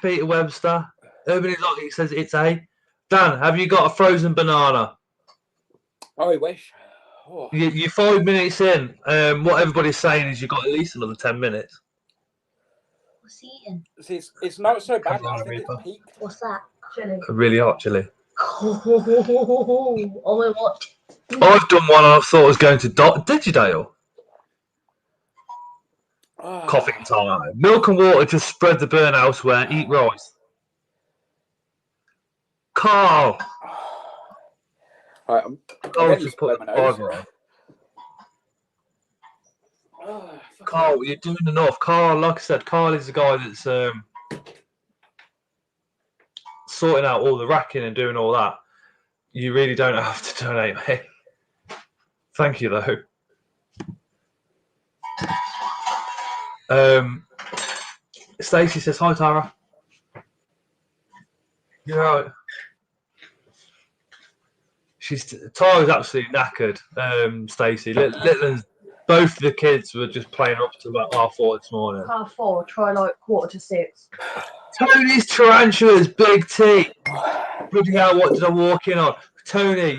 Peter Webster. Urban Exotic says it's A. Dan, have you got a frozen banana? I wish. Oh. You're 5 minutes in. What everybody's saying is you've got at least another 10 minutes. What's he eating? See, it's not so bad. Carolina I think Reaper. it's peaked. What's that? Chili. Really hot chili. Oh my what? I've done one and I thought I was going to Digidale. Oh. Coughing time. Milk and water just spread the burn elsewhere. Eat rice. Carl. Right, I'm Carl getting just to blow put my the nose. fiver on. Oh, Carl, you're doing enough. Carl, like I said, Carl is the guy that's sorting out all the racking and doing all that. You really don't have to donate, mate. Thank you, though. Stacey says, hi, Tara. You're right. Tara's absolutely knackered, Stacey. Both the kids were just playing up to about 4:30 this morning. 4:30, try like 5:45. Tony's tarantulas, big T. Bloody hell, what did I walk in on? Tony,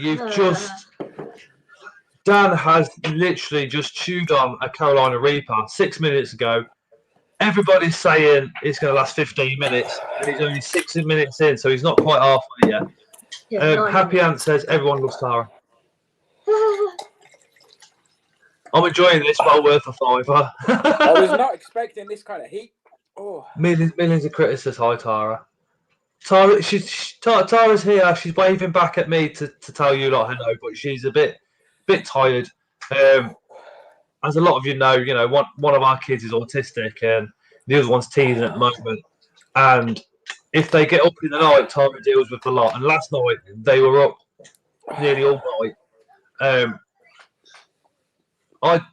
Dan has literally just chewed on a Carolina Reaper 6 minutes ago. Everybody's saying it's going to last 15 minutes, and he's only 6 minutes in, so he's not quite halfway yet. Yeah, Happy Ant says, everyone loves Tara. I'm enjoying this, well worth a fiver. I was not expecting this kind of heat. Oh. Millions of critics says, hi, Tara. Tara's here. She's waving back at me to tell you lot hello, but she's a bit tired. As a lot of you know, one of our kids is autistic and the other one's teething at the moment. And if they get up in the night, Tara deals with a lot. And last night they were up nearly all night.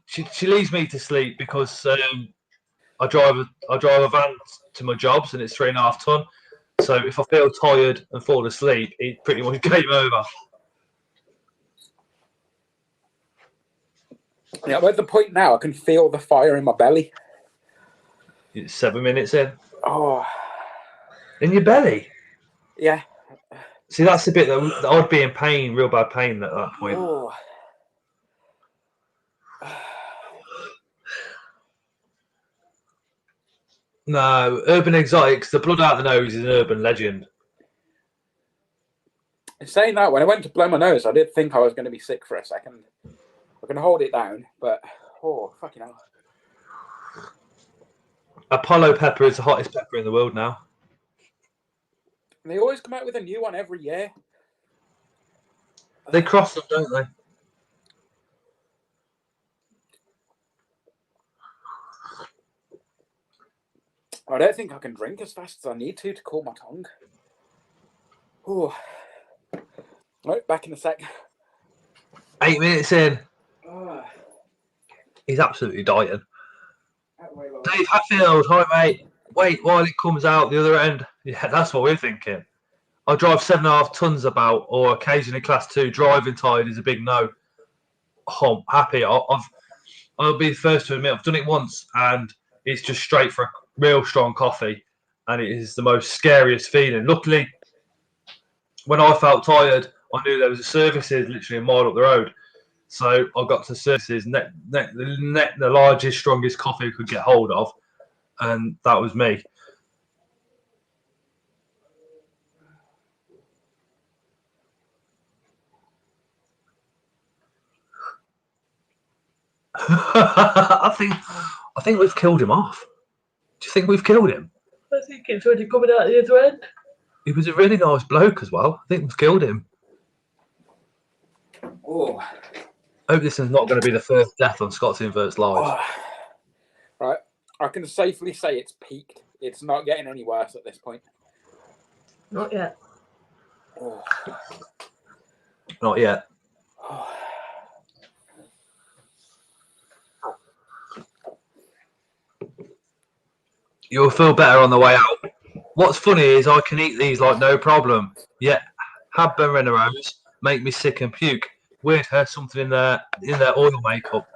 She leaves me to sleep because I drive a van to my jobs and it's 3.5 ton. So if I feel tired and fall asleep, it's pretty much game over. Yeah, I'm at the point now I can feel the fire in my belly. It's 7 minutes in. Oh. In your belly? Yeah. See, that's the bit that I'd be in pain, real bad pain at that point. Oh. No, Urban Exotics, the blood out the nose is an urban legend. In saying that, when I went to blow my nose, I did think I was going to be sick for a second. I can hold it down, but fucking hell. Apollo pepper is the hottest pepper in the world now. They always come out with a new one every year. They cross them, don't they? I don't think I can drink as fast as I need to cool my tongue. Oh. Right, back in a sec. 8 minutes in. He's absolutely dying. Dave Hatfield, hi mate. Wait while it comes out the other end. Yeah, that's what we're thinking. I drive 7.5 tons about, or occasionally class 2. Driving tired is a big no. Oh, I'm happy. I'll be the first to admit I've done it once, and it's just straight for a real strong coffee, and it is the most scariest feeling. Luckily, when I felt tired, I knew there was a services literally a mile up the road. So I got to services, the largest, strongest coffee I could get hold of, and that was me. I think we've killed him off. Do you think we've killed him? I think it's already coming out the other end. He was a really nice bloke as well. I think we've killed him. Oh. I hope this is not going to be the first death on Scott's Inverts Live. Oh. Right, I can safely say it's peaked. It's not getting any worse at this point. Not yet. Oh. Not yet. Oh. You'll feel better on the way out. What's funny is I can eat these like no problem, yet habaneros make me sick and puke. Weird, has something in their oil makeup.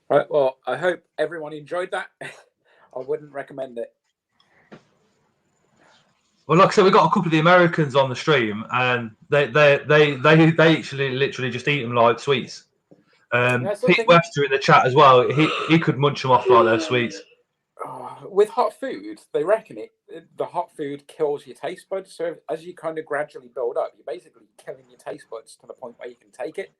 Right. Well, I hope everyone enjoyed that. I wouldn't recommend it. Well, like I said, we got a couple of the Americans on the stream, and they actually literally just eat them like sweets. Pete Webster in the chat as well. He could munch them off like they're sweets. With hot food, they reckon the hot food kills your taste buds. So as you kind of gradually build up, you're basically killing your taste buds to the point where you can take it.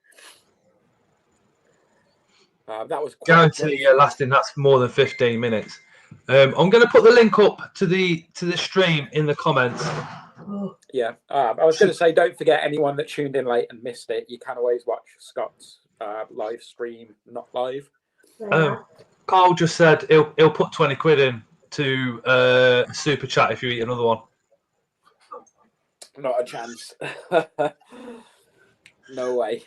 That was guarantee lasting that's more than 15 minutes. I'm going to put the link up to the stream in the comments. Yeah, I was going to say, don't forget anyone that tuned in late and missed it. You can always watch Scott's live stream, not live. Carl just said he'll put 20 quid in to super chat if you eat another one. Not a chance. No way.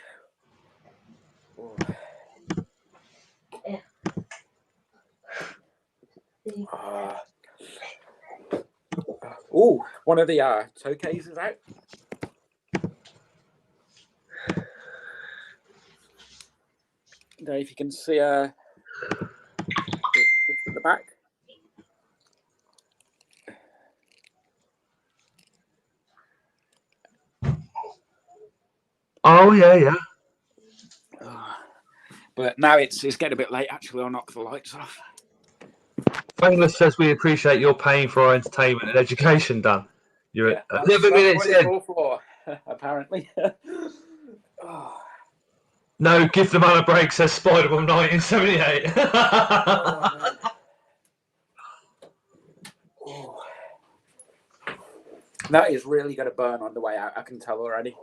One of the tokays is out. I don't know if you can see it in the back. Oh yeah. But now it's getting a bit late. Actually, I'll knock the lights off. Fangler says we appreciate your paying for our entertainment and education, Dan. You're at 11 minutes in. Floor, apparently. No, give the man a break, says Spider-Man 1978. That is really going to burn on the way out, I can tell already.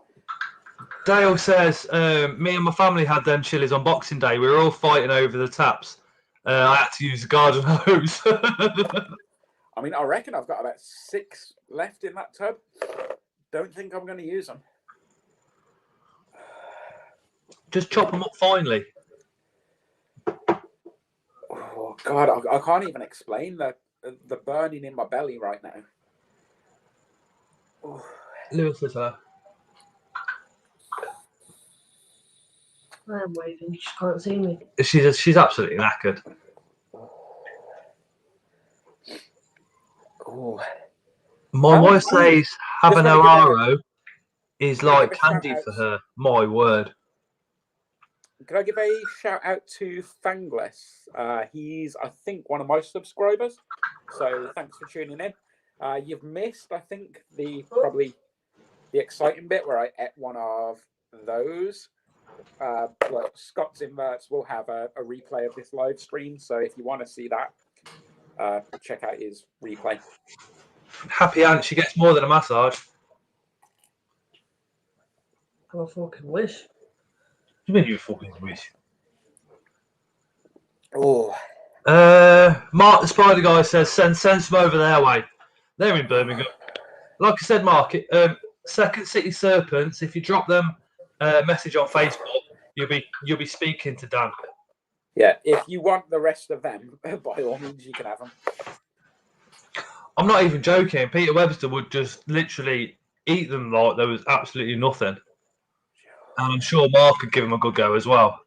Dale says, me and my family had them chilies on Boxing Day. We were all fighting over the taps. I had to use the garden hose. I mean, I reckon I've got about 6 left in that tub. Don't think I'm going to use them. Just chop them up finely. Oh, God, I can't even explain the burning in my belly right now. Oh. Lewis is her. I am waving. She can't see me. She's absolutely knackered. Oh. My wife says habanero is like candy for her. My word. Could I give a shout out to Fangless? He's, I think, one of my subscribers. So thanks for tuning in. You've missed, I think, probably the exciting bit where I ate one of those. Like Scott's Inverts will have a replay of this live stream. So if you want to see that, check out his replay. Happy Aunt, she gets more than a massage. I fucking wish. You mean you fucking wish? Oh. Mark the Spider Guy says send some over their way. They're in Birmingham. Like I said, Mark, Second City Serpents. If you drop them a message on Facebook, you'll be speaking to Dan. Yeah, if you want the rest of them, by all means, you can have them. I'm not even joking. Peter Webster would just literally eat them like there was absolutely nothing. And I'm sure Mark could give him a good go as well.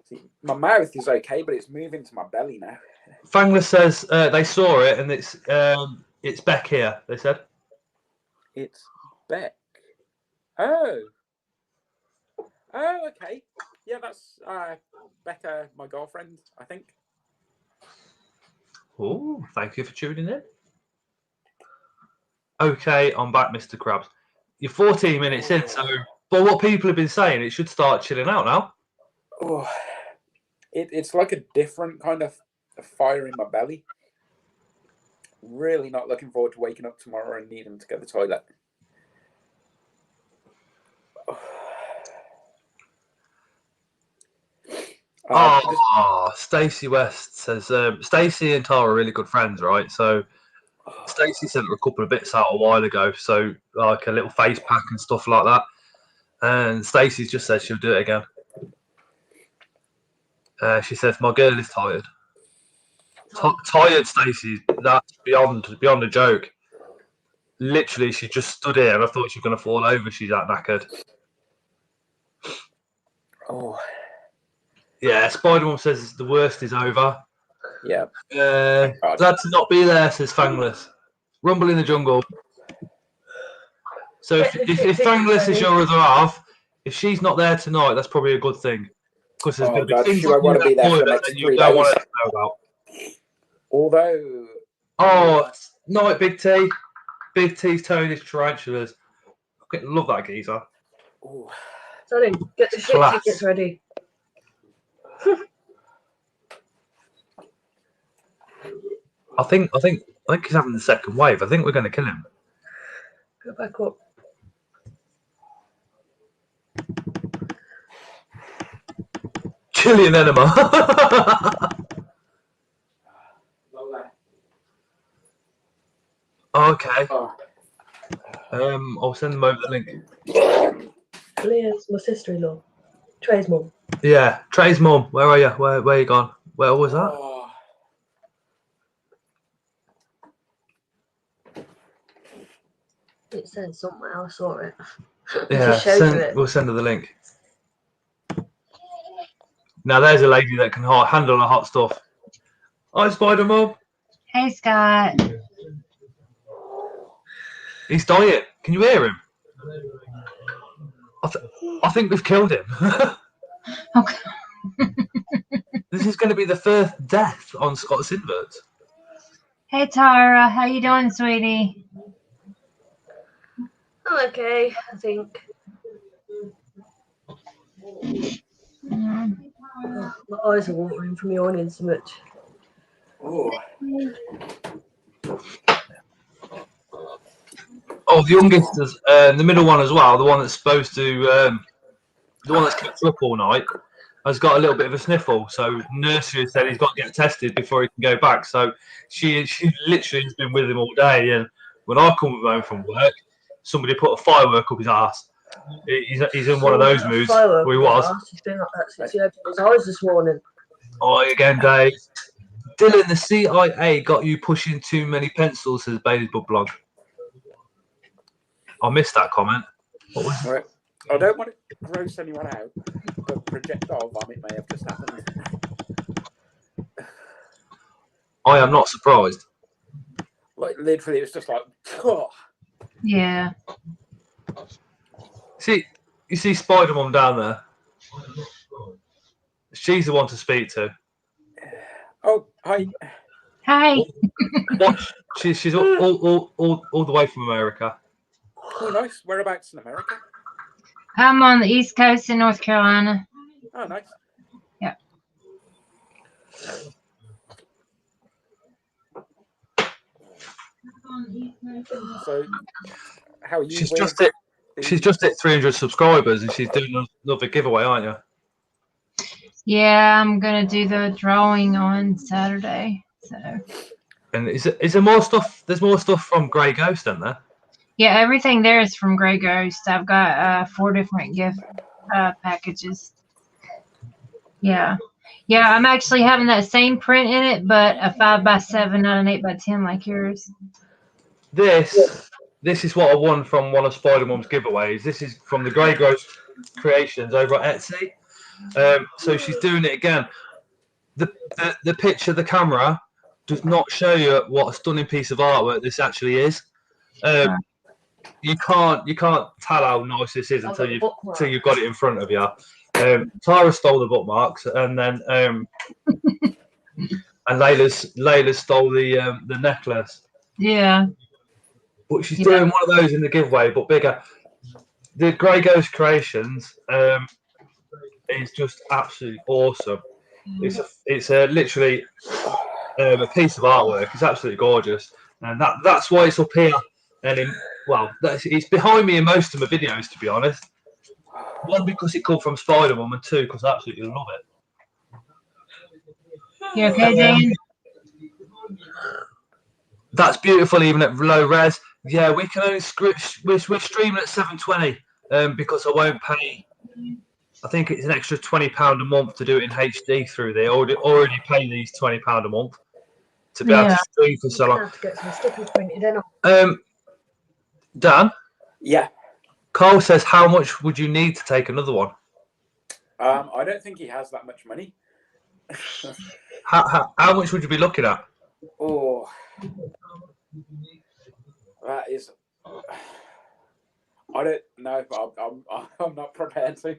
See, my mouth is okay, but it's moving to my belly now. Fangler says they saw it, and it's Beck here, they said. It's Beck. Oh, okay. Yeah, that's Becca, my girlfriend, I think. Oh, thank you for tuning in. Okay, I'm back, Mr. Krabs. You're 14 minutes in, so... But what people have been saying, it should start chilling out now. Oh, it's like a different kind of fire in my belly. Really not looking forward to waking up tomorrow and needing to go to the toilet. Stacey West says Stacey and Tara are really good friends, right? So Stacey sent her a couple of bits out a while ago, so like a little face pack and stuff like that. And Stacey's just said she'll do it again. She says, my girl is tired. Tired, Stacey. That's beyond a joke. Literally, she just stood here, and I thought she was going to fall over. She's that knackered. Oh. Yeah, Spider-Man says the worst is over. Yeah. Glad to not be there, says Fangless. Rumble in the jungle. So if Fangless is your other half, if she's not there tonight, that's probably a good thing. Because there's going to be things she won't want to be there for the next 3 days. Want to know about. Although... Oh, night, Big T. Big T's towing his tarantulas. I love that geezer. Ooh. Sonny, get the ship tickets ready. I think he's having the second wave. I think we're going to kill him. Go back up. Chilean enema. Okay. I'll send them over the link. Leah's my sister-in-law. Trey's mum. Yeah, Trey's mum. Where are you? Where you gone? Where was that? It says somewhere. I saw it. Yeah, we'll send her the link. Now there's a lady that can handle the hot stuff. Hi, Spider-Man. Hey, Scott. He's dying. Can you hear him? I think we've killed him. Okay. This is going to be the first death on Scott's Inverts. Hey, Tara. How you doing, sweetie? I'm okay, I think. Oh, my eyes are watering from yawning so much. Oh, the youngest is the middle one as well. The one that's supposed to, the one that's kept her up all night, has got a little bit of a sniffle. So nursery said he's got to get tested before he can go back. So she literally has been with him all day. And when I come home from work, somebody put a firework up his ass. He's in one of those moods. Where he was. He's been like that since he opened his eyes this morning. Oh, again, Dave. Dylan, the CIA got you pushing too many pencils, says Bailey's Book Blog. I missed that comment. What was right. I don't want to gross anyone out, but projectile vomit may have just happened. I am not surprised. Like, literally, it was just like, oh. Yeah. You see Spider-Mum down there? She's the one to speak to. Oh, hi. Hi. Watch. She's all the way from America. Oh, nice. Whereabouts in America? I'm on the East Coast in North Carolina. Oh, nice. Yeah. So, how are you? She's just hit 300 subscribers, and she's doing another giveaway, aren't you? Yeah, I'm gonna do the drawing on Saturday. So. And is there more stuff? There's more stuff from Grey Ghost, isn't there? Yeah, everything there is from Grey Ghost. I've got 4 different gift packages. Yeah. Yeah, I'm actually having that same print in it, but a 5x7, not an 8x10 like yours. This is what I won from one of Spider-Mum's giveaways. This is from the Grey Ghost Creations over at Etsy. So she's doing it again. The picture, the camera, does not show you what a stunning piece of artwork this actually is. You can't tell how nice this is until you've got it in front of you. Tara stole the bookmarks, and then and Layla stole the necklace. Yeah. But she's doing one of those in the giveaway, but bigger. The Grey Ghost Creations is just absolutely awesome. It's literally a piece of artwork. It's absolutely gorgeous, and that's why it's up here. And it's behind me in most of my videos, to be honest. 1, because it come from Spider-Man, and 2, because I absolutely love it. You okay, Dan? That's beautiful, even at low res. Yeah, we can only we're streaming at 720 because I won't pay. I think it's an extra £20 a month to do it in HD through there. Already pay these £20 a month. to be able to stream for so long. have to get some stickers printed, don't Dan, Yeah. Carl says, how much would you need to take another one? I don't think he has that much money. How much would you be looking at? Oh, that is. I don't know, but I'm not prepared to.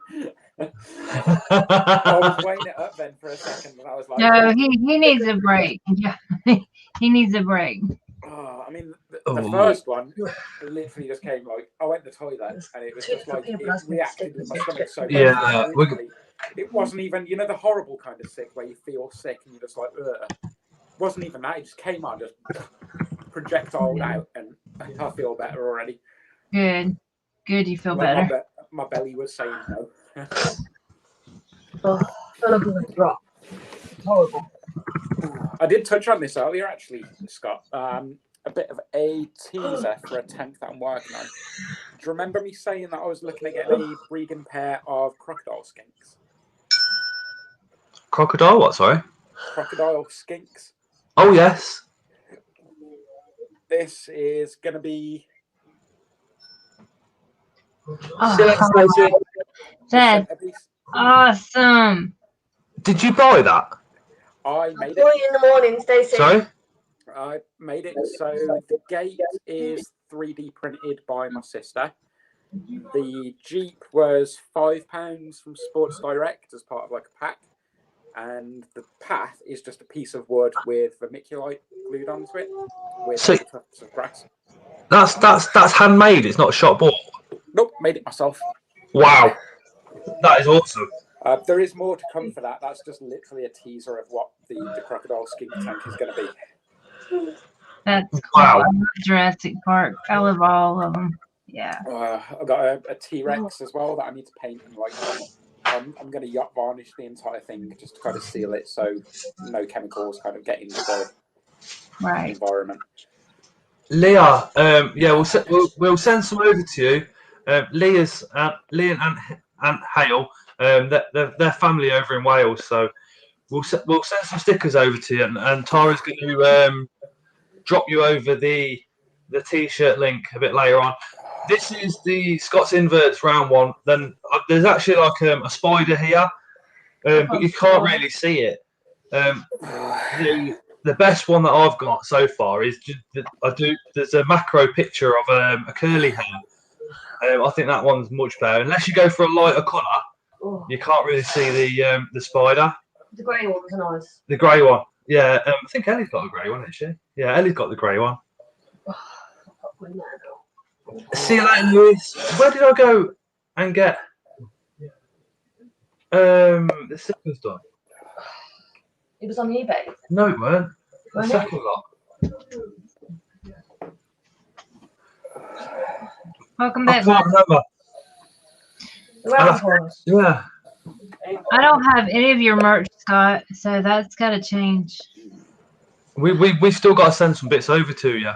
I was weighing it up then for a second, and I was like, No, he needs a break. Yeah, he needs a break. oh, I mean, the first one literally just came like I went to the toilet, and it was just like it reacted with my stomach so Yeah, literally, it wasn't even the horrible kind of sick where you feel sick and you're just like, ugh. It wasn't even that. It just came on, just projectiled out, and I feel better already. Good, you feel better. My belly was saying no. Oh, I feel like I'm going to drop. It's horrible. I did touch on this earlier, actually, Scott. A bit of a teaser for a tank that I'm working on. Do you remember me saying that I was looking at getting a breeding pair of crocodile skinks? Crocodile what, sorry? Crocodile skinks. Oh, yes. This is going to be... Oh, that's awesome. Did you buy that? I made I'll it. call you in the morning, Stacey. Sorry? I made it. So the gate is 3D printed by my sister. The Jeep was £5 from Sports Direct as part of like a pack. And the path is just a piece of wood with vermiculite glued onto it with tufts of grass. That's handmade. It's not shop bought. Nope, made it myself. Wow, that is awesome. There is more to come for that. That's just literally a teaser of what the crocodile skink tank is going to be. That's cool. Wow. I love Jurassic Park. I love all of them. Yeah. I've got a T-Rex as well that I need to paint, and like I'm going to yacht varnish the entire thing just to kind of seal it so no chemicals kind of get into the environment. Leah, we'll send some over to you. Lee and Aunt Hale, they're family over in Wales, so we'll send some stickers over to you, and Tara's going to drop you over the t-shirt link a bit later on. This is the Scott's Inverts round one. Then there's actually like a spider here, but you can't really see it. The best one that I've got so far is there's a macro picture of a curly hair. I think that one's much better. Unless you go for a lighter colour, you can't really see the spider. The grey one's nice. The grey one, yeah. I think Ellie's got a grey one, isn't she? Yeah, Ellie's got the grey one. See you later, Lewis. Where did I go and get the stickers done? It was on eBay. No, it weren't. The second lot. Welcome I back. can't remember. Yeah. I don't have any of your merch, Scott, so that's got to change. We've still got to send some bits over to you.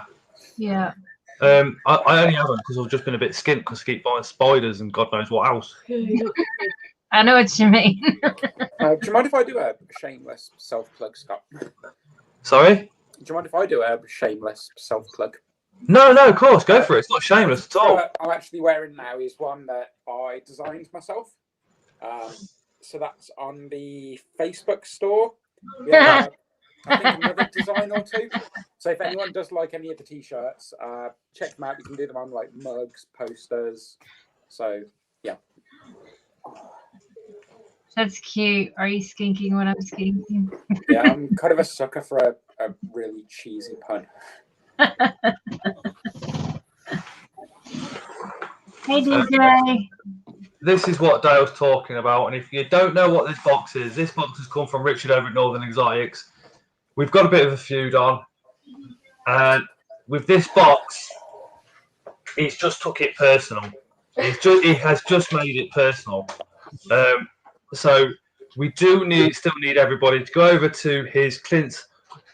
Yeah. I only haven't because I've just been a bit skint because I keep buying spiders and God knows what else. I know what you mean. Do you mind if I do a shameless self-plug, Scott? Sorry? Do you mind if I do a shameless self-plug? No, of course, go for it. It's not shameless at all. I'm actually wearing now is one that I designed myself. So that's on the Facebook store. We have, I think another design or two. So if anyone does like any of the t-shirts, check them out. You can do them on like mugs, posters. So yeah. That's cute. Are you skinking when I'm skinking? Yeah, I'm kind of a sucker for a really cheesy pun. Hey, DJ. This is what Dale's talking about, and if you don't know what this box has come from Richard over at Northern Exotics. We've got a bit of a feud on, and with this box, he's just took it personal. He has just made it personal. So we still need everybody to go over to his Clint's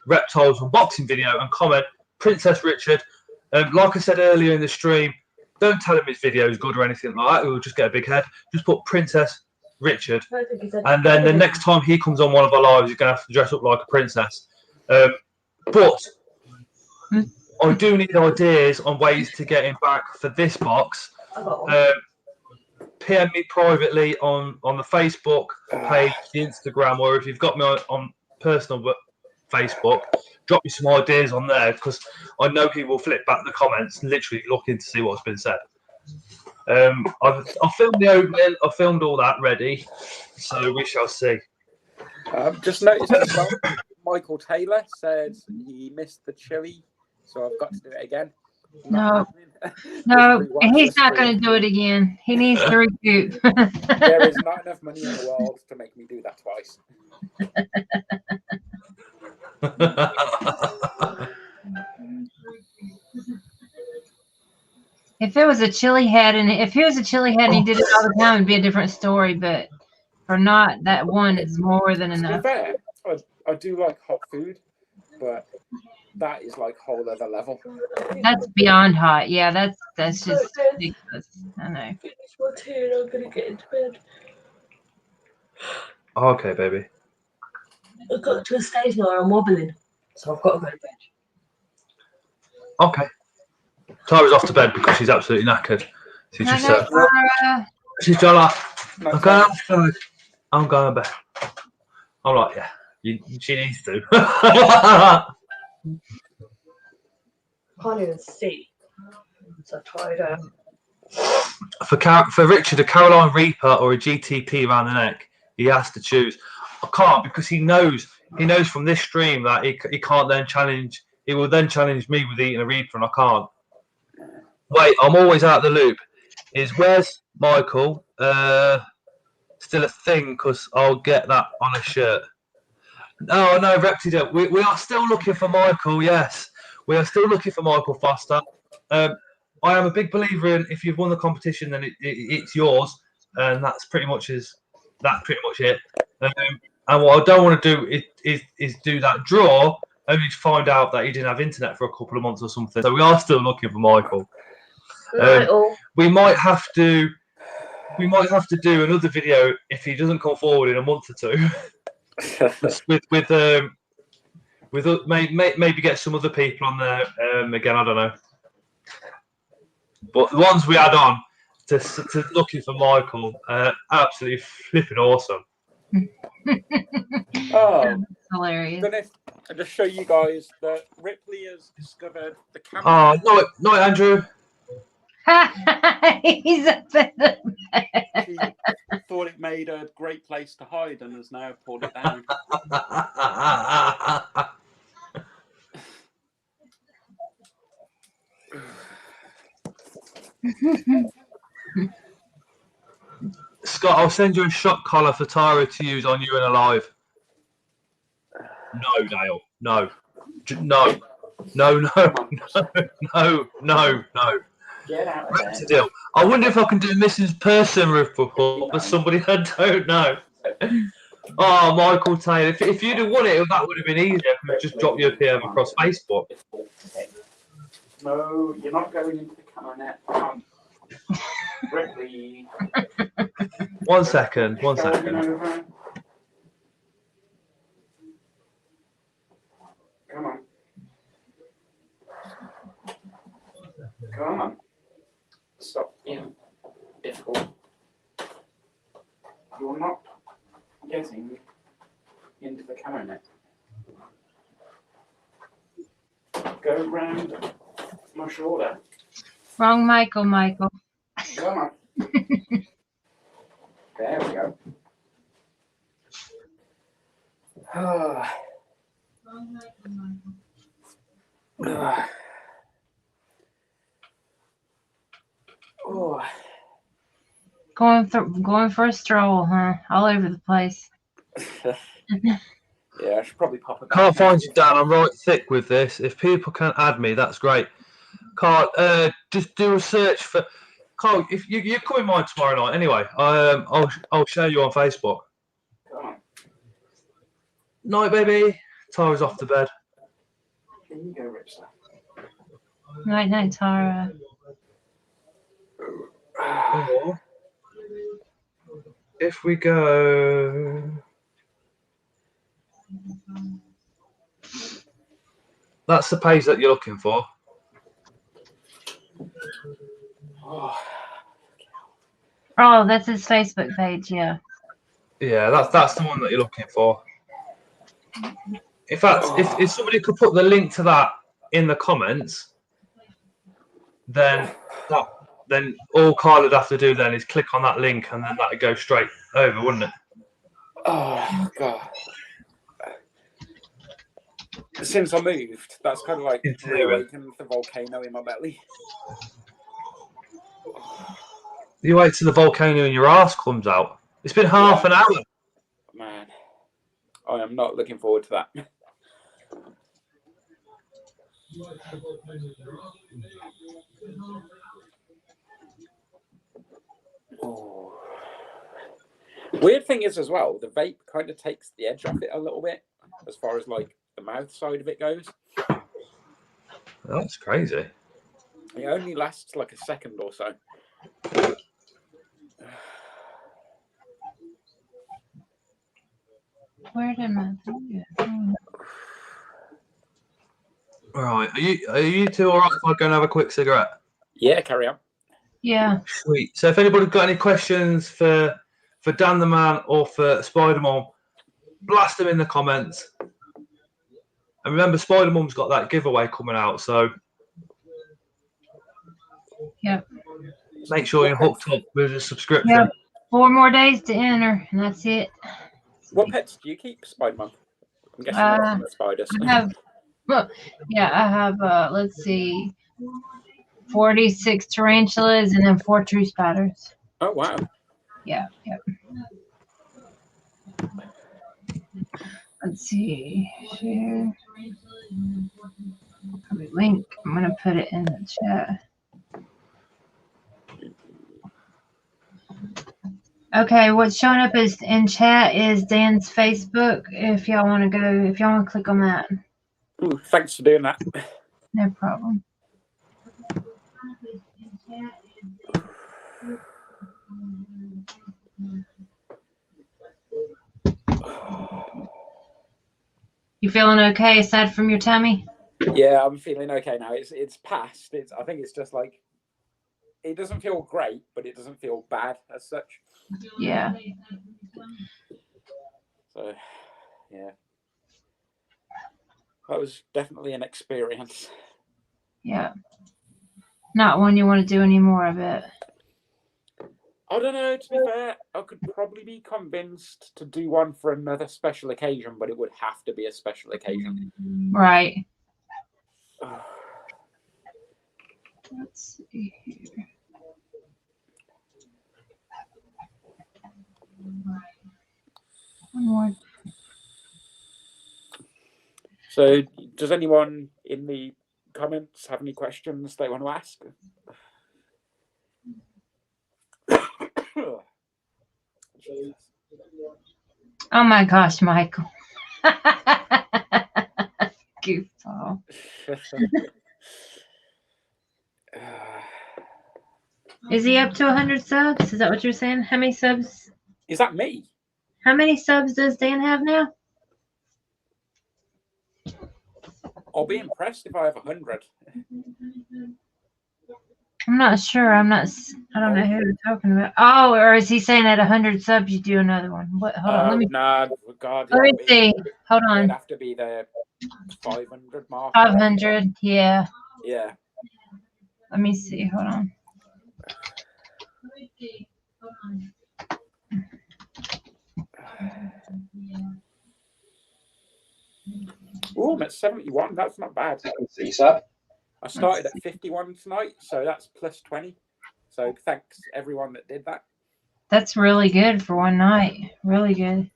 Reptiles unboxing video and comment Princess Richard. Like I said earlier in the stream, don't tell him his video is good or anything like that. He'll just get a big head. Just put Princess Richard, and then the next time he comes on one of our lives, he's going to have to dress up like a princess. But I do need ideas on ways to get him back for this box. PM me privately on the Facebook page, the Instagram, or if you've got me on personal Facebook, drop me some ideas on there because I know he will flip back the comments, literally looking to see what's been said. I've filmed the opening, I've filmed all that ready, so we shall see. Just noticed as well, Michael Taylor said he missed the chili, so I've got to do it again. No, he's not going to do it again. He needs to recoup. There is not enough money in the world to make me do that twice. If it was a chili head, and if he was a chili head and he did it all the time, it'd be a different story. But for not, that one is more than enough. To be fair, I do like hot food, but that is like whole other level. That's beyond hot. Yeah, that's just ridiculous. I know. Finish my tea and I'm gonna get into bed. Okay, baby. I've got to a stage now where I'm wobbling, so I've got to go to bed. Okay. Tara's off to bed because she's absolutely knackered. So Night, she's night, Tara. she's done like, No, I'm going to bed. I'm like, yeah, she needs to. Can't even see. I'm so tired out. For Richard, a Caroline Reaper or a GTP around the neck, he has to choose. I can't because he knows from this stream that he can't then challenge. He will then challenge me with eating a Reaper, and I can't. Wait, I'm always out of the loop. Where's Michael? Still a thing because I'll get that on a shirt. No, Reptida. We are still looking for Michael. Yes, we are still looking for Michael Foster. I am a big believer in if you've won the competition, then it's yours, and that's pretty much it. And what I don't want to do is do that draw only to find out that he didn't have internet for a couple of months or something. So we are still looking for Michael. We might have to do another video if he doesn't come forward in a month or two. with maybe get some other people on there again. I don't know, but the ones we had on to looking for Michael, absolutely flipping awesome. Oh, Hilarious. I'll just show you guys that Ripley has discovered the camera. Oh, no, Andrew. He's a bit. She thought it made a great place to hide and has now pulled it down. Scott, I'll send you a shock collar for Tyra to use on you and Alive. No, Dale. No. No. Get out of That's a deal. I wonder if I can do a missing person report for somebody I don't know. Oh, Michael Taylor. If you'd have won it, that would have been easier. I could just drop you a PM across Facebook. No, you're not going into the camera net. Ripley. One second. Come on. Stop being difficult. You're not getting into the camera net. Go round my shoulder. Wrong, Michael. Come on. There we go. Oh. Going for a stroll, huh? All over the place. Yeah, I should probably pop it back. Can't find you, Dan. I'm right thick with this. If people can add me, that's great. Carl, just do a search for Carl. If you're coming mine tomorrow night, anyway, I'll show you on Facebook. Come on. Night, baby. Tara's off to bed. Here you go, Ripster. Night, Tara. Or if we go, That's the page that you're looking for. Oh, Oh, that's his Facebook page. Yeah. Yeah, that's the one that you're looking for. In fact, if somebody could put the link to that in the comments, then all Kyle would have to do then is click on that link, and then that'd go straight over, wouldn't it? oh God. Since I moved, that's kind of like reawakened the volcano in my belly. You wait till the volcano in your arse comes out. It's been half an hour. Man, I am not looking forward to that. Oh. Weird thing is as well, the vape kind of takes the edge off it a little bit as far as like the mouth side of it goes. That's crazy. It only lasts like a second or so. Where did my thing go? All right, are you two all right if I go and have a quick cigarette? Yeah, carry on. Yeah. Sweet. So if anybody's got any questions for Dan the Man or for Spider-Man, blast them in the comments. And remember, Spider-Mum's got that giveaway coming out, so make sure you're hooked up with a subscription. Yeah. 4 more days to enter, and that's it. What pets do you keep, Spider-Man? I'm guessing you're not the spiders. I have, let's see, 46 tarantulas and then 4 tree spiders. Oh, wow. Yeah. Let's see. Share. Link. I'm going to put it in the chat. Okay, what's showing up is in chat is Dan's Facebook. If y'all want to click on that. Ooh, thanks for doing that. No problem. You feeling okay aside from your tummy? Yeah, I'm feeling okay now. It's past. I think it's just like it doesn't feel great, but it doesn't feel bad as such. Yeah. So, yeah. That was definitely an experience. Yeah. Not one you want to do any more of it. I don't know, to be fair, I could probably be convinced to do one for another special occasion, but it would have to be a special occasion. Right. Let's see here. One more. So, does anyone in the comments have any questions they want to ask? Oh my gosh, Michael. Goofball. Is he up to 100 subs? Is that what you're saying? How many subs? Is that me? How many subs does Dan have now? I'll be impressed if I have 100. I'm not sure. I don't know who you're talking about. Oh, or is he saying at 100 subs you do another one? What? Hold on. Let me. Nah, God. Let me see. Hold on. It'd have to be the 500 mark. 500. Yeah. Yeah. Let me see. Hold on. Oh, I'm at 71. That's not bad. See, sir. I started at 51 tonight, so that's plus 20. So thanks everyone that did that. That's really good for one night. Really good.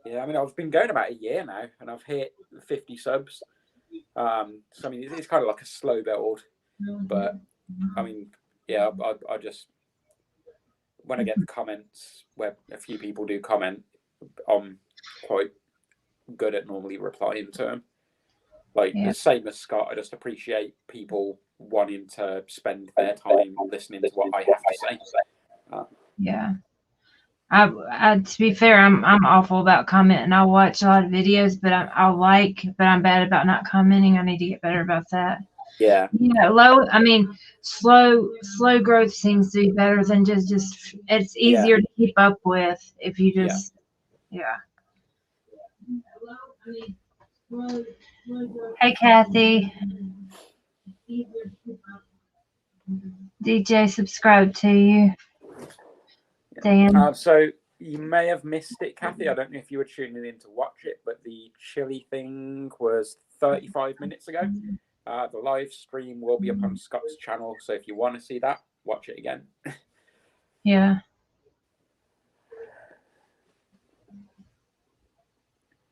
Yeah, I mean, I've been going about a year now, and I've hit 50 subs. So I mean, it's kind of like a slow build, but I mean, yeah, I just when I get the comments where a few people do comment, I'm quite good at normally replying to them. Like the same as Scott, I just appreciate people wanting to spend their time listening to what I have to say. Yeah. To be fair, I'm awful about commenting. I'll watch a lot of videos, but I'm bad about not commenting. I need to get better about that. Yeah. Slow growth seems to be better than just it's easier to keep up with if you just Hey Kathy. DJ subscribe to you. Dan. So you may have missed it, Kathy. I don't know if you were tuning in to watch it, but the chili thing was 35 minutes ago. The live stream will be up on Scott's channel, so if you want to see that, watch it again. Yeah.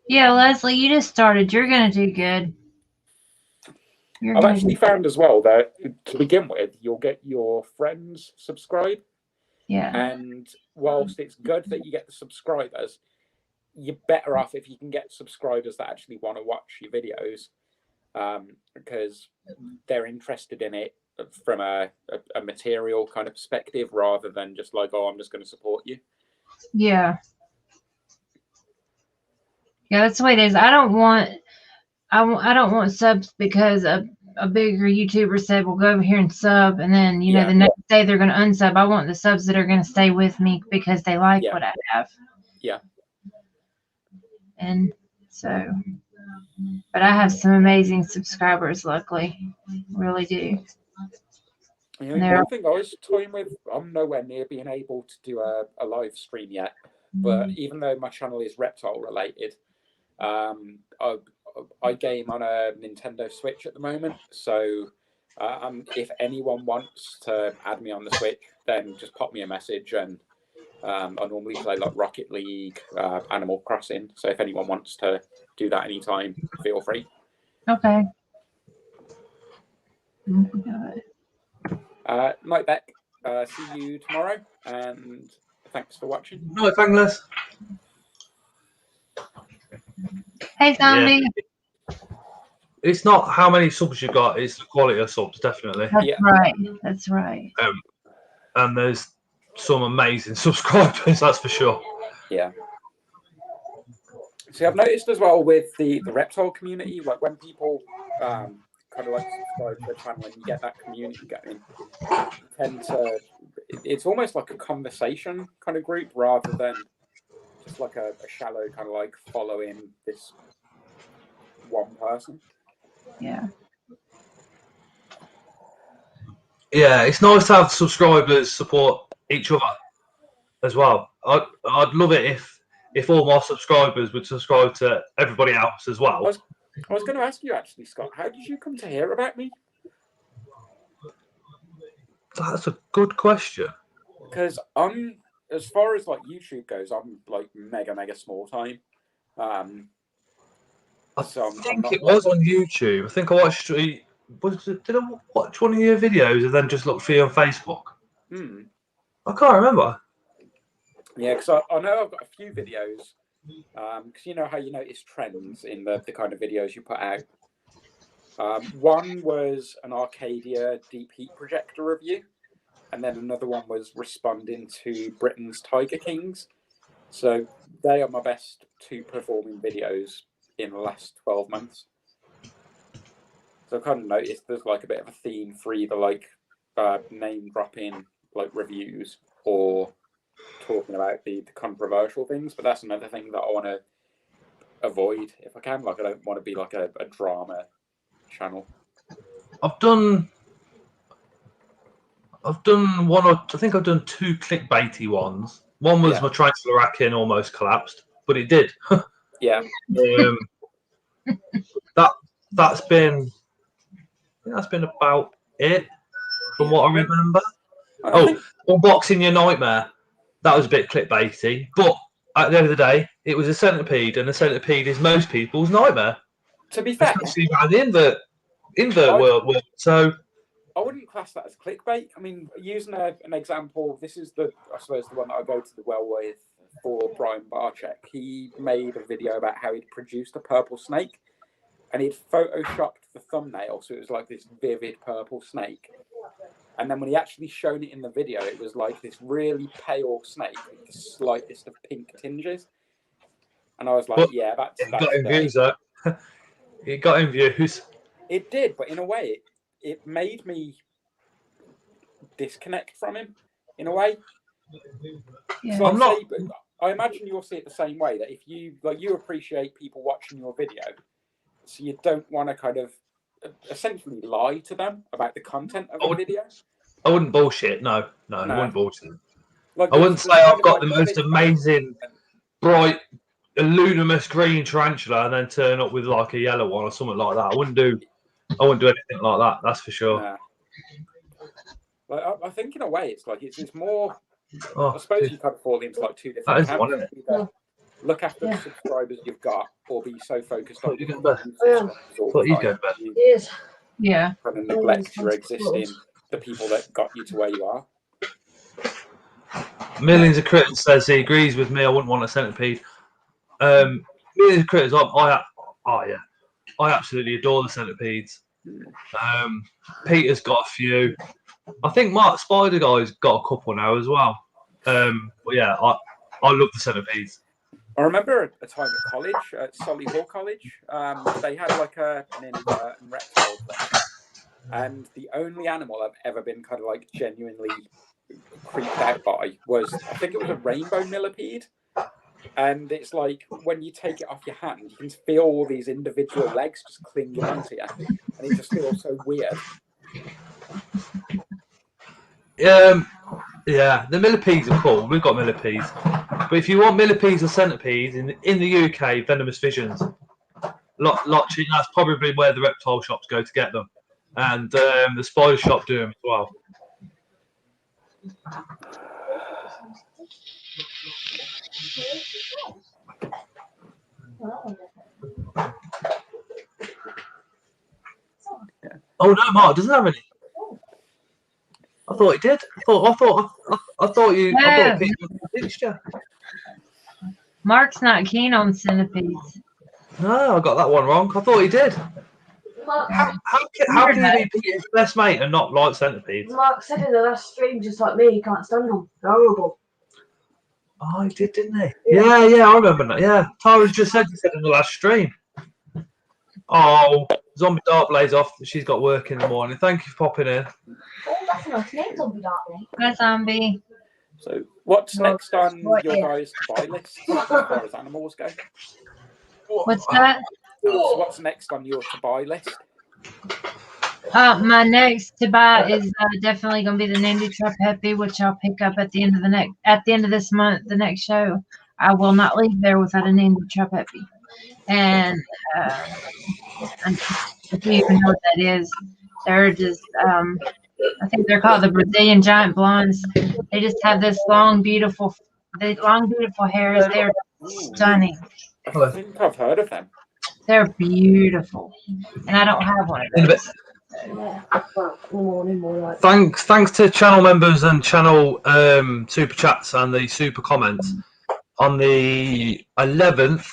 Yeah, Leslie, you just started. You're going to do good. I've actually found as well that to begin with, you'll get your friends subscribe. Yeah. And whilst it's good that you get the subscribers, you're better off if you can get subscribers that actually want to watch your videos, because they're interested in it from a material kind of perspective rather than just like, oh, I'm just going to support you. Yeah. Yeah, that's the way it is. I don't want subs because a bigger YouTuber said, "Well, go over here and sub," and then the next day they're going to unsub. I want the subs that are going to stay with me because they like what I have. Yeah. And so, but I have some amazing subscribers. Luckily, really do. One thing I was toying with, I'm nowhere near being able to do a live stream yet. But even though my channel is reptile related, I game on a Nintendo Switch at the moment. So if anyone wants to add me on the Switch, then just pop me a message. And I normally play like Rocket League, Animal Crossing. So if anyone wants to do that anytime, feel free. Okay. Night, Beck. See you tomorrow, and thanks for watching. No, thankless. Hey, Zombie. Yeah. It's not how many subs you got; it's the quality of subs, definitely. That's right. That's right. And there's some amazing subscribers, that's for sure. Yeah. See, I've noticed as well with the reptile community, like when people kind of like subscribe to the channel and you get that community going, it's almost like a conversation kind of group rather than just like a shallow kind of like following this one person. Yeah. Yeah, it's nice to have subscribers support each other as well. I'd love it if all my subscribers would subscribe to everybody else as well. I was going to ask you actually, Scott, how did you come to hear about me? That's a good question. Because as far as like YouTube goes, I'm like mega small time. I think it was on YouTube. I think I watched. Did I watch one of your videos and then just look for you on Facebook? I can't remember. Yeah, because I know I've got a few videos. Because you know how you notice trends in the kind of videos you put out. One was an Arcadia deep heat projector review, and then another one was responding to Britain's Tiger Kings. So they are my best two performing videos in the last 12 months. So I've kind of noticed there's like a bit of a theme for either like name dropping like reviews or talking about the controversial things, but that's another thing that I want to avoid if I can. Like I don't want to be like a drama channel. I've done one or I think I've done two clickbaity ones. One was my triangular racking almost collapsed, but it did. Yeah. That's been about it from what I remember. Unboxing Your Nightmare. That was a bit clickbaity, but at the end of the day, it was a centipede, and a centipede is most people's nightmare. To be fair, especially around the invert world. So I wouldn't class that as clickbait. I mean, using an example, this is I suppose the one that I go to the well with for Brian Barczyk. He made a video about how he'd produced a purple snake, and he'd photoshopped the thumbnail, so it was like this vivid purple snake. And then when he actually shown it in the video, it was like this really pale snake with the slightest of pink tinges. And I was like, But yeah, that's it got him dirty. views, though. It got him views. It did, but in a way, it made me disconnect from him. In a way, Yeah. so I'm not. I imagine you'll see it the same way. That if you you appreciate people watching your video, so you don't want to kind of essentially lie to them about the content of the video. I wouldn't bullshit. No, I wouldn't bullshit. Like I wouldn't say I've got the most amazing, bright, luminous green tarantula and then turn up with like a yellow one or something like that. I wouldn't do anything like that. That's for sure. Nah. Like, I think in a way it's like it's more. Oh, I suppose dude. you kind of fall into like two different That is one, camps. Either look after the subscribers you've got, or be so focused on you going to bed? all Thought the you time go to bed. you Yes. Yeah. kind of neglect your existing, the people that got you to where you are. Millions of Critters says he agrees with me. I wouldn't want a centipede. Millions of Critters. I absolutely adore the centipedes. Peter's got a few. I think Mark Spider Guy's got a couple now as well. But yeah, I love the centipedes. I remember a time at college, at Solihull College, they had like an invert and reptile thing. And the only animal I've ever been kind of like genuinely creeped out by was, I think it was a rainbow millipede. And it's like when you take it off your hand, you can feel all these individual legs just clinging onto you. And it just feels so weird. Yeah, the millipedes are cool. We've got millipedes. But if you want millipedes or centipedes in the UK, Venomous Visions. Lot cheap. That's probably where the reptile shops go to get them. And the spider shop do them as well. Oh no, Mark doesn't have any. I thought he did. I thought Peter pinched you. Mark's not keen on centipedes. No, I got that one wrong. I thought he did. Mark, How can you be Peter's best mate and not like centipedes? Mark said in the last stream, just like me, he can't stand them. They're horrible. Oh, he did, didn't he? Yeah, I remember that. Yeah, Tara's just said in the last stream. Oh, Zombie Dark Blaze off. She's got work in the morning. Thank you for popping in. Oh, that's a nice name, Zombie Dark Blaze. Hi, zombie. So what's next on your guys' to buy list as far as animals go? What's that? So what's next on your to buy list? My next to buy is definitely going to be the Ninja Trap Happy, which I'll pick up at the end of this month. The next show, I will not leave there without a Ninja Trap Happy. And if you even know what that is, they're just I think they're called the Brazilian Giant Blondes. They just have this long, beautiful hairs. They're stunning. I think I've heard of them. They're beautiful, and I don't have one of those. Thanks to channel members and channel super chats and the super comments. On the 11th,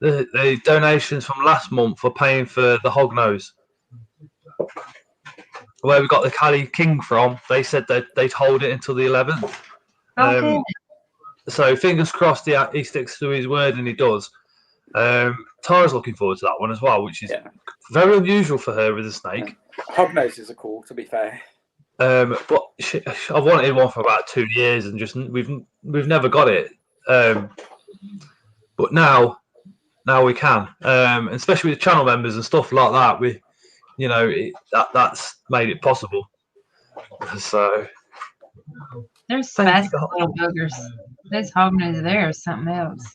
the donations from last month were paying for the hognose. Where we got the Cali King from, they said that they'd hold it until the 11th. Okay. So fingers crossed he sticks to his word, and he does. Tara's looking forward to that one as well, which is very unusual for her with a snake. Hognoses are cool, to be fair. But I've wanted one for about 2 years, and just we've never got it. But now we can, and especially with channel members and stuff like that. That's made it possible. So They're fast little boogers. Those hognoses there is something else.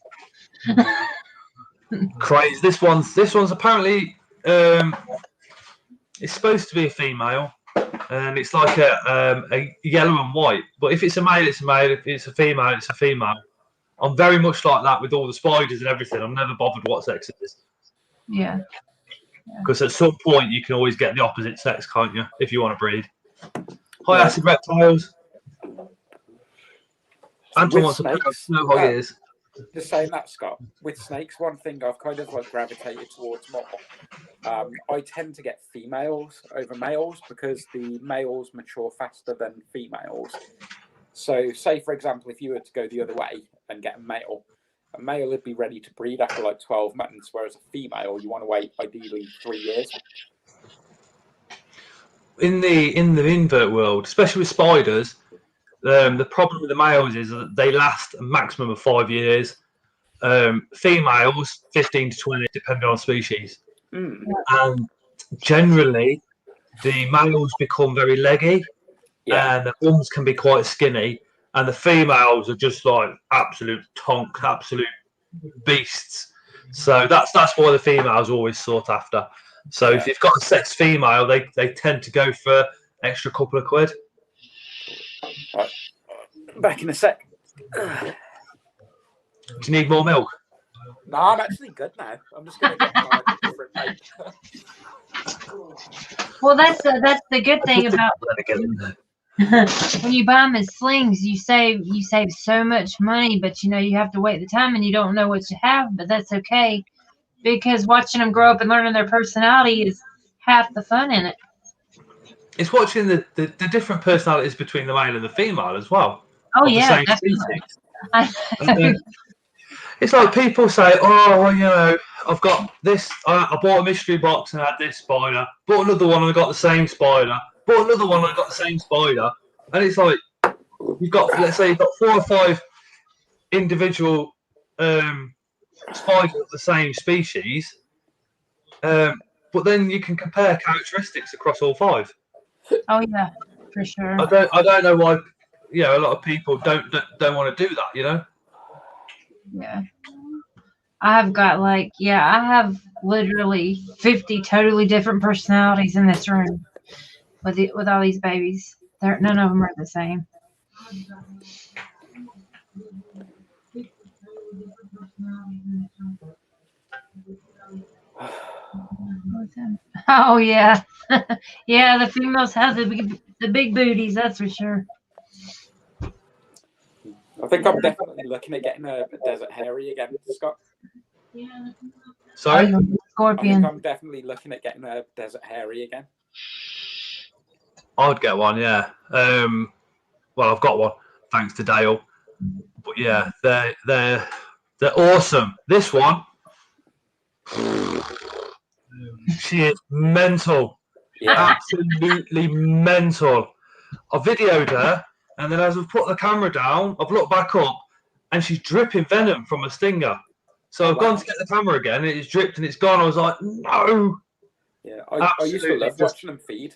Crazy. This one's apparently it's supposed to be a female, and it's like a yellow and white. But if it's a male, it's a male. If it's a female, it's a female. I'm very much like that with all the spiders and everything. I'm never bothered what sex it is. Yeah. Because at some point you can always get the opposite sex, can't you? If you want to breed. Hi, Acid Reptiles. Anton wants to know how it is. Just saying that, Scott. With snakes, one thing I've kind of like gravitated towards more. I tend to get females over males because the males mature faster than females. So, say for example, if you were to go the other way and get a male would be ready to breed after like 12 months, whereas a female you want to wait ideally 3 years. In the invert world, especially with spiders, the problem with the males is that they last a maximum of 5 years. Females 15 to 20, depending on species. And generally, the males become very leggy, and the mums can be quite skinny, and the females are just like absolute tonks, absolute beasts. So that's why the females are always sought after. So if you've got a sex female, they tend to go for extra couple of quid. Right. Back in a sec. Do you need more milk? No, I'm actually good now. I'm just going to get my different mate. Well, that's the good thing about when you buy them as slings. You save so much money, but you have to wait the time, and you don't know what you have. But that's okay, because watching them grow up and learning their personality is half the fun in it. It's watching the different personalities between the male and the female as well. Oh yeah, definitely. It's like people say, "Oh, I've got this. I bought a mystery box and I had this spider. Bought another one and I got the same spider. Bought another one and I got the same spider." And it's like let's say you've got 4 or 5 individual spiders of the same species, but then you can compare characteristics across all 5. Oh yeah, for sure. I don't know why, a lot of people don't want to do that. Yeah. I've got I have literally 50 totally different personalities in this room with all these babies. None of them are the same. Oh yeah. Yeah, the females have the big booties, that's for sure. I think I'm definitely looking at getting a desert hairy again, Scott. Sorry? Scorpion. I think I'm definitely looking at getting a desert hairy again. I'd get one, yeah. Well, I've got one, thanks to Dale. But yeah, they're awesome. This one, she is mental. Yeah. Absolutely mental. I videoed her, and then as I've put the camera down, I've looked back up, and she's dripping venom from a stinger. So I've gone to get the camera again, and it's dripped and it's gone. I was like, no. Yeah, I used to love watching them feed.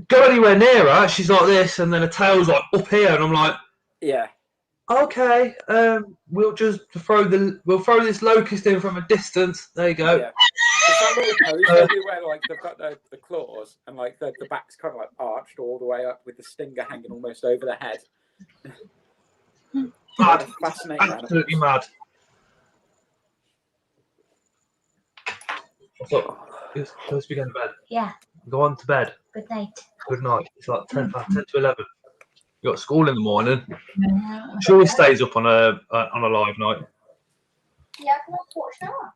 Go anywhere near her, she's like this, and then her tail's like up here, and I'm like, yeah. Okay, we'll just throw this locust in from a distance. There you go. Yeah. Some little pose they do where they've got the claws and the back's kind of arched all the way up with the stinger hanging almost over the head. Mad. Fascinating. Absolutely mad. You're supposed to be going to bed. Yeah. Go on to bed. Good night. Good night. It's like 10 to 11. You got school in the morning. She always stays up on a live night. Yeah, I can watch now.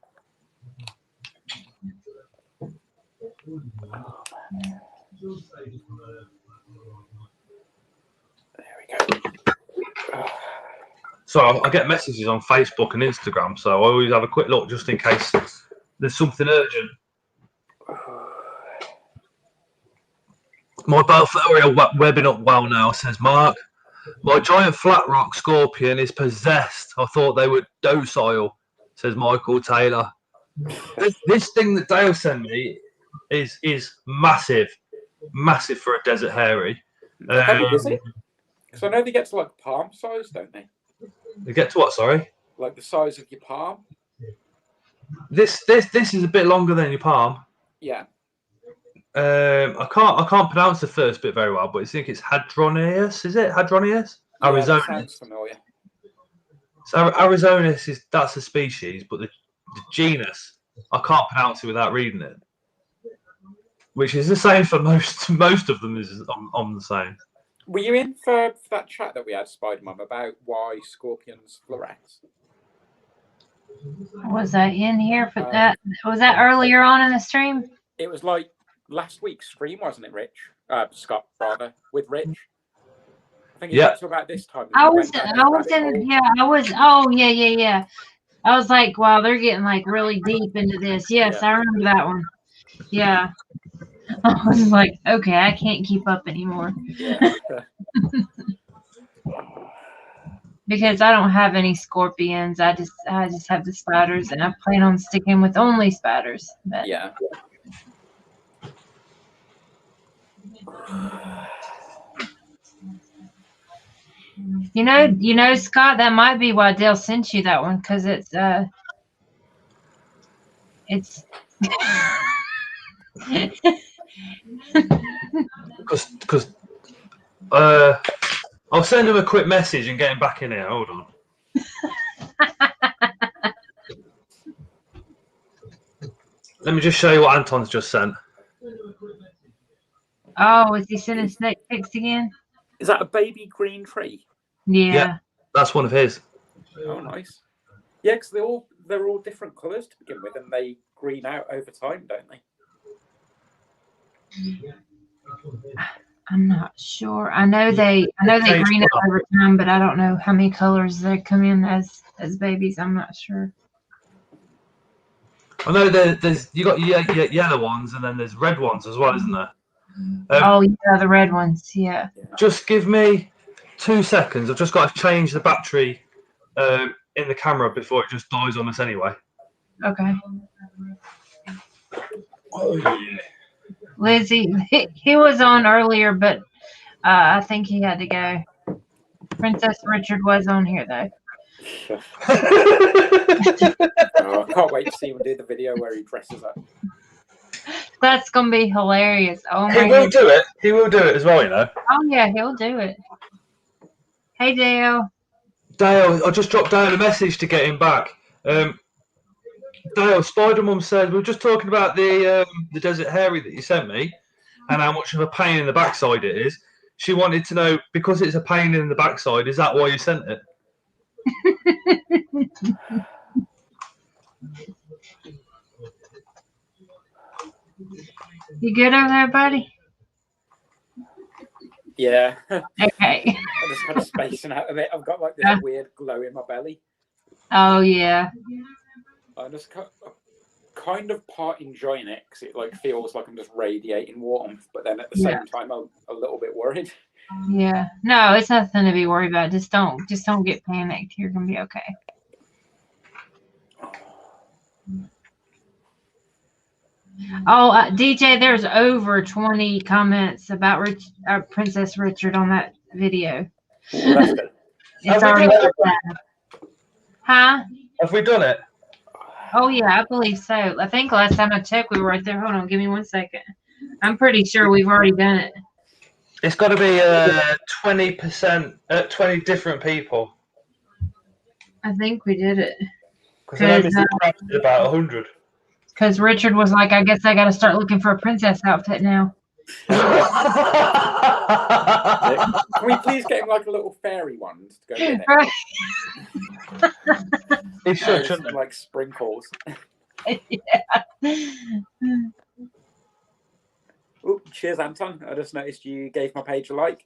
There we go. So I get messages on Facebook and Instagram, so I always have a quick look just in case there's something urgent. My portfolio webbing up well now, says Mark. My giant flat rock scorpion is possessed. I thought they were docile, says Michael Taylor. This thing that Dale sent me is massive for a desert hairy. Is it? Because I know they get to palm size, don't they? They get to what? Sorry. Like the size of your palm. This is a bit longer than your palm. Yeah. I can't pronounce the first bit very well, but I think it's Hadronius. Is it Hadronius? Yeah, Arizona. Sounds familiar. So Arizonus that's a species, but the genus I can't pronounce it without reading it. Which is the same for most of them. Is on the same. Were you in for that chat that we had, Spider-Man, about why scorpions fluoresce? Was that in here for that? Was that earlier on in the stream? It was like last week's stream, wasn't it, Rich? Scott, rather, with Rich. I think it got to about this time. I was in, yeah, I was, oh, yeah. I was like, wow, they're getting like really deep into this. Yes, I remember that one. Yeah. I was like, okay, I can't keep up anymore. Yeah. Because I don't have any scorpions. I just have the spiders, and I plan on sticking with only spiders. But. Yeah. You know, Scott, that might be why Dale sent you that one, because it's because I'll send him a quick message and get him back in here. Hold on. Let me just show you what Anton's just sent. Oh, is he sending snake pics again? Is that a baby green tree? Yeah. That's one of his. Oh, nice. Yeah, because they're all different colours to begin with, and they green out over time, don't they? I'm not sure. I know they green out over time, but I don't know how many colors they come in as babies. I'm not sure. I know there's you got yellow ones, and then there's red ones as well, isn't there? Oh yeah, the red ones. Yeah. Just give me 2 seconds. I've just got to change the battery in the camera before it just dies on us anyway. Okay. Oh yeah. Lizzie, he was on earlier, but I think he had to go. Princess Richard was on here though. I can't wait to see him do the video where he dresses up. That's gonna be hilarious. Oh my! He will do it. He will do it as well, you know. Oh yeah, he'll do it. Hey Dale. Dale, I just dropped Dale a message to get him back. Dale, Spider Mum said we were just talking about the Desert Hairy that you sent me, and how much of a pain in the backside it is. She wanted to know, because it's a pain in the backside, is that why you sent it? You good over there, buddy? Yeah. Okay. I just kind of spacing out a bit. I've got like this weird glow in my belly. Oh yeah. I'm just kind of part enjoying it because it like feels like I'm just radiating warmth, but then at the same time I'm a little bit worried. Yeah. No, it's nothing to be worried about. Just don't get panicked. You're gonna be okay. Oh, DJ, there's over 20 comments about Princess Richard on that video. That's good. It's already Huh? Have we done it? Oh yeah, I believe so. I think last time I checked, we were right there. Hold on, give me 1 second. I'm pretty sure we've already done it. It's got to be 20%, 20 different people. I think we did it. Because about 100. Because Richard was like, I guess I got to start looking for a princess outfit now. Can we please get him like a little fairy wand to go with it? Right. He should, shouldn't like sprinkles. Yeah. Oh, cheers, Anton. I just noticed you gave my page a like.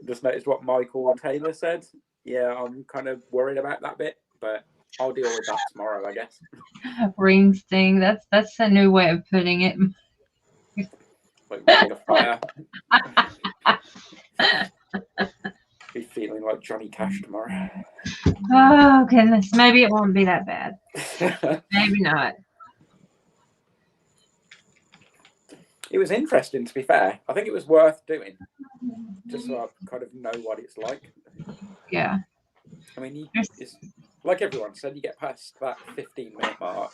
Just noticed what Michael Taylor said. Yeah, I'm kind of worried about that bit, but I'll deal with that tomorrow, I guess. Ring sting. That's a new way of putting it. Like ring of fire. Be feeling like Johnny Cash tomorrow. Oh goodness, maybe it won't be that bad. Maybe not. It was interesting, to be fair. I think it was worth doing, just so I kind of know what it's like. Yeah. I mean, it's, like everyone said, you get past that 15-minute mark,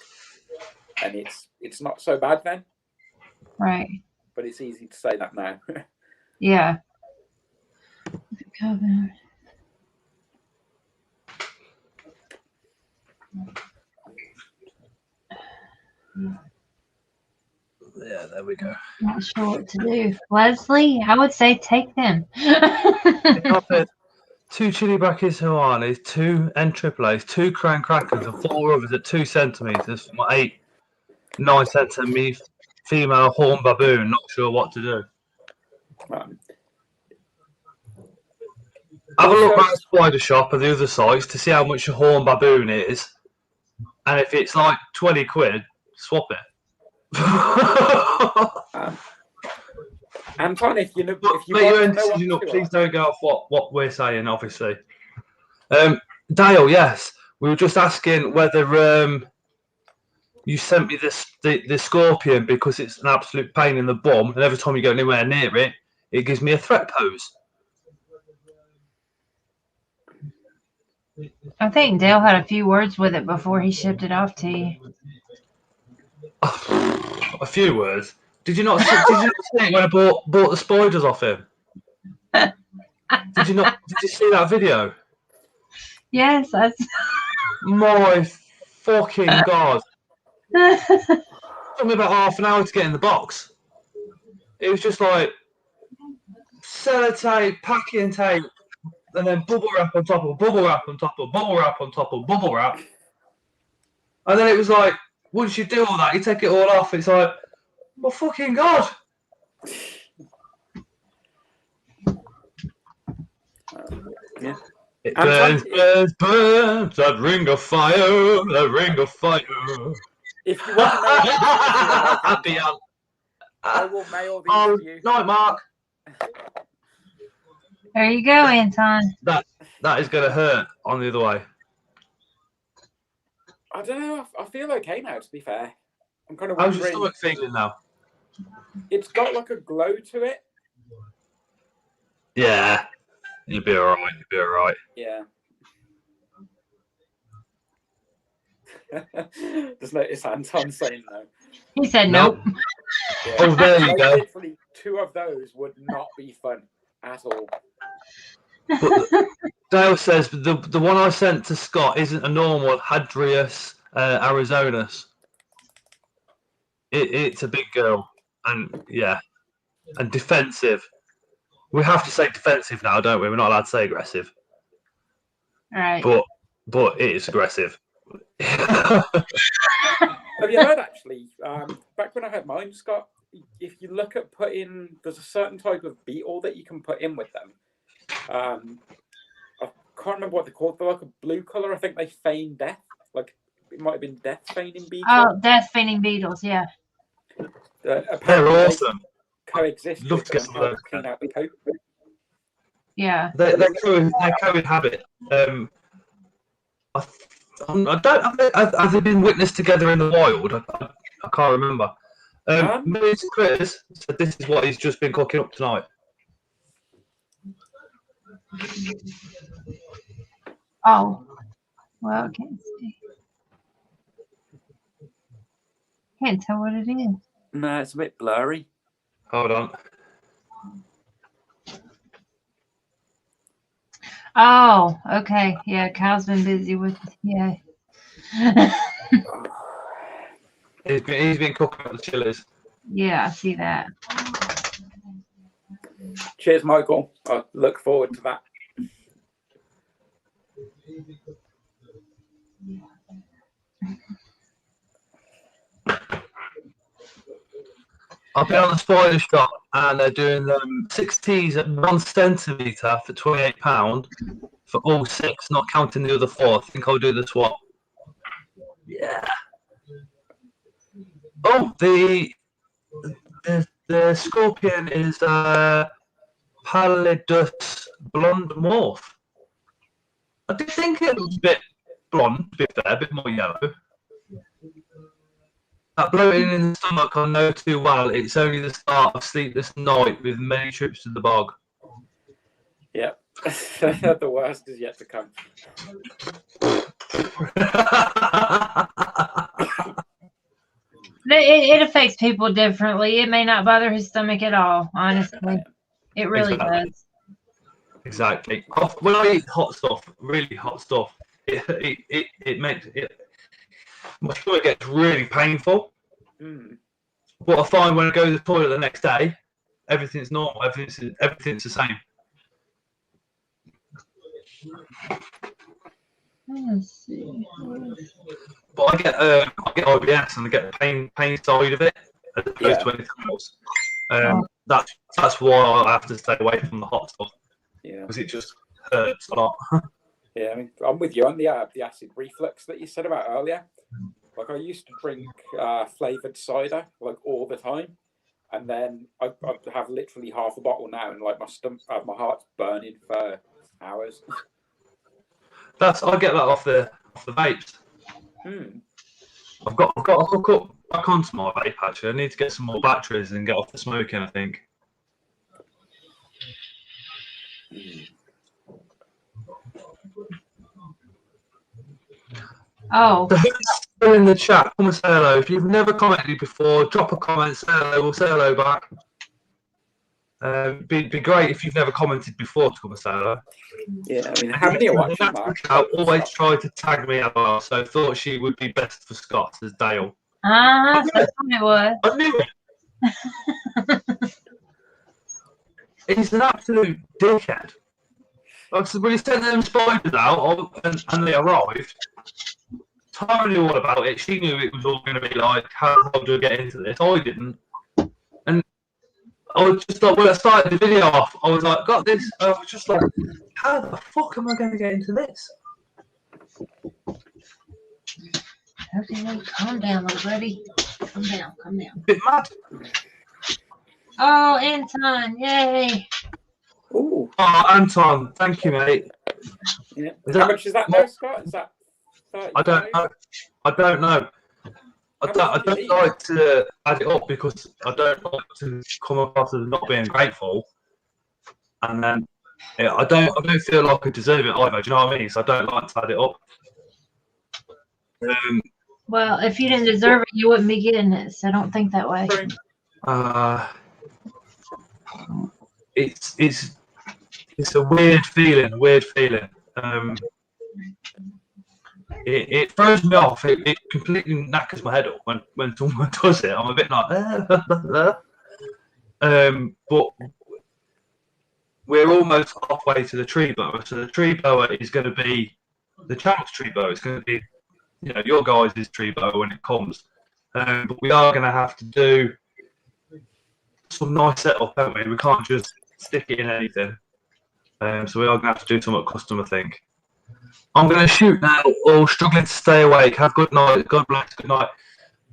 and it's not so bad then. Right. But it's easy to say that now. Yeah. Yeah, there we go. Not sure what to do. Leslie, I would say take them. Offered 2 chili brackets Hawaii's, 2 N-triple-A's, 2 crown crackers, and 4 others at 2 centimetres for my 8, 9 centimetre female horn baboon. Not sure what to do. Have a look around the spider shop and the other sites to see how much a horn baboon is, and if it's like 20 quid, swap it. Anton, if you know, if you Make your want own to know decision up. what Please don't go off what we're saying, obviously. Dale, yes, we were just asking whether you sent me the scorpion because it's an absolute pain in the bum, and every time you go anywhere near it, it gives me a threat pose. I think Dale had a few words with it before he shipped it off to you. A few words. Did you not see it when I bought the spiders off him? Did you not? Did you see that video? Yes, that's. My fucking god! It took me about half an hour to get in the box. It was just like sellotape, packing tape, and then bubble wrap on top of bubble wrap on top of bubble wrap on top of bubble wrap. And then it was like, once you do all that, you take it all off. It's like, my fucking god! Yeah. It burns, burns, burns, that ring of fire, that ring of fire. If you want to know, Happy out. I will mail these to you. Night, Mark. There you go, Anton. That is going to hurt on the other way. I don't know. I feel okay now, to be fair. I'm kind of How's your wondering. stomach feeling now? It's got like a glow to it. Yeah. You'll be all right. You'll be all right. Yeah. Just notice Anton saying no. He said nope. Yeah. Oh, there you Like, go. literally, 2 of those would not be fun at all. But Dale says the one I sent to Scott isn't a normal Hadrius Arizonus. It's a big girl, and yeah, and defensive. We have to say defensive now, don't we? We're not allowed to say aggressive. All right. But it is aggressive. Have you heard, actually, back when I had mine, Scott, if you look at there's a certain type of beetle that you can put in with them. I can't remember what they're called. They're like a blue colour. I think they feign death. Like, it might have been death feigning beetle. Oh, death feigning beetles, yeah. They're awesome. Coexist. Love to get some of those. Clean out the coat. Yeah. They cohabit. Have they been witnessed together in the wild? I can't remember. Mr. Critters said this is what he's just been cooking up tonight. Oh. Well, I can't see. Can't tell what it is. No, it's a bit blurry. Hold on. Oh, okay. Yeah, Kyle's been busy with yeah. He's been cooking up the chilies. Yeah, I see that. Cheers, Michael. I look forward to that. I've been on the spider shop and they're doing 6Ts at 1 centimetre for £28 for all 6, not counting the other 4. I think I'll do the swap. Yeah. Oh, the scorpion is Pallidus blonde morph. I did think it was a bit blonde, to be fair, a bit more yellow. That bloating in the stomach I know too well. It's only the start of sleepless night with many trips to the bog. Yep. The worst is yet to come. It affects people differently. It may not bother his stomach at all, honestly. It really does. Exactly. When I eat hot stuff, really hot stuff, it makes it. My stomach gets really painful. What I find when I go to the toilet the next day, everything's normal. Everything's the same. Let's see. But I get IBS and I get the pain side of it as opposed to anything else. That's why I have to stay away from the hot stuff. Yeah, because it just hurts a lot. Yeah, I mean, I'm with you on the acid reflux that you said about earlier. Like, I used to drink flavoured cider like all the time, and then I have literally half a bottle now, and like my heart's burning for hours. I get that off the vapes. I've got to hook up back onto my vape actually. I need to get some more batteries and get off the smoking, I think. Oh. So who's still in the chat? Come and say hello. If you've never commented before, drop a comment, say hello, we'll say hello back. Be great if you've never commented before to come and say hello. Yeah, I mean, how many are watching, Mark? Always tried to tag me as well, so thought she would be best for Scott as Dale. That's what it was. I knew it. He's an absolute dickhead. Like, so when he sent them spiders out and they arrived, Tara knew all about it. She knew it was all going to be like, how do I get into this? I didn't. And I was just like, when I started the video off, I was like, got this. I was just like, how the fuck am I going to get into this? Okay, calm down, little buddy. Calm down, calm down. Bit mad. Oh, Anton, yay. Ooh. Oh, Anton, thank you, mate. Yeah. How much is that now, Scott? Is that 35? I don't know. I don't like to add it up because I don't like to come across as not being grateful, and then I don't feel like I deserve it either. Do you know what I mean? So I don't like to add it up. Well, if you didn't deserve it, you wouldn't be getting it. So don't think that way. It's a weird feeling. It throws me off. It completely knackers my head up when someone does it. I'm a bit like, but we're almost halfway to the tree bower. So the tree bower is going to be the channel's tree bower. It's going to be, your guys' tree bower when it comes. But we are going to have to do some nice setup, haven't we? We can't just stick it in anything. So we are going to have to do something custom, I think. I'm going to shoot now, all struggling to stay awake. Have a good night. God bless. Good night.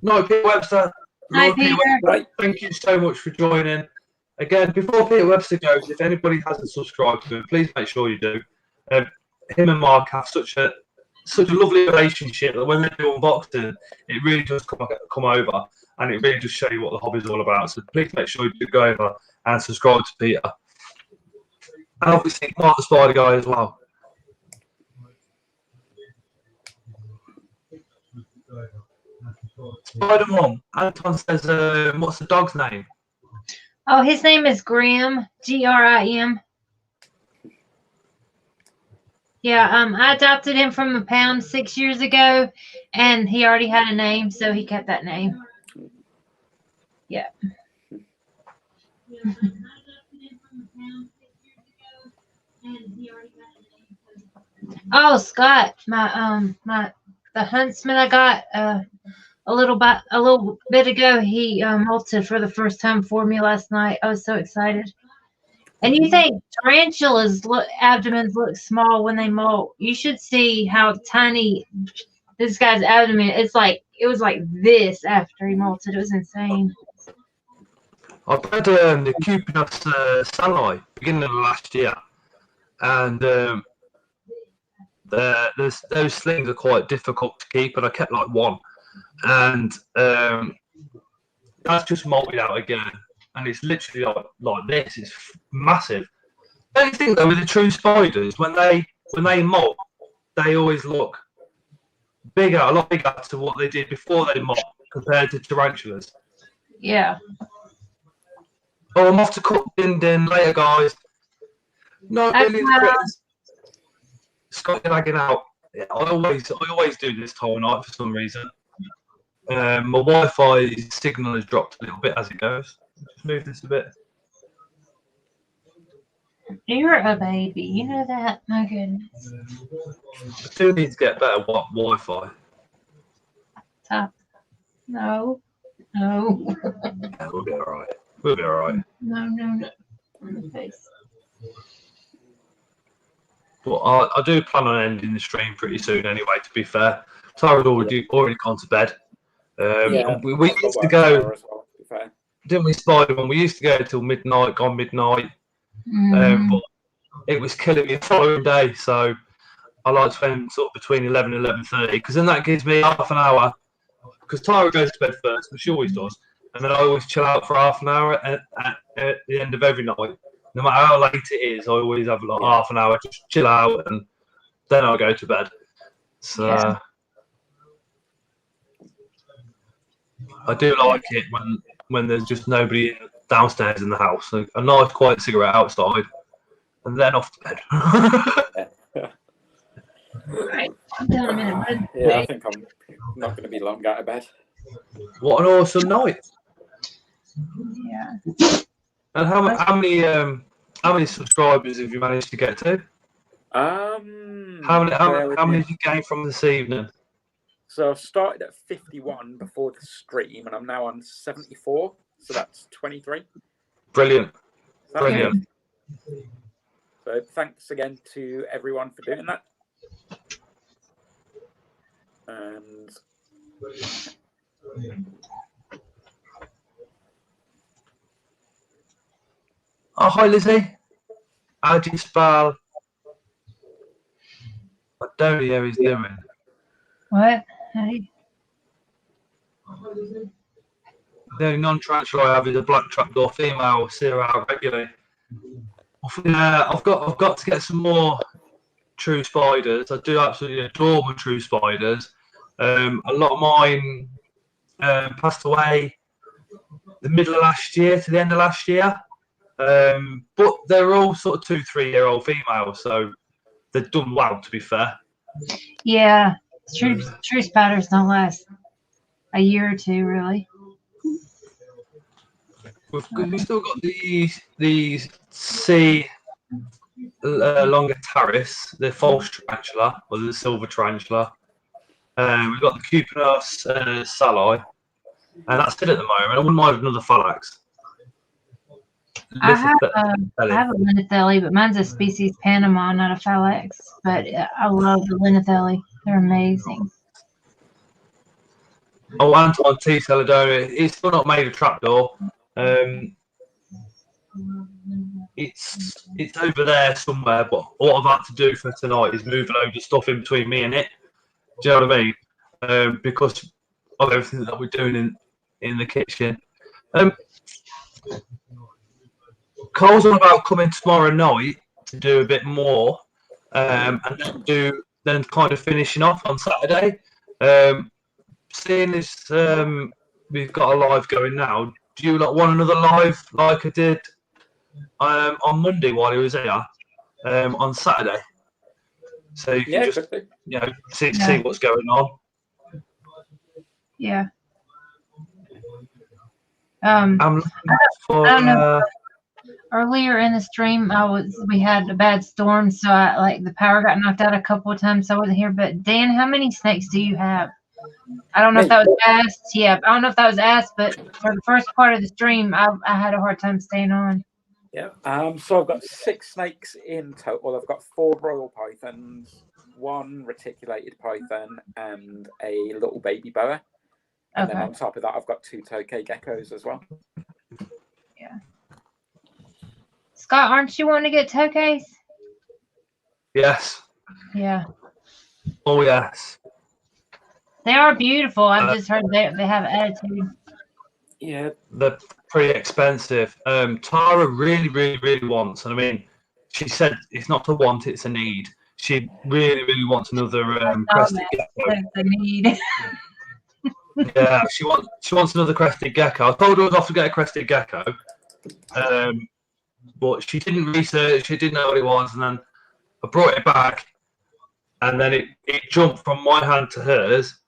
Night, Peter Webster. Hi, Peter. Webster, thank you so much for joining. Again, before Peter Webster goes, if anybody hasn't subscribed to him, please make sure you do. Him and Mark have such a lovely relationship that when they do unboxing, it really does come over, and it really does show you what the hobby's all about. So please make sure you do go over and subscribe to Peter. And obviously, Mark the Spider Guy as well. Spider Mom, Anton says, what's the dog's name? Oh, his name is Grim, Grim. Yeah, I adopted him from a pound 6 years ago, and he already had a name, so he kept that name. Yeah. Oh, Scott, the huntsman I got a little bit ago, he molted for the first time for me last night. I was so excited. And you think tarantulas' abdomens look small when they molt? You should see how tiny this guy's abdomen. It was like this after he molted. It was insane. I had the Cupidus Salai beginning of last year, and those slings are quite difficult to keep, and I kept like one, and that's just molted out again, and it's literally like this. It's massive. The only thing though with the true spiders, when they molt, they always look bigger, a lot bigger to what they did before they molt compared to tarantulas. Yeah. Oh, I'm off to cook din later, guys. No, Scott lagging out. Yeah, I always do this whole night for some reason. My Wi-Fi signal has dropped a little bit as it goes. Just move this a bit. You're a baby. You know that. My goodness. I do need to get better Wi-Fi. Stop. No. No. Yeah, we'll be all right. We'll be all right. No. On the face. But I do plan on ending the stream pretty soon anyway, to be fair. Tara's already gone to bed. We used to go, as well, to be fair. didn't we, Spider-Man? We used to go till midnight, gone midnight. But it was killing me the following day. So I like to spend sort of between 11 and 11:30, because then that gives me half an hour. Because Tara goes to bed first, but she always does. And then I always chill out for half an hour at the end of every night. No matter how late it is, I always have like half an hour to chill out, and then I'll go to bed. So I do like it when there's just nobody downstairs in the house. A nice quiet cigarette outside, and then off to bed. Right. I'm down a minute. Yeah, I think I'm not going to be long out of bed. What an awesome night! Yeah. And how many subscribers have you managed to get to? How many did you gain from this evening? So I've started at 51 before the stream, and I'm now on 74. So that's 23. Brilliant. So Brilliant. So thanks again to everyone for doing that. And oh, hi Lizzie. How do you spell? I don't know how he's doing. What? Hey. The only non-tarantula I have is a black trapdoor female. See her out regularly. I've got to get some more true spiders. I do absolutely adore my true spiders. A lot of mine passed away the middle of last year to the end of last year. But they're all sort of 2-3 year old females, so they've done well, to be fair. Yeah. True spiders don't last a year or two, really. We've still got these sea longer taris, the false tarantula, or the silver tarantula. We've got the Cupinos sali, and that's it at the moment. I wouldn't mind another phallax. I have a linethelli, but mine's a species Panama, not a phallax. But I love the linethelli. They're amazing. Oh, Anton T. Celadona. It's still not made a trapdoor. It's over there somewhere, but what I've had to do for tonight is move a load of stuff in between me and it. Do you know what I mean? Because of everything that we're doing in the kitchen. Cole's on about coming tomorrow night to do a bit more, and then kind of finishing off on Saturday. Seeing as we've got a live going now, do you want another live like I did on Monday while he was here on Saturday? So you can just see what's going on. Yeah. I'm looking for. I don't know. Earlier in the stream, we had a bad storm, so the power got knocked out a couple of times, so I wasn't here. But Dan, how many snakes do you have? I don't know if that was asked. Yeah, I don't know if that was asked, but for the first part of the stream, I had a hard time staying on. Yeah. So I've got 6 snakes in total. I've got 4 royal pythons, 1 reticulated python, and a little baby boa. And then on top of that, I've got 2 tokay geckos as well. Yeah. Scott, aren't you wanting to get tokays? Yes. Yeah. Oh yes. They are beautiful. I've just heard they have attitude. Yeah. They're pretty expensive. Tara really, really, really wants, and I mean, she said it's not a want, it's a need. She really, really wants another crested gecko. The need. Yeah, she wants another crested gecko. I told her I was off to get a crested gecko, but she didn't research. She didn't know what it was, and then I brought it back, and then it jumped from my hand to hers,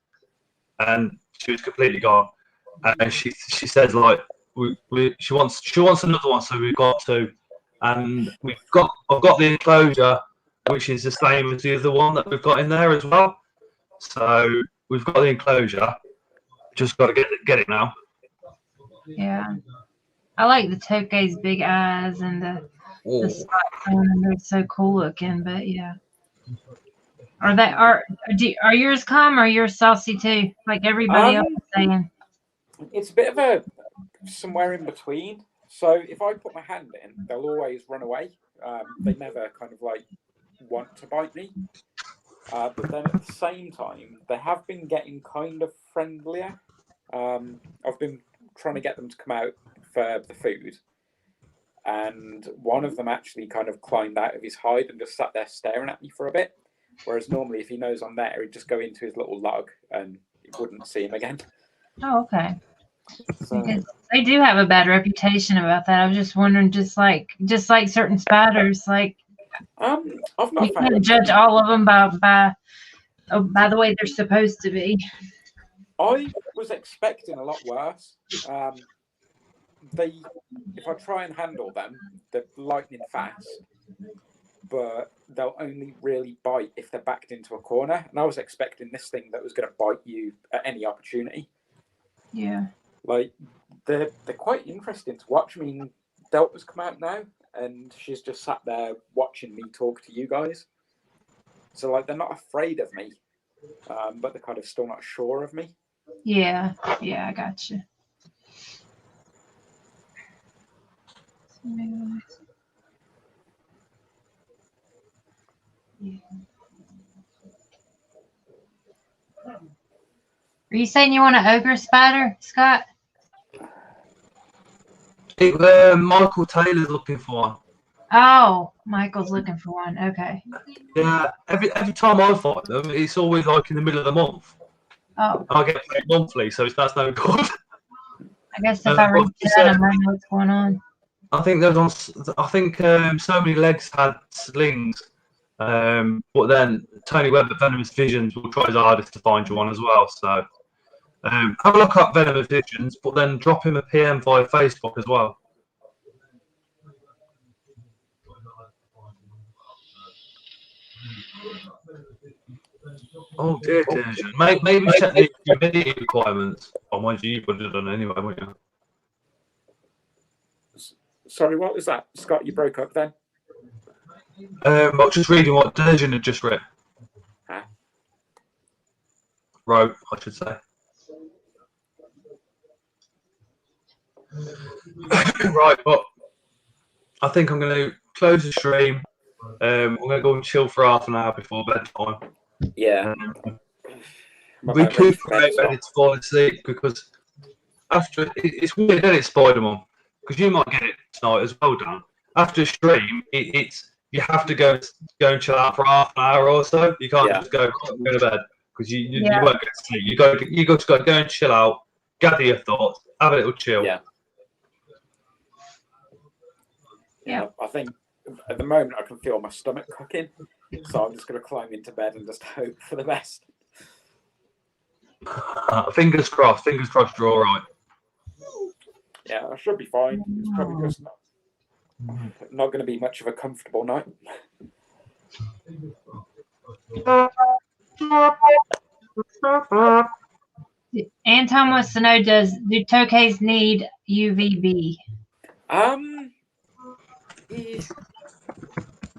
and she was completely gone. And she says like she wants another one, so we've got two, and I've got the enclosure, which is the same as the other one that we've got in there as well. So we've got the enclosure, just got to get it now. Yeah. I like the Tokay's big eyes and the spots on them. They're so cool looking, but yeah. Are yours calm or are yours saucy too? Like everybody else is saying. It's a bit of a somewhere in between. So if I put my hand in, they'll always run away. They never kind of like want to bite me. But then at the same time, they have been getting kind of friendlier. I've been trying to get them to come out for the food. And one of them actually kind of climbed out of his hide and just sat there staring at me for a bit. Whereas normally, if he knows I'm there, he'd just go into his little log and you wouldn't see him again. Oh, okay. So, Because they do have a bad reputation about that. I was just wondering, just like certain spiders, like I've not you found can't judge all of them by the way they're supposed to be. I was expecting a lot worse. If I try and handle them, they're lightning fast, but they'll only really bite if they're backed into a corner. And I was expecting this thing that was going to bite you at any opportunity. Yeah. Like they're quite interesting to watch. I mean, Delta's come out now, and she's just sat there watching me talk to you guys. So like they're not afraid of me, but they're kind of still not sure of me. Yeah. Yeah, I got you. Are you saying you want an ogre spider, Scott? Michael Taylor's looking for one. Oh, Michael's looking for one. Okay. Yeah, every time I fight them, it's always like in the middle of the month. Oh. I get paid monthly, so that's no good. I guess if I read that, I might know what's going on. I think So Many Legs had slings, but then Tony Webb at Venomous Visions will try his hardest to find you one as well. So have a look up Venomous Visions, but then drop him a PM via Facebook as well. Oh dear, Tertian. Maybe check the humidity requirements. Oh, mind you would have done anyway, wouldn't you? Sorry, what was that? Scott, you broke up then? I was just reading what Derjan had just read. Huh? Wrote, I should say. Right, but I think I'm going to close the stream. I'm going to go and chill for half an hour before bedtime. Yeah. Recuperate, ready to fall asleep, because after it's weird, isn't it, Spider-Man? Because you might get it tonight as well, Dan. After a stream, it's you have to go and chill out for half an hour or so. You can't just go to bed because you won't get to sleep. You got to go and chill out, gather your thoughts, have a little chill. Yeah. I think at the moment I can feel my stomach cooking, so I'm just going to climb into bed and just hope for the best. Fingers crossed. You're all right. Yeah, I should be fine. It's probably just not going to be much of a comfortable night. Anton wants to know: do Tokays need UVB?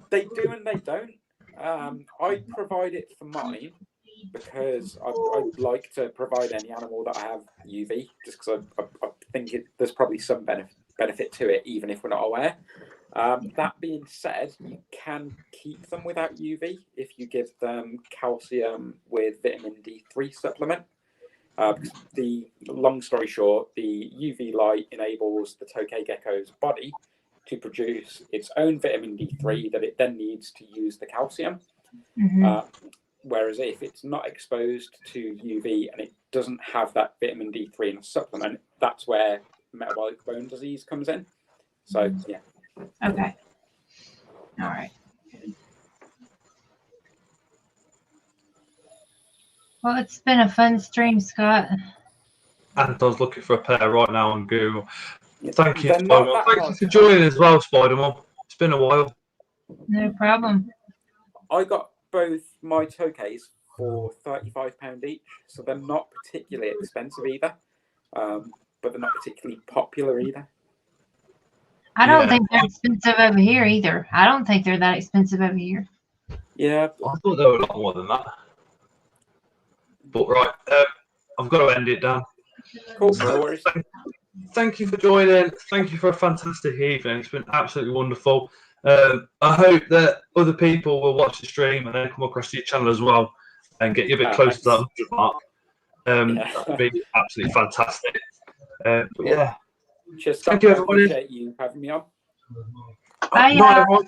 They do and they don't. I provide it for mine because I'd like to provide any animal that I have UV, just because I think there's probably some benefit to it, even if we're not aware. That being said, you can keep them without UV if you give them calcium with vitamin D3 supplement. The long story short, the UV light enables the tokay gecko's body to produce its own vitamin D3 that it then needs to use the calcium. Mm-hmm. Whereas if it's not exposed to UV and it doesn't have that vitamin D3 in a supplement, that's where metabolic bone disease comes in. So, yeah. Okay. All right. Well, it's been a fun stream, Scott. Anton's looking for a pair right now on Google. Yeah, Thank you, they're not Spider-Man. that Thank hard you for to joining find. as well, Spider-Man. It's been a while. No problem. I got both my toques for £35 each, so they're not particularly expensive either, but they're not particularly popular either. I don't Yeah. think they're expensive over here either. I don't think they're that expensive over here. Yeah, I thought they were a lot more than that. But right, I've got to end it, Dan. cool. No worries. Thank you for joining. Thank you for a fantastic evening. It's been absolutely wonderful. I hope that other people will watch the stream and then come across to your channel as well and get you a bit closer to that 100 mark. That'd be absolutely fantastic. But yeah, Cheers, thank Scott. you, I everybody. appreciate you having me on. Bye, Night, everyone.